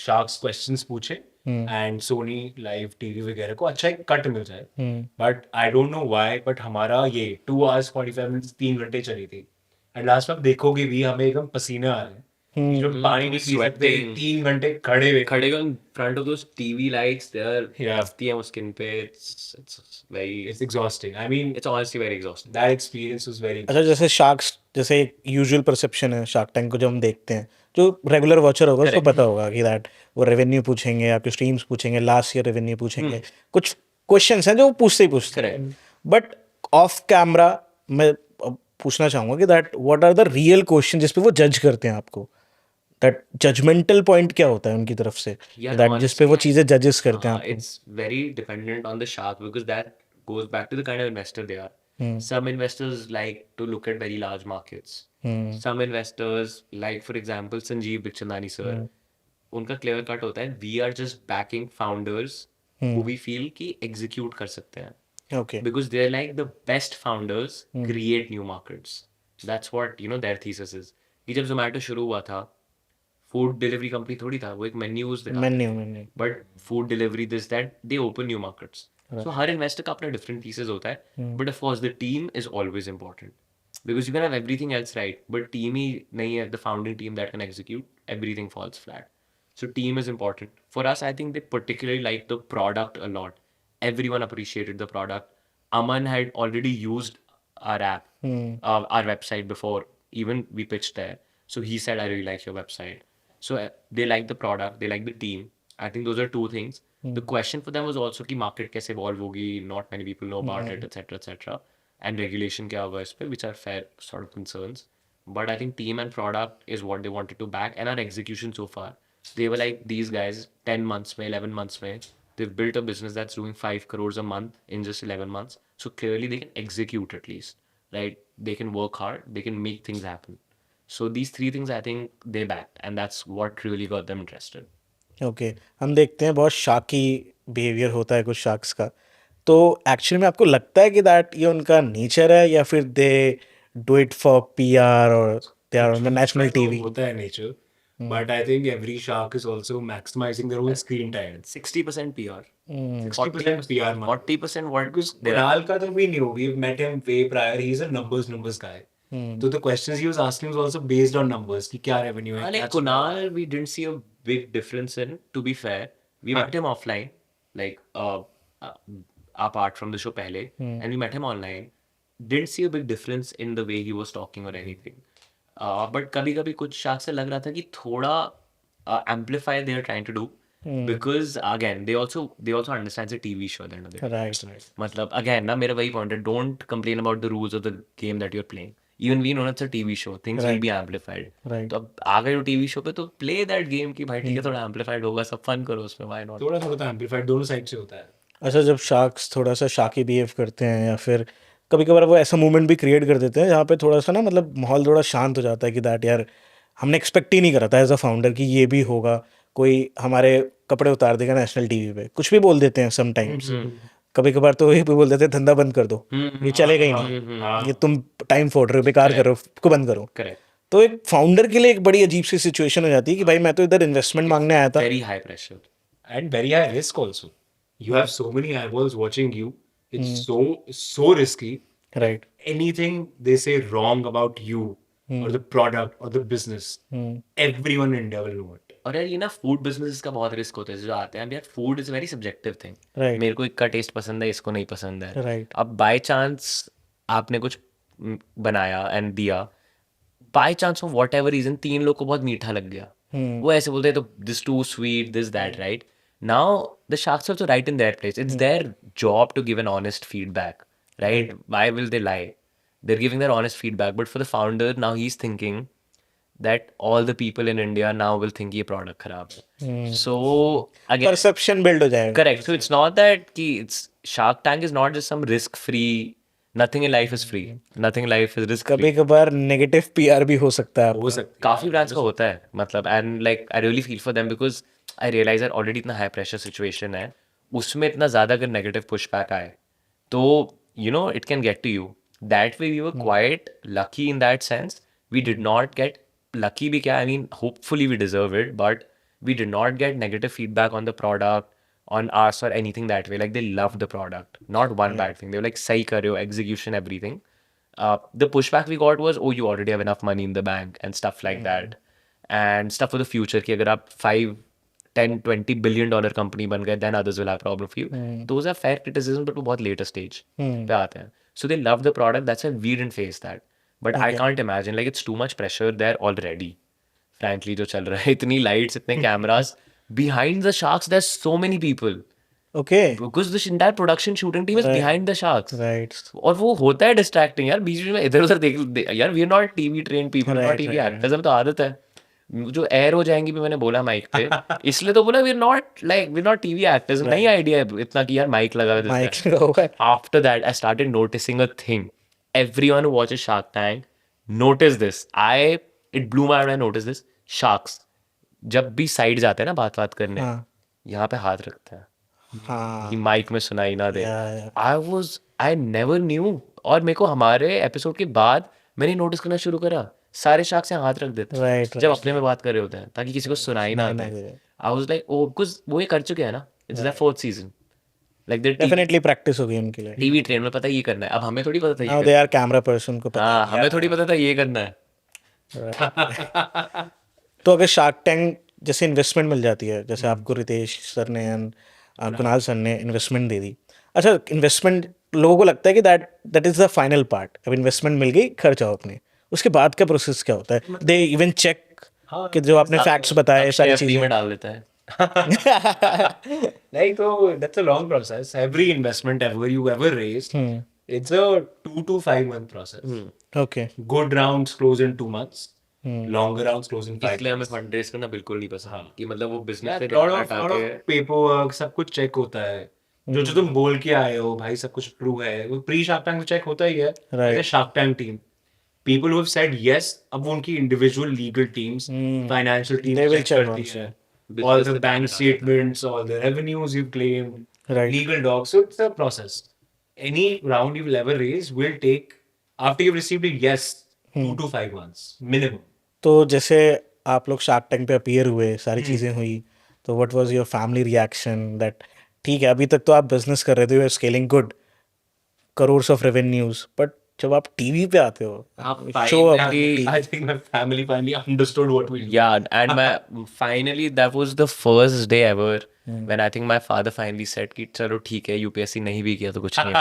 शार्क्स क्वेश्चंस पूछे एंड सोनी लाइव टीवी वगैरह को अच्छा एक कट मिल जाए। But I don't know why, but हमारा ये 2 hours 45 minutes 3 घंटे चली थी। एंड लास्ट में आप देखोगे भी हमें एकदम पसीने आ रहे हैं, जो पानी नहीं पी सकते, 3 घंटे खड़े हुए। खड़े in front of those TV lights, they are Yeah. हफ्ती है वो स्किन पे। It's very, It's exhausting. I mean, it's honestly very exhausting. that experience was very. अच्छा, जैसे शार्क्स, जैसे एक यूजुअल परसेप्शन है शार्क टैंक को जब हम देखते हैं, जो रेगुलर वॉचर होगा उसको पता होगा कि दैट वो रेवेन्यू पूछेंगे, आपके स्ट्रीम्स पूछेंगे, लास्ट ईयर रेवेन्यू पूछेंगे, कुछ क्वेश्चंस हैं जो वो पूछते ही पूछते हैं। बट ऑफ कैमरा मैं अब पूछना चाहूंगा कि that what are the real question जिस पे वो जज करते हैं आपको, दैट जजमेंटल पॉइंट क्या होता है उनकी तरफ से, Yeah, दैट जिस पे वो चीज़ें जजेस करते हैं आपको? it's very dependent on the shark because that goes back to the kind of investor they are. Some investors like to look at very large markets. Some investors, like for example, Sanjeev Bikhchandani sir, उनका clear cut होता है, we are just backing founders who we feel कि execute कर सकते हैं. Okay, Because they're like the best founders create new markets. That's what their thesis is. कि जब Zomato शुरू हुआ था, फूड डिलीवरी कंपनी थोड़ी था, वो एक menus menu but food delivery this that they open new markets. So हर इन्वेस्टर का अपना डिफरेंट थीसिस होता है, but of course the team is always important because you can have everything else right, but team ही नहीं है the founding team that can execute, everything falls flat. So team is important. For us, I think they particularly like the product a lot. Everyone appreciated the product. Aman had already used our app, our website before even we pitched there. So he said, I really like your website. So they like the product, they like the team. I think those are two things. The question for them was also कि market कैसे evolve होगी, not many people know about it, etc., etc. And regulation क्या होगा इस पे, which are fair sort of concerns. But I think team and product is what they wanted to back, and our execution so far. They were like, these guys 10 months mein, 11 months mein, they've built a business that's doing 5 crores a month in just 11 months. So clearly they can execute at least, right? They can work hard, they can make things happen. So these three things I think they backed, and that's what really got them interested. Okay, हम देखते हैं बहुत शाकी बिहेवियर होता है कुछ शार्क्स का, तो एक्चुअली में आपको लगता है कि दैट ये उनका नेचर है या फिर they do it for PR और they are on the national TV? होता है nature, but I think every shark is also maximizing their own screen time. 60% PR. 60% PR man. 40% what? Because Kunal ka to we knew, we've met him way prior. He's a numbers guy. So the questions he was asking was also based on numbers. कि क्या revenue है? Like Kunal, we didn't see a big difference in. To be fair, we met him offline, like apart from the show pehle, and we met him online. Didn't see a big difference in the way he was talking or anything. But कभी कभी कुछ शाख से लग रहा था कि थोड़ा amplify they are trying to do, because again they also understand it's a TV show at the end of the day. Right, मतलब again ना मेरा वही point है, don't complain about the rules of the game that you're playing. Even we know it's a TV show, things will be amplified. Right. तो अब आ गए हो TV show पे तो play that game कि भाई ठीक है थोड़ा amplified होगा, सब fun करो उसमें, why not? थोड़ा थोड़ा तो amplified दोनों साइड से होता है. अच्छा, जब शार्क्स थोड़ा सा शाकी बिहेव करते हैं या फिर कभी कभार वो ऐसा मूवमेंट भी क्रिएट कर देते हैं जहाँ पे थोड़ा सा ना, मतलब माहौल थोड़ा शांत हो जाता है कि दैट यार हमने एक्सपेक्ट ही नहीं करा था एज अ फाउंडर कि ये भी होगा, कोई हमारे कपड़े उतार देगा नेशनल टीवी पे, कुछ भी बोल देते हैं समटाइम्स। कभी कभार तो ये भी बोल देते हैं धंधा बंद कर दो, ये चलेगा ही नहीं, ये तुम टाइम फोड़ रहे हो, बेकार कर रहे हो, इसको बंद करो। Correct. तो एक फाउंडर के लिए एक बड़ी अजीब सी सिचुएशन हो जाती है कि भाई मैं तो इधर इन्वेस्टमेंट मांगने आया था। Very high pressure. And very high risk also. You have so many eyeballs watching you. It's so risky. Right, Anything they say wrong about you or the product or the business, everyone in India will know it. और यार ये ना फूड बिजनेस का बहुत रिस्क होता है जो आते हैं। अब यार food is very subjective thing. Right. मेरे को इसका टेस्ट पसंद है, इसको नहीं पसंद है। Right. अब बाय चांस आपने कुछ बनाया एंड दिया, by chance for whatever reason 3 लोग को बहुत मीठा लग गया, वो ऐसे बोलते हैं तो this too sweet, this that, right? Now the sharks also right in their place, it's their job to give an honest feedback, right? Why will they lie? They're giving their honest feedback. But for the founder, now he's thinking, that all the people in India now will think ये product खराब है. So again, परसेप्शन बिल्ड हो जाएगा. correct. So it's not that कि it's Shark Tank is not just some risk-free. Nothing in life is free. Nothing in life is risk-free. कभी कभार नेगेटिव पीआर भी हो सकता है. हो सकती काफी ब्रांड्स का होता है मतलब and like I really feel for them because I realise that already इतना हाई प्रेशर सिचुएशन है उसमें इतना ज्यादा अगर नेगेटिव पुशबैक आए तो you know it can get to you that way we were quite lucky in that sense we did not get lucky भी क्या I mean hopefully we deserve it but we did not get negative feedback on the product on us or anything that way like they loved the product not one bad thing they were like sahi kar rahe ho execution everything the pushback we got was oh you already have enough money in the bank and stuff like that and stuff for the future कि अगर आप 5 10 20 billion dollar company बन गए then others will have problem for you those are fair criticism but वो बहुत later stage पे आते हैं so they love the product that's why we didn't face that but I can't imagine like it's too much pressure there already frankly जो चल रहा है इतनी lights इतने cameras behind the sharks there's so many people okay. because this entire production shooting team is behind the sharks right. और वो होता है डिस्ट्रैक्टिंग यार बीच में इधर उधर यार we are not TV train people not TV actors हमें तो आदत है जो एयर हो जाएंगी भी मैंने बोला माइक पे इसलिए तो बोला we are not TV actors नहीं आइडिया है इतना कि यार माइक लगा माइक लगा हुआ है. After that I started noticing a thing everyone who watches shark tank notice this it blew my I notice this sharks जब भी साइड जाते हैं ना बात करने हाँ. यहाँ पे हाथ रखते हैं हाँ. कि माइक में सुनाई ना दे Yeah. आई नेवर न्यू और मेरे को हमारे एपिसोड के बाद मैंने नोटिस करना शुरू करा सारे शार्क से हाथ रख देते हैं Right, जब अपने में बात कर रहे होते हैं ताकि किसी को सुनाई ना दे I was like oh because वो ये कर चुके हैं ना it's the fourth season like they definitely practice होगी उनके लिए. टीवी ट्रेन में पता है ये करना है अब हमें थोड़ी पता था नाउ ये दे आर कैमरा पर्सन को पता. हाँ हमें थोड़ी पता था ये करना है तो अगर शार्क टैंक जैसे इन्वेस्टमेंट मिल जाती है जैसे आपको रितेश सर ने एंड कुणाल सर ने इन्वेस्टमेंट दे दी. अच्छा इन्वेस्टमेंट लोगों को लगता है कि that is the final part. अब इन्वेस्टमेंट मिल गई घर जाओ अपने उसके बाद का प्रोसेस क्या होता है. दे इवन चेक कि जो आपने फैक्ट्स बताए सारी शेयर फ्री चीजें में डाल देता है Like, so that's a long process. Every investment you ever raised, it's a 2 to 5 month process. Okay. Good rounds close in 2 months. Longer rounds close in 5 इसलिए हमें months. फंड रेज करना बिल्कुल नहीं पसंद कि मतलब वो business Yeah, lot of paperwork, सब कुछ चेक होता है. जो तुम बोल के आए हो भाई सब कुछ ट्रू है वो प्री शार्क टैंक चेक होता ही है. Right. Shark tank team people who have said yes अब वो उनकी individual legal teams, financial teams They will check check करती also. है. All the bank statements, all the revenues you've claimed, Right. legal docs. So it's a process. Any round you've ever raised will take, after you've received a yes, 2 to 5 months minimum. तो जैसे आप लोग शार्क टैंक पे अपीयर हुए सारी चीज़ें हुई तो what was your family reaction that ठीक है अभी तक तो आप बिजनेस कर रहे थे you are scaling good crores of revenues but जब आप टीवी पे आते हो show I think my family finally understood what we do. Yeah, and finally that was the first day ever when I think my father finally said कि चलो ठीक है UPSC नहीं भी किया तो कुछ नहीं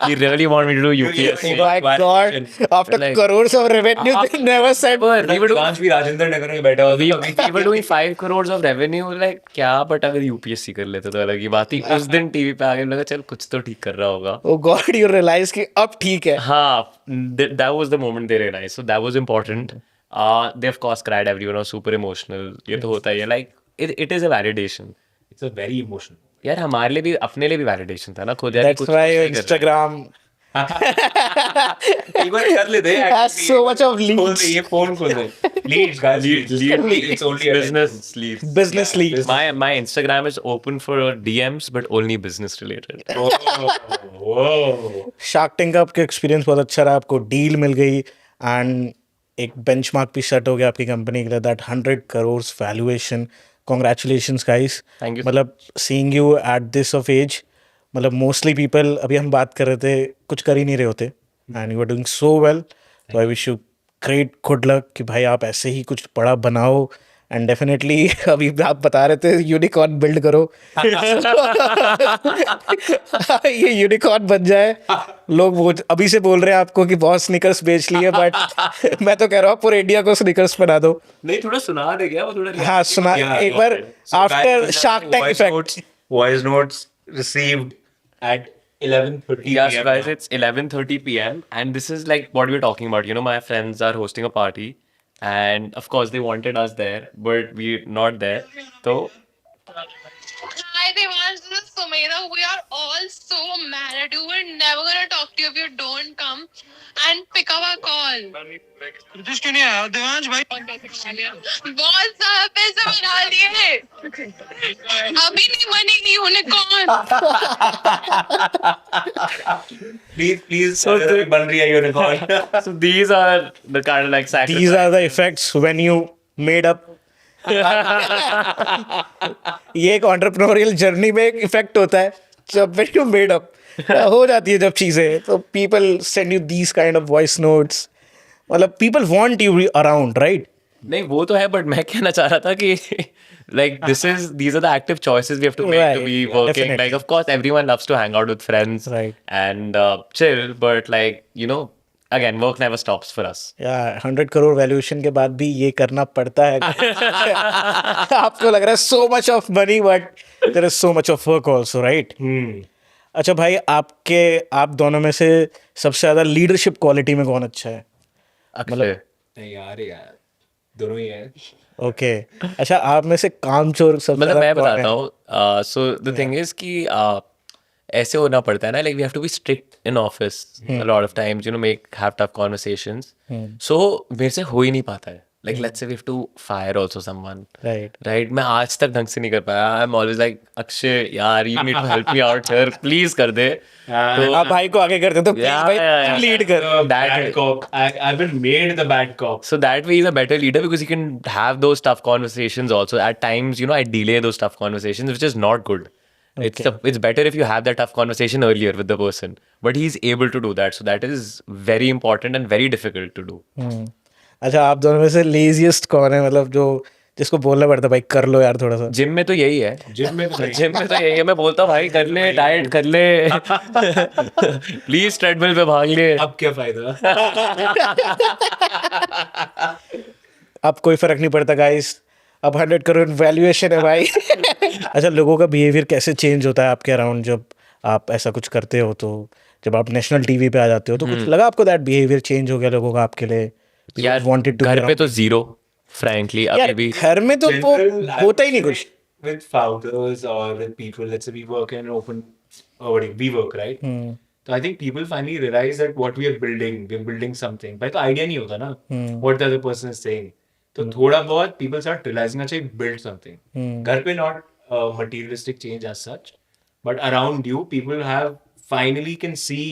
He really wanted me to do UPSC my god after Like- crores of revenue they never said But we were doing Branch भी राजेंद्र नगर में बैठा हुआ था. we were doing 5 crores of revenue like क्या but अगर UPSC कर लेते तो अलग ही बात थी उस दिन टीवी पे आके लगा चल कुछ तो ठीक कर रहा होगा oh god you realize कि अब ठीक है हाँ, that was the moment they realized. So that was important. They of course cried. Everyone was super emotional. ये तो होता ही है. Like it is a validation. It's a very emotional. यार हमारे लिए भी अपने लिए भी validation था ना खुद यार that's कुछ why नहीं कर रहे। Instagram एक बार कर लेते हैं. has so much of खोल leads दे ये फोन खोल दे. Leads guys. Leads. It's only a business leads. business leads My Instagram is open for DMs but only business related. Whoa. Shark tank का आपका एक्सपीरियंस बहुत अच्छा रहा आपको डील मिल गई एंड एक बेंचमार्क भी सेट हो गया आपकी कंपनी के लिए that 100 crore valuation congratulations guys Thank you. मतलब seeing you at this of age मतलब मोस्टली पीपल अभी हम बात कर रहे थे कुछ कर ही नहीं रहे होते and you are doing so well तो I wish you great good luck कि भाई आप ऐसे ही कुछ बड़ा बनाओ एंड डेफिनेटली अभी आप बता रहे थे यूनिकॉर्न बिल्ड करो ये यूनिकॉर्न बन जाए लोग वो अभी से बोल रहे हैं आपको कि बहुत स्निकर्स बेच लिए बट मैं तो कह रहा हूँ पूरे इंडिया को स्निकर्स बना दो नहीं थोड़ा सुना दे क्या वो थोड़ा हाँ सुना एक बार after Shark Tank effect Voice notes received at 11:30 Yes, PM. guys, it's 11:30 p.m. and this is like what we're talking about. You know, my friends are hosting a party and of course they wanted us there, but we're not there. So Hi, Devansh. This is Sumedha. We are all so mad at you. We're never gonna talk to you if you don't come and pick up our call. Ritesh क्यों नहीं आया देवांश भाई बहुत सारा पैसा बना लिए अभी नहीं बनेगी यूनिकॉर्न Please, So the- बन रही है unicorn. so these are the kind of like These sacrifices. are the effects when you made up. ये एक entrepreneurial journey में एक effect होता है जब when you made up हो जाती है जब चीजें तो people send you these kind of voice notes मतलब people want you around, right? नहीं वो तो है, but मैं कहना चाह रहा था कि like these are the active choices we have to make to Right, be yeah, working. definitely. Like of course everyone loves to hang out with friends, Right. and chill, but like again work never stops for us. या 100 करोड़ वैल्यूएशन के बाद भी ये करना पड़ता है आपको लग रहा है so much of money but there is so much of work also right अच्छा भाई आप दोनों में से सबसे ज्यादा लीडरशिप क्वालिटी में कौन अच्छा है अक्षय नहीं यार दोनों ही है. ओके अच्छा आप में से कामचोर सबसे मतलब ज्यादा मैं कौन है? बताता हूँ सो द थिंग इज कि ऐसे होना पड़ता है ना, like we have to be strict in office a lot of times, make have tough conversations. So मेरे से हो ही नहीं पाता है. Like let's say we have to fire also someone, Right. Right. मैं आज तक ढंग से नहीं कर पाया. I am always like Akshay यार you need to help me out here, please कर दे. तो आप भाई को आगे करते हैं तो प्लीज Yeah, भाई yeah, yeah. लीड कर The That- bad cop. I've been made the bad cop. So that way he's a better leader because he can have those tough conversations also. At times, I delay those tough conversations, which is not good. It's better if you have that tough conversation earlier with the person. But he's able to do that. So that is very important and very difficult to do. अच्छा आप दोनों में से लेजीएस्ट कौन है मतलब जो जिसको बोलना पड़ता है भाई कर लो यार थोड़ा सा जिम में तो यही है. Gym में तो नहीं. जिम में तो यही है. मैं बोलता हूँ भाई कर ले, डाइट कर ले, प्लीज ट्रेडमिल पे भाग ले. अब क्या फायदा? अब कोई फर्क नहीं पड़ता गाइस अब 100 करोड़ वैल्यूएशन है भाई अच्छा लोगों का बिहेवियर कैसे चेंज होता है आपके अराउंड जब आप ऐसा कुछ करते हो तो जब आप नेशनल टीवी पे आ जाते हो तो कुछ लगा आपको दैट बिहेवियर चेंज हो गया लोगों का आपके लिए यार वांटेड टू घर पे तो जीरो, फ्रैंकली. यार अभी भी घर में तो वो General होता ही नहीं कुछ with founders or with people, let's say we work in an open, we work, right? So I think people finally realize that what we are building something. भाई तो idea नहीं होता ना what the other person is saying. तो थोड़ा बहुत people start realizing अच्छा build something. घर पे not materialistic change as such, but around you people have finally can see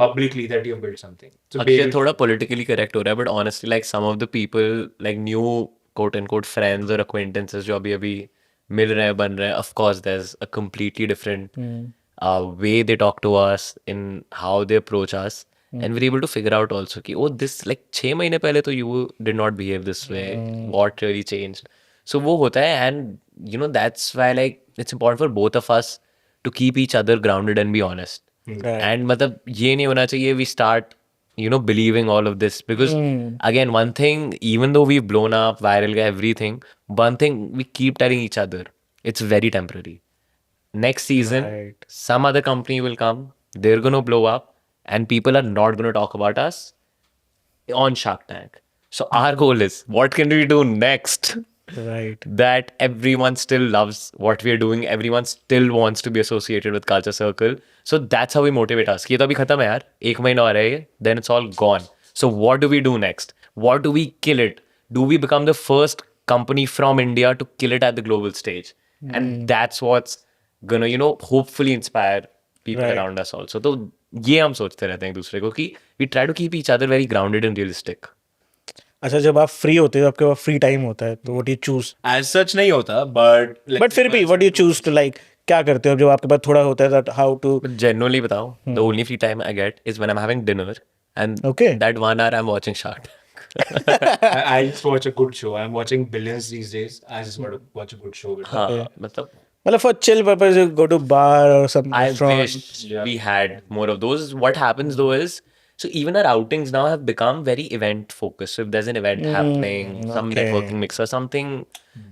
publicly that you have built something. So Akshay थोड़ा politically correct हो रहा है, but honestly like some of the people like new quote unquote friends or acquaintances जो अभी मिल रहे हैं, बन रहे हैं, of course there's a completely different way they talk to us, in how they approach us, and we're able to figure out also कि oh this like 6 महीने पहले तो you did not behave this way, what really changed. So वो होता है, and that's why like it's important for both of us to keep each other grounded and be honest. Right. And मतलब ये नहीं होना चाहिए we start believing all of this because again one thing, even though we've blown up viral everything, one thing we keep telling each other, it's very temporary. Next season Right. some other company will come, they're going to blow up, and people are not going to talk about us on Shark Tank. So our goal is what can we do next right that everyone still loves what we are doing, everyone still wants to be associated with Culture Circle. So that's how we motivate us. ये तो अभी खत्म है यार, 1 महीना और है ये, then it's all gone. So what do we do next? What do we kill it? Do we become the first company from India to kill it at the global stage? And that's what's gonna hopefully inspire people Right. around us also. तो ये हम सोचते रहते हैं एक दूसरे को कि we try to keep each other very grounded and realistic. अच्छा जब आप फ्री होते हो आपके पास फ्री टाइम होता है तो what you choose as such नहीं होता, but बट फिर भी what you choose to like क्या करते हो जब आपके पास थोड़ा होता है that how to But genuinely बताऊं, the only free time I get is when I'm having dinner, and Okay. that 1 hour I'm watching Shark Tank. I just watch a good show. I'm watching Billions these days. I just want to watch a good show. हाँ, मतलब मतलब for chill purpose you go to bar और some I restaurant wish we had more of those. What happens though is, so even our outings now have become very event focused. So if there's an event happening, some okay. networking mix or something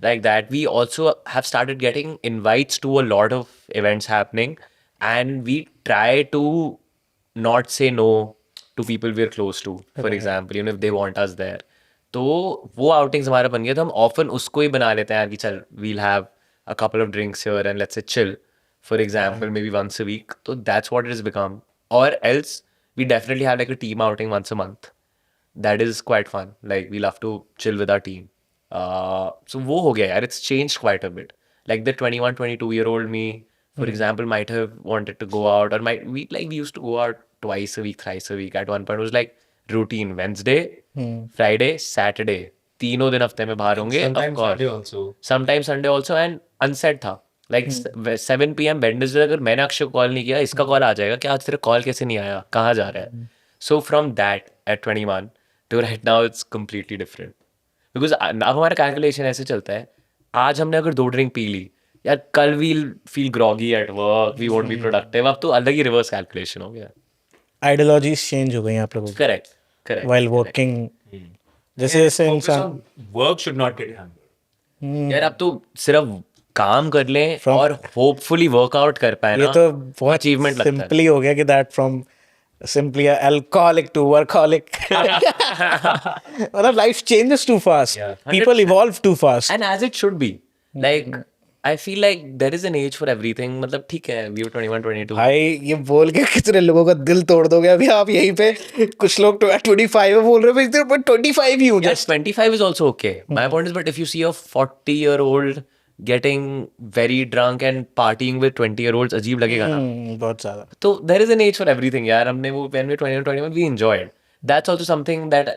like that, we also have started getting invites to a lot of events happening, and we try to not say no to people we're close to. For example, if they want us there. तो वो आउटिंग्स हमारा बन गया, तो हम ऑफन उसको ही बना लेते हैं यार कि चल we'll have a couple of drinks here and let's say chill for example maybe once a week. तो that's what it is become. और else we definitely have like a team outing once a month. That is quite fun. Like we love to chill with our team. So वो हो गया यार. It's changed quite a bit. Like the 21, 22-year-old me, for example, might have wanted to go out, or we used to go out twice a week, thrice a week. At one point, it was like routine. Wednesday, Friday, Saturday. तीनों दिन हफ्ते में बाहर होंगे. Of Sometimes course. Sunday also. Sometimes Sunday also, and unsaid था. Like 7 PM Wednesday, अगर मैंने अक्षय को कॉल नहीं किया, इसका कॉल आ जाएगा कि आज तेरा कॉल कैसे नहीं आया, कहाँ जा रहा है. So from that at 21 to right now it's completely different. Because अब हमारा कैलकुलेशन ऐसे चलता है, आज हमने अगर 2 ड्रिंक पी ली यार, कल we'll feel groggy at work, we won't be productive. अब तो अलग ही रिवर्स कैलकुलेशन हो गया. आइडियोलॉजीज चेंज हो गई हैं आप लोगों की करेक्ट करेक्ट. while working. जैसे जैसे Focus इंसान on work should not get hampered. यार अब तो सिर्फ काम कर लें From- और होपफुली वर्कआउट कर पाए ये ना, तो बहुत अचीवमेंट लगता है. सिंपली हो गया कि that from simply a alcoholic to workaholic. मतलब life changes too fast. Yeah. People evolve too fast. And as it should be. Like I feel like there is an age for everything. मतलब ठीक है, we were 21, 22. भाई ये बोल के कितने लोगों का दिल तोड़ दोगे अभी आप यहीं पे. कुछ लोग 25 बोल रहे हो, भाई 25 ही हूँ. Yes, 25 is also okay. My point is, but if you see a 40-year-old getting very drunk and partying with 20-year-olds, अजीब लगेगा ना. बहुत ज्यादा. तो there is an age for everything यार. हमने वो when we were 20 or 21 we enjoyed. That's also something that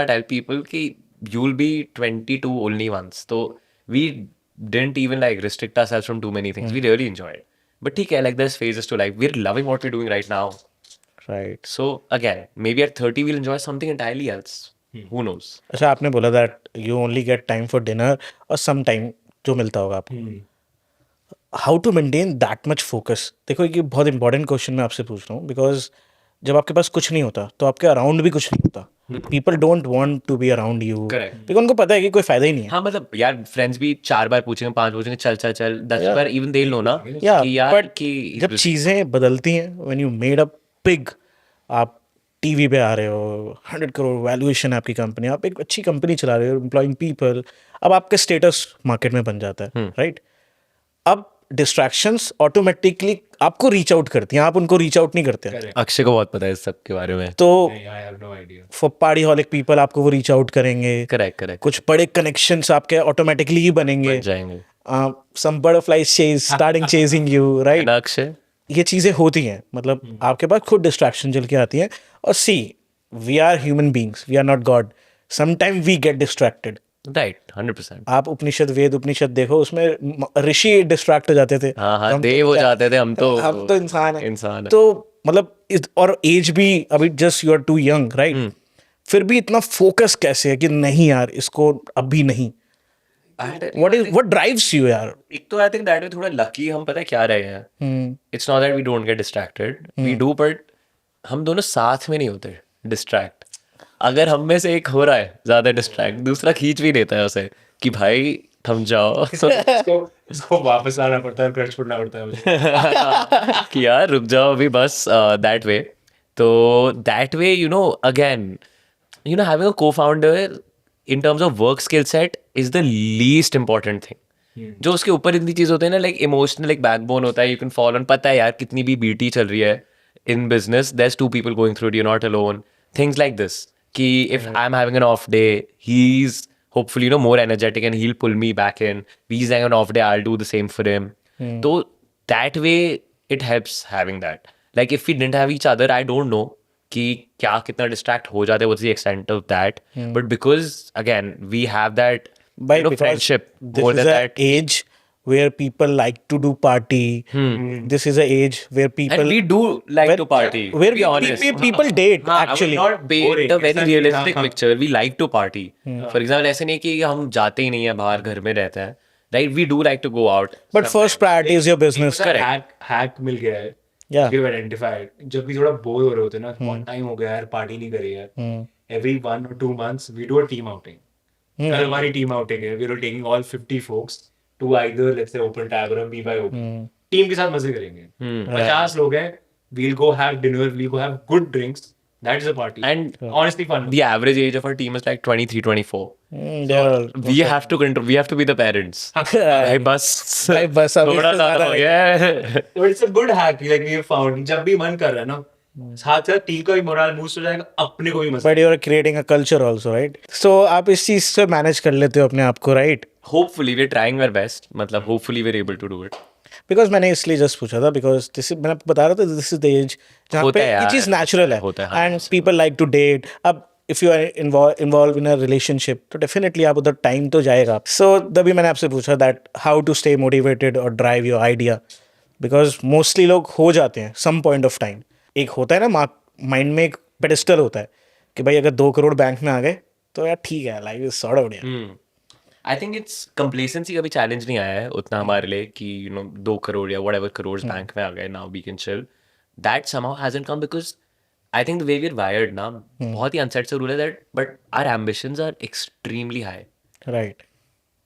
I tell people कि you'll be 22 only once. So we didn't even like restrict ourselves from too many things. We really enjoyed. But ठीक है, like there's phases to life. We're loving what we're doing right now. Right. So again, maybe at 30 we'll enjoy something entirely else. Who knows? अच्छा आपने बोला that you only get time for dinner और सम टाइम जो मिलता होगा आपको. How to maintain that much focus. देखो ये बहुत इंपॉर्टेंट क्वेश्चन मैं आपसे पूछ रहा हूँ बिकॉज जब आपके पास कुछ नहीं होता तो आपके अराउंड भी कुछ नहीं होता. People don't want to be around you. Correct. Because उनको पता है कि कोई फायदा ही नहीं है. हाँ मतलब यार फ्रेंड्स भी 4 बार पूछेंगे, 5 पूछेंगे, चल चल चल, 10 बार इवन दे लो ना या कि यार बट कि जब चीज़ें बदलती हैं when you made a big, आप टीवी पे आ रहे हो, 100 करोड़ वैल्यूएशन है आपकी कंपनी, आप एक अच्छी कंपनी चला रहे हो, एम्प्लॉइंग पीपल, अब आपका स्टेटस मार्केट में बन जाता है. राइट. अब डिस्ट्रैक्शंस ऑटोमेटिकली आपको रीच आउट करती हैं, आप उनको रीच आउट नहीं करते हैं. अक्षय को बहुत पता है इस सब के बारे में. तो I have no idea. For partyholic people आपको वो रीच आउट करेंगे. Correct correct. कुछ बड़े कनेक्शंस आपके ऑटोमेटिकली ही बनेंगे. जाएंगे some butterflies chase starting chasing you. Right. ना अक्षय. ये चीज़ें होती हैं. मतलब आपके पास खुद डिस्ट्रैक्शन चल के आती हैं. और see we are human beings, we are not god. Sometime we get distracted. Right 100%. आप उपनिषद वेद उपनिषद देखो, उसमें ऋषि डिस्ट्रैक्ट हो जाते थे. हाँ हाँ हम देव हो जाते थे. हम तो इंसान हैं. इंसान है. तो मतलब और एज भी अभी just you are too young. Right. फिर भी इतना फोकस कैसे है कि नहीं यार इसको अभी नहीं. व्हाट ड्राइव्स यू यार. एक तो आई थिंक दैट वे थोड़ा लकी हम पता है क्या रहे हैं. It's not that we don't get distracted, we do, but हम दोनों साथ में नहीं होते डिस्ट्रैक्ट. अगर हम में से एक हो रहा है ज्यादा डिस्ट्रैक्ट, दूसरा खींच भी देता है उसे कि भाई थम जाओ. इसको वापस आना पड़ता है, घर छोड़ना पड़ता है मुझे. कि यार रुक जाओ अभी बस. That way. तो that way again having a co-founder in terms of work skill set is the least important thing. जो उसके ऊपर इतनी चीज होते हैं ना, लाइक इमोशनल एक बैकबोन होता है, यू कैन फॉलो ऑन. पता है यार कितनी भी बीटी चल रही है in business, there's 2 people going through it, you're not alone. Things like this कि if I'm having an off day, he's hopefully more energetic and he'll pull me back in. He's having an off day, I'll do the same for him. So that way it helps having that. Like if we didn't have each other, I don't know कि क्या कितना distract हो जाते, what's the extent of that. But because again we have that Because friendship this more is than an that. age where people like to do party. This is an age where people And we do like to party. where be honest. people date हाँ, actually. I would not paint Boring. a very Exactly. realistic हाँ, picture. We like to party. For example, ऐसे नहीं कि हम जाते ही नहीं है बाहर, घर में रहते हैं. Right? We do like to go out. But first priority is your business. Correct. Hack मिल गया है. Yeah. We've identified. जब भी थोड़ा बोर हो रहे होते हैं ना, बहुत टाइम हो गया यार पार्टी नहीं करी यार. Every 1 or 2 months we do a team outing. कल हमारी टीम आउटिंग है. We are taking all 50 folks to either let's say open tab or BYOB. Team के साथ मजे करेंगे. 50 लोग हैं. We'll go have dinner. We'll go have good drinks. That is a party. And honestly fun. the average age of our team is like 23, 24. they are all We have to control. We have to be the parents. भाई बस भाई बस अब थोड़ा इससे सा ज़्यादा हो गया है. But it's a good hack like we have found. जब भी मन कर रहा है ना, साथ साथ टीम का भी मोरल बूस्ट हो जाएगा, अपने को भी मजा. But you are creating a culture also right so आप इस चीज़ से मैनेज कर लेते हो अपने आप को right Hopefully we're trying our best. मतलब hopefully we're able to do it. Because मैंने इसलिए जस्ट पूछा था बिकॉज दिस मैंने आपको बता रहा था दिस इज द एज जहाँ होता पे है ये यार, चीज़ नेचुरल होता है है, and people like to date अब if you are involve in a relationship तो डेफिनेटली आप उधर टाइम तो जाएगा सो तभी मैंने आपसे पूछा that how to stay motivated और drive your idea because mostly लोग हो जाते हैं सम पॉइंट ऑफ टाइम एक होता है ना माइंड में एक पेडिस्टल होता है कि भाई अगर 2 करोड़ बैंक में आ गए तो यार ठीक है लाइफ इज सॉर्ट आउट यार I think it's complacency का भी challenge नहीं आया है उतना हमारे लिए कि 2 करोड़ या whatever crores बैंक में आ गए now we can chill. That somehow hasn't come because I think the way we're wired ना बहुत ही unset सा rule है that but our ambitions are extremely high. Right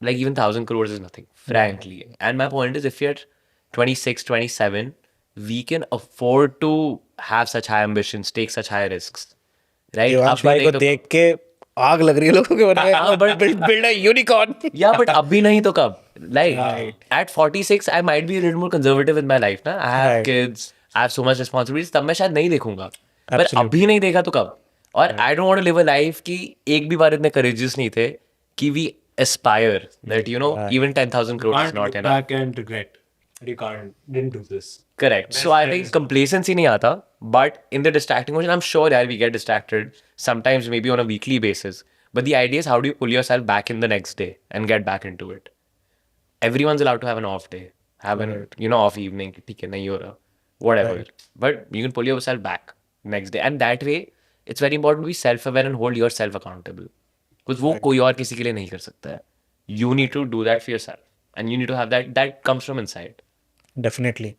Like even 1,000 crores is nothing, frankly. And my point is if you're 26, 27, we can afford to have such high ambitions, take such high risks. Right? Devansh अभी भाई नहीं को तो- देख के आग लग रही है लोगों के मन में हाँ, but- build a unicorn Yeah, but अभी नहीं तो कब? Like at 46, I might be a little more conservative in my life. ना? I have Right. kids, I have so much responsibilities. तब मैं शायद नहीं देखूंगा. पर Absolutely. अभी नहीं देखा तो कब? और I don't want to live a life कि एक भी बार इतने courageous नहीं थे कि we aspire that even 10,000 crores is Can't not look enough. back and regret. You didn't do this. Correct. So I think complacency नहीं आता, but in the distracting motion, I'm sure that we get distracted sometimes, maybe on a weekly basis. But the idea is how do you pull yourself back in the next day and get back into it? Everyone's allowed to have an off day, have an off evening. ठीक है नहीं हो रहा, whatever. But you can pull yourself back next day, and that way, it's very important to be self-aware and hold yourself accountable. Because वो कोई और किसी के लिए नहीं कर सकता है. You need to do that for yourself, and you need to have that. That comes from inside. Definitely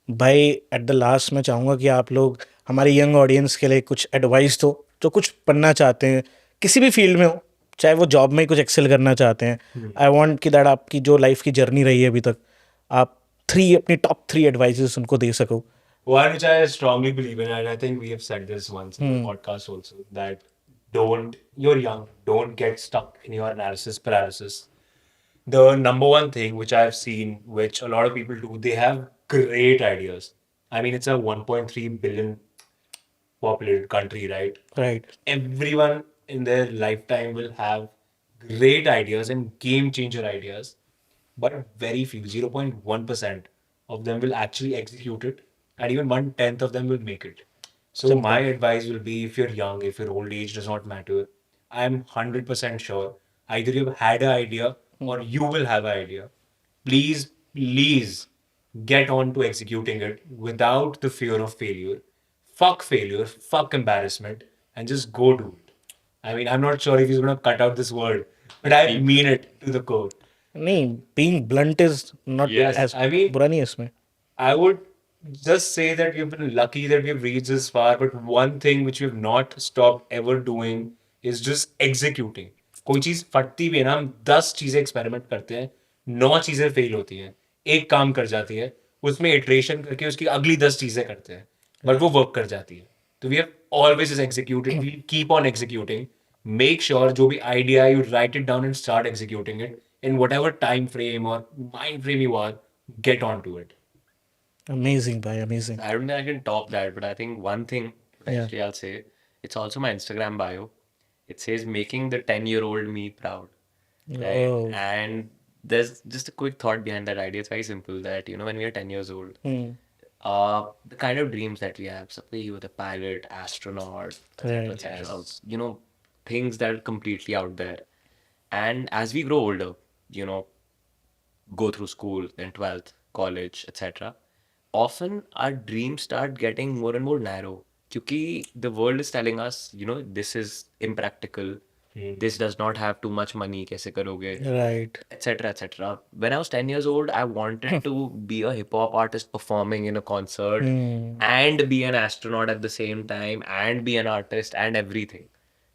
भाई एट द लास्ट मैं चाहूँगा कि आप लोग हमारे यंग ऑडियंस के लिए कुछ एडवाइस दो जो कुछ पढ़ना चाहते हैं किसी भी फील्ड में हो चाहे वो जॉब में कुछ एक्सेल करना चाहते हैं आई वांट कि दैट आपकी जो लाइफ की जर्नी रही है अभी तक आप अपनी टॉप 3 एडवाइसेस उनको दे सको One which I strongly believe in, and I think we have said this once in the podcast also, that you're young, don't get stuck in your analysis paralysis. The number one thing which I've seen, which a lot of people do, they have great ideas. I mean, it's a 1.3 billion populated country, right? Right Everyone in their lifetime will have great ideas and game changer ideas, but very few, 0.1% of them will actually execute it, and even 1/10 of them will make it. So, my advice will be if you're young, if your old age does not matter, I'm 100% sure either you've had an idea or you will have an idea. Please get on to executing it without the fear of failure. Fuck failure, fuck embarrassment, and just go do it. I mean, I'm not sure if he's gonna cut out this word, but I mean it to the core. नहीं being blunt is not Yes, as I mean- बुरा नहीं है इसमें I would just say that we've been lucky that we've reached this far, but one thing which we've not stopped ever doing is just executing. कोई चीज फटती भी है ना, हम 10 चीजें एक्सपेरिमेंट करते हैं, 9 चीजें फेल होती हैं, एक काम कर जाती है, उसमें इटरेशन करके उसकी अगली 10 चीजें करते हैं, बट वो वर्क कर जाती है. तो we have always executed, we keep on executing. Make sure जो भी idea you write it down and start executing it in whatever time frame or mind frame you are, get onto it. Amazing भाई amazing I don't think I can top that, but I think one thing Yeah. actually I'll say it's also my Instagram bio. It says making the 10-year-old me proud. Right? Oh. And there's just a quick thought behind that idea. It's very simple that when we are 10 years old, the kind of dreams that we have, suppose you were the pilot, astronaut, Right. etc. Things that are completely out there. And as we grow older, go through school, then 12th, college, etc. Often our dreams start getting more and more narrow. Because the world is telling us, this is impractical. This does not have too much money. Kaise karoge? Right Etc. etc. When I was 10 years old, I wanted to be a hip hop artist performing in a concert and be an astronaut at the same time and be an artist and everything.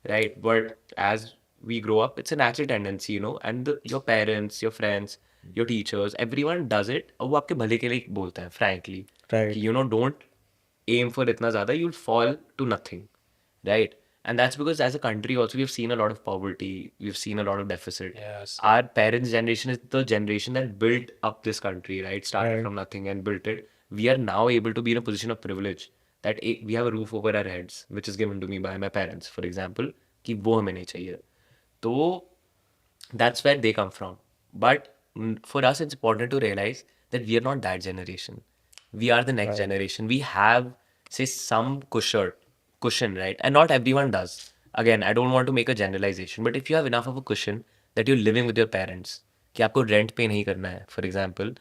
Right? But as we grow up, it's a natural tendency, and your parents, your friends, your teachers, everyone does it. और वो आपके भले के लिए बोलते हैं, frankly. Right. कि, don't aim for इतना ज़्यादा, you'll fall to nothing. right? And that's because as a country also we've seen a lot of poverty, we've seen a lot of deficit. Yes. Our parents' generation is the generation that built up this country, right? Started Right. from nothing and built it. We are now able to be in a position of privilege that we have a roof over our heads, which is given to me by my parents, for example, कि वो हमें नहीं चाहिए. तो that's where they come from. But for us, it's important to realize that we are not that generation. We are the next generation. We have, say, some cushion, right? And not everyone does. Again, I don't want to make a generalization, but if you have enough of a cushion that you're living with your parents, कि आपको rent pay नहीं करना है, for example,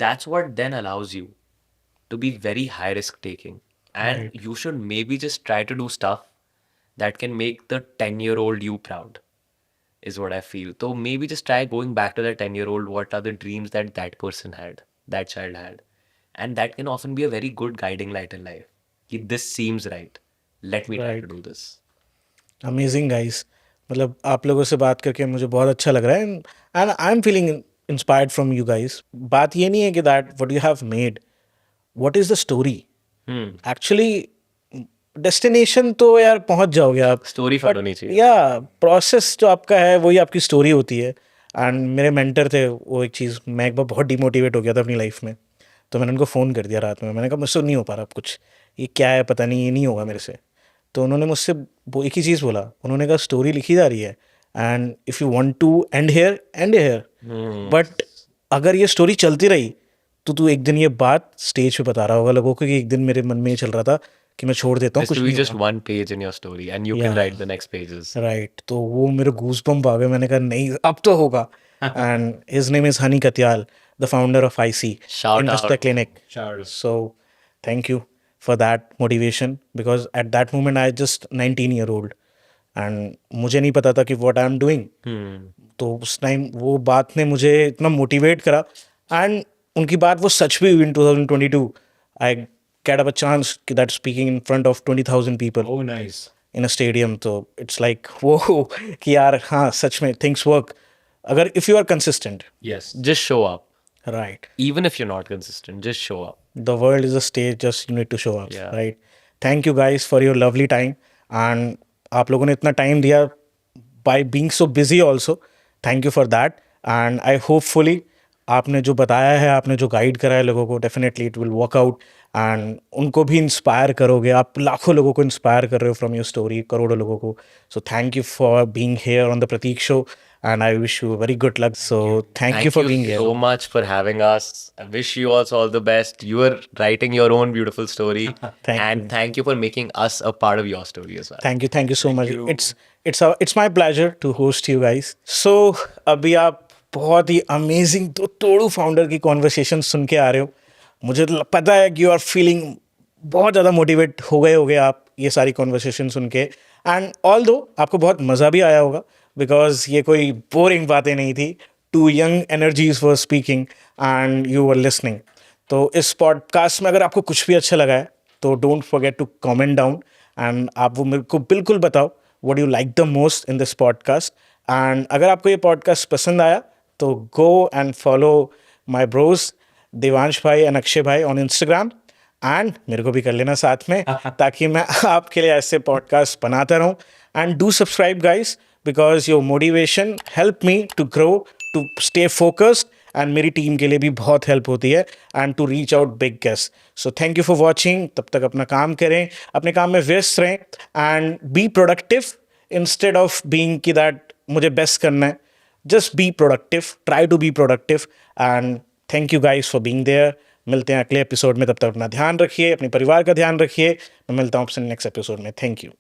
that's what then allows you to be very high risk taking. And you should maybe just try to do stuff that can make the 10-year-old you proud, is what I feel. So maybe just try going back to that 10-year-old. What are the dreams that that person had, that child had? And that can often be a very good guiding light in life. कि this seems right. Let me try to do this. Amazing guys. मतलब आप लोगों से बात करके मुझे बहुत अच्छा लग रहा है and I am feeling inspired from you guys. बात ये नहीं है कि that what you have made, what is the story. Actually destination तो यार पहुंच जाओगे आप, Story फल होनी चाहिए. या प्रोसेस जो आपका है वही आपकी स्टोरी होती है. एंड मेरे मेंटर थे, वो एक चीज़, मैं एक बार बहुत डिमोटिवेट हो गया था अपनी लाइफ में, तो मैंने उनको फ़ोन कर दिया रात में. मैंने कहा मुझसे नहीं हो पा रहा अब कुछ, ये क्या है पता नहीं, ये नहीं होगा मेरे से. तो उन्होंने मुझसे वो एक ही चीज़ बोला, उन्होंने कहा स्टोरी लिखी जा रही है and if you want to end here, but अगर ये स्टोरी चलती रही तो तू एक दिन ये बात स्टेज पे बता रहा होगा लोगों को कि एक दिन मेरे मन में ये चल रहा था कि मैं छोड़ देता हूँ This कुछ will be नहीं just one page in your story and you can write the next pages. Right. तो वो मेरे गूज बम्प आ गए. मैंने कहा नहीं अब तो होगा. And his name is Honey Katyal, the founder of IC Shout investor out. Clinic. So thank you for that motivation, because at that moment I just 19-year-old and मुझे नहीं पता था कि what I'm doing. तो उस टाइम वो बात ने मुझे इतना मोटिवेट करा एंड उनकी बात वो सच भी हुई. इन 2022 आई get up a chance that speaking in front of 20,000 people Oh, nice. in a stadium. तो it's like वो कि यार हाँ सच में things work अगर if you are consistent. Yes. Just show up. Right. Even if you're not consistent, just show up. The world is a stage, just you need to show up. Yeah. Right. Thank you guys for your lovely time and आप लोगों ने इतना टाइम दिया by being so busy also. Thank you for that and I hopefully आपने जो बताया है, आपने जो गाइड करा है लोगों को, definitely it will work out and उनको भी इंस्पायर करोगे. आप लाखों लोगों को इंस्पायर कर रहे हो फ्रॉम योर स्टोरी, करोड़ों लोगों को. So thank you for being here on the Prateek show and I wish you very good luck. So thank you for being here. so much for having us. I wish you also all the best. You are writing your own beautiful story. Thank Thank you for making us a part of your story as well. Thank you so much. It's my pleasure to host you guys. So अभी आप बहुत ही अमेजिंग दो तोड़ू फाउंडर की कॉन्वर्सेशन सुन के आ रहे हो. मुझे पता है कि यू आर फीलिंग बहुत ज़्यादा मोटिवेट हो गए आप ये सारी कॉन्वर्सेशन सुन के. एंड ऑल दो आपको बहुत मज़ा भी आया होगा बिकॉज ये कोई बोरिंग बातें नहीं थी. Two young energies were speaking and you were listening. तो इस पॉडकास्ट में अगर आपको कुछ भी अच्छा लगा है तो don't forget to comment down and आप वो मेरे को बिल्कुल बताओ what you like the most in this podcast. And अगर आपको ये पॉडकास्ट पसंद आया तो go and follow my bros Devansh भाई एंड अक्षय भाई ऑन इंस्टाग्राम एंड मेरे को भी कर लेना साथ में ताकि मैं आपके लिए ऐसे पॉडकास्ट बनाता रहूं. And do subscribe guys because your motivation help me to grow, to stay focused and मेरी टीम के लिए भी बहुत हेल्प होती है and to reach out big guest. So thank you for watching. तब तक अपना काम करें, अपने काम में व्यस्त रहें and be productive instead of being कि दैट मुझे बेस्ट करना है. Just be productive, try to be productive and thank you guys for being there. मिलते हैं अगले एपिसोड में. तब तक अपना ध्यान रखिए, अपने परिवार का ध्यान रखिए. मैं मिलता हूँ आपसे नेक्स्ट एपिसोड में. Thank you.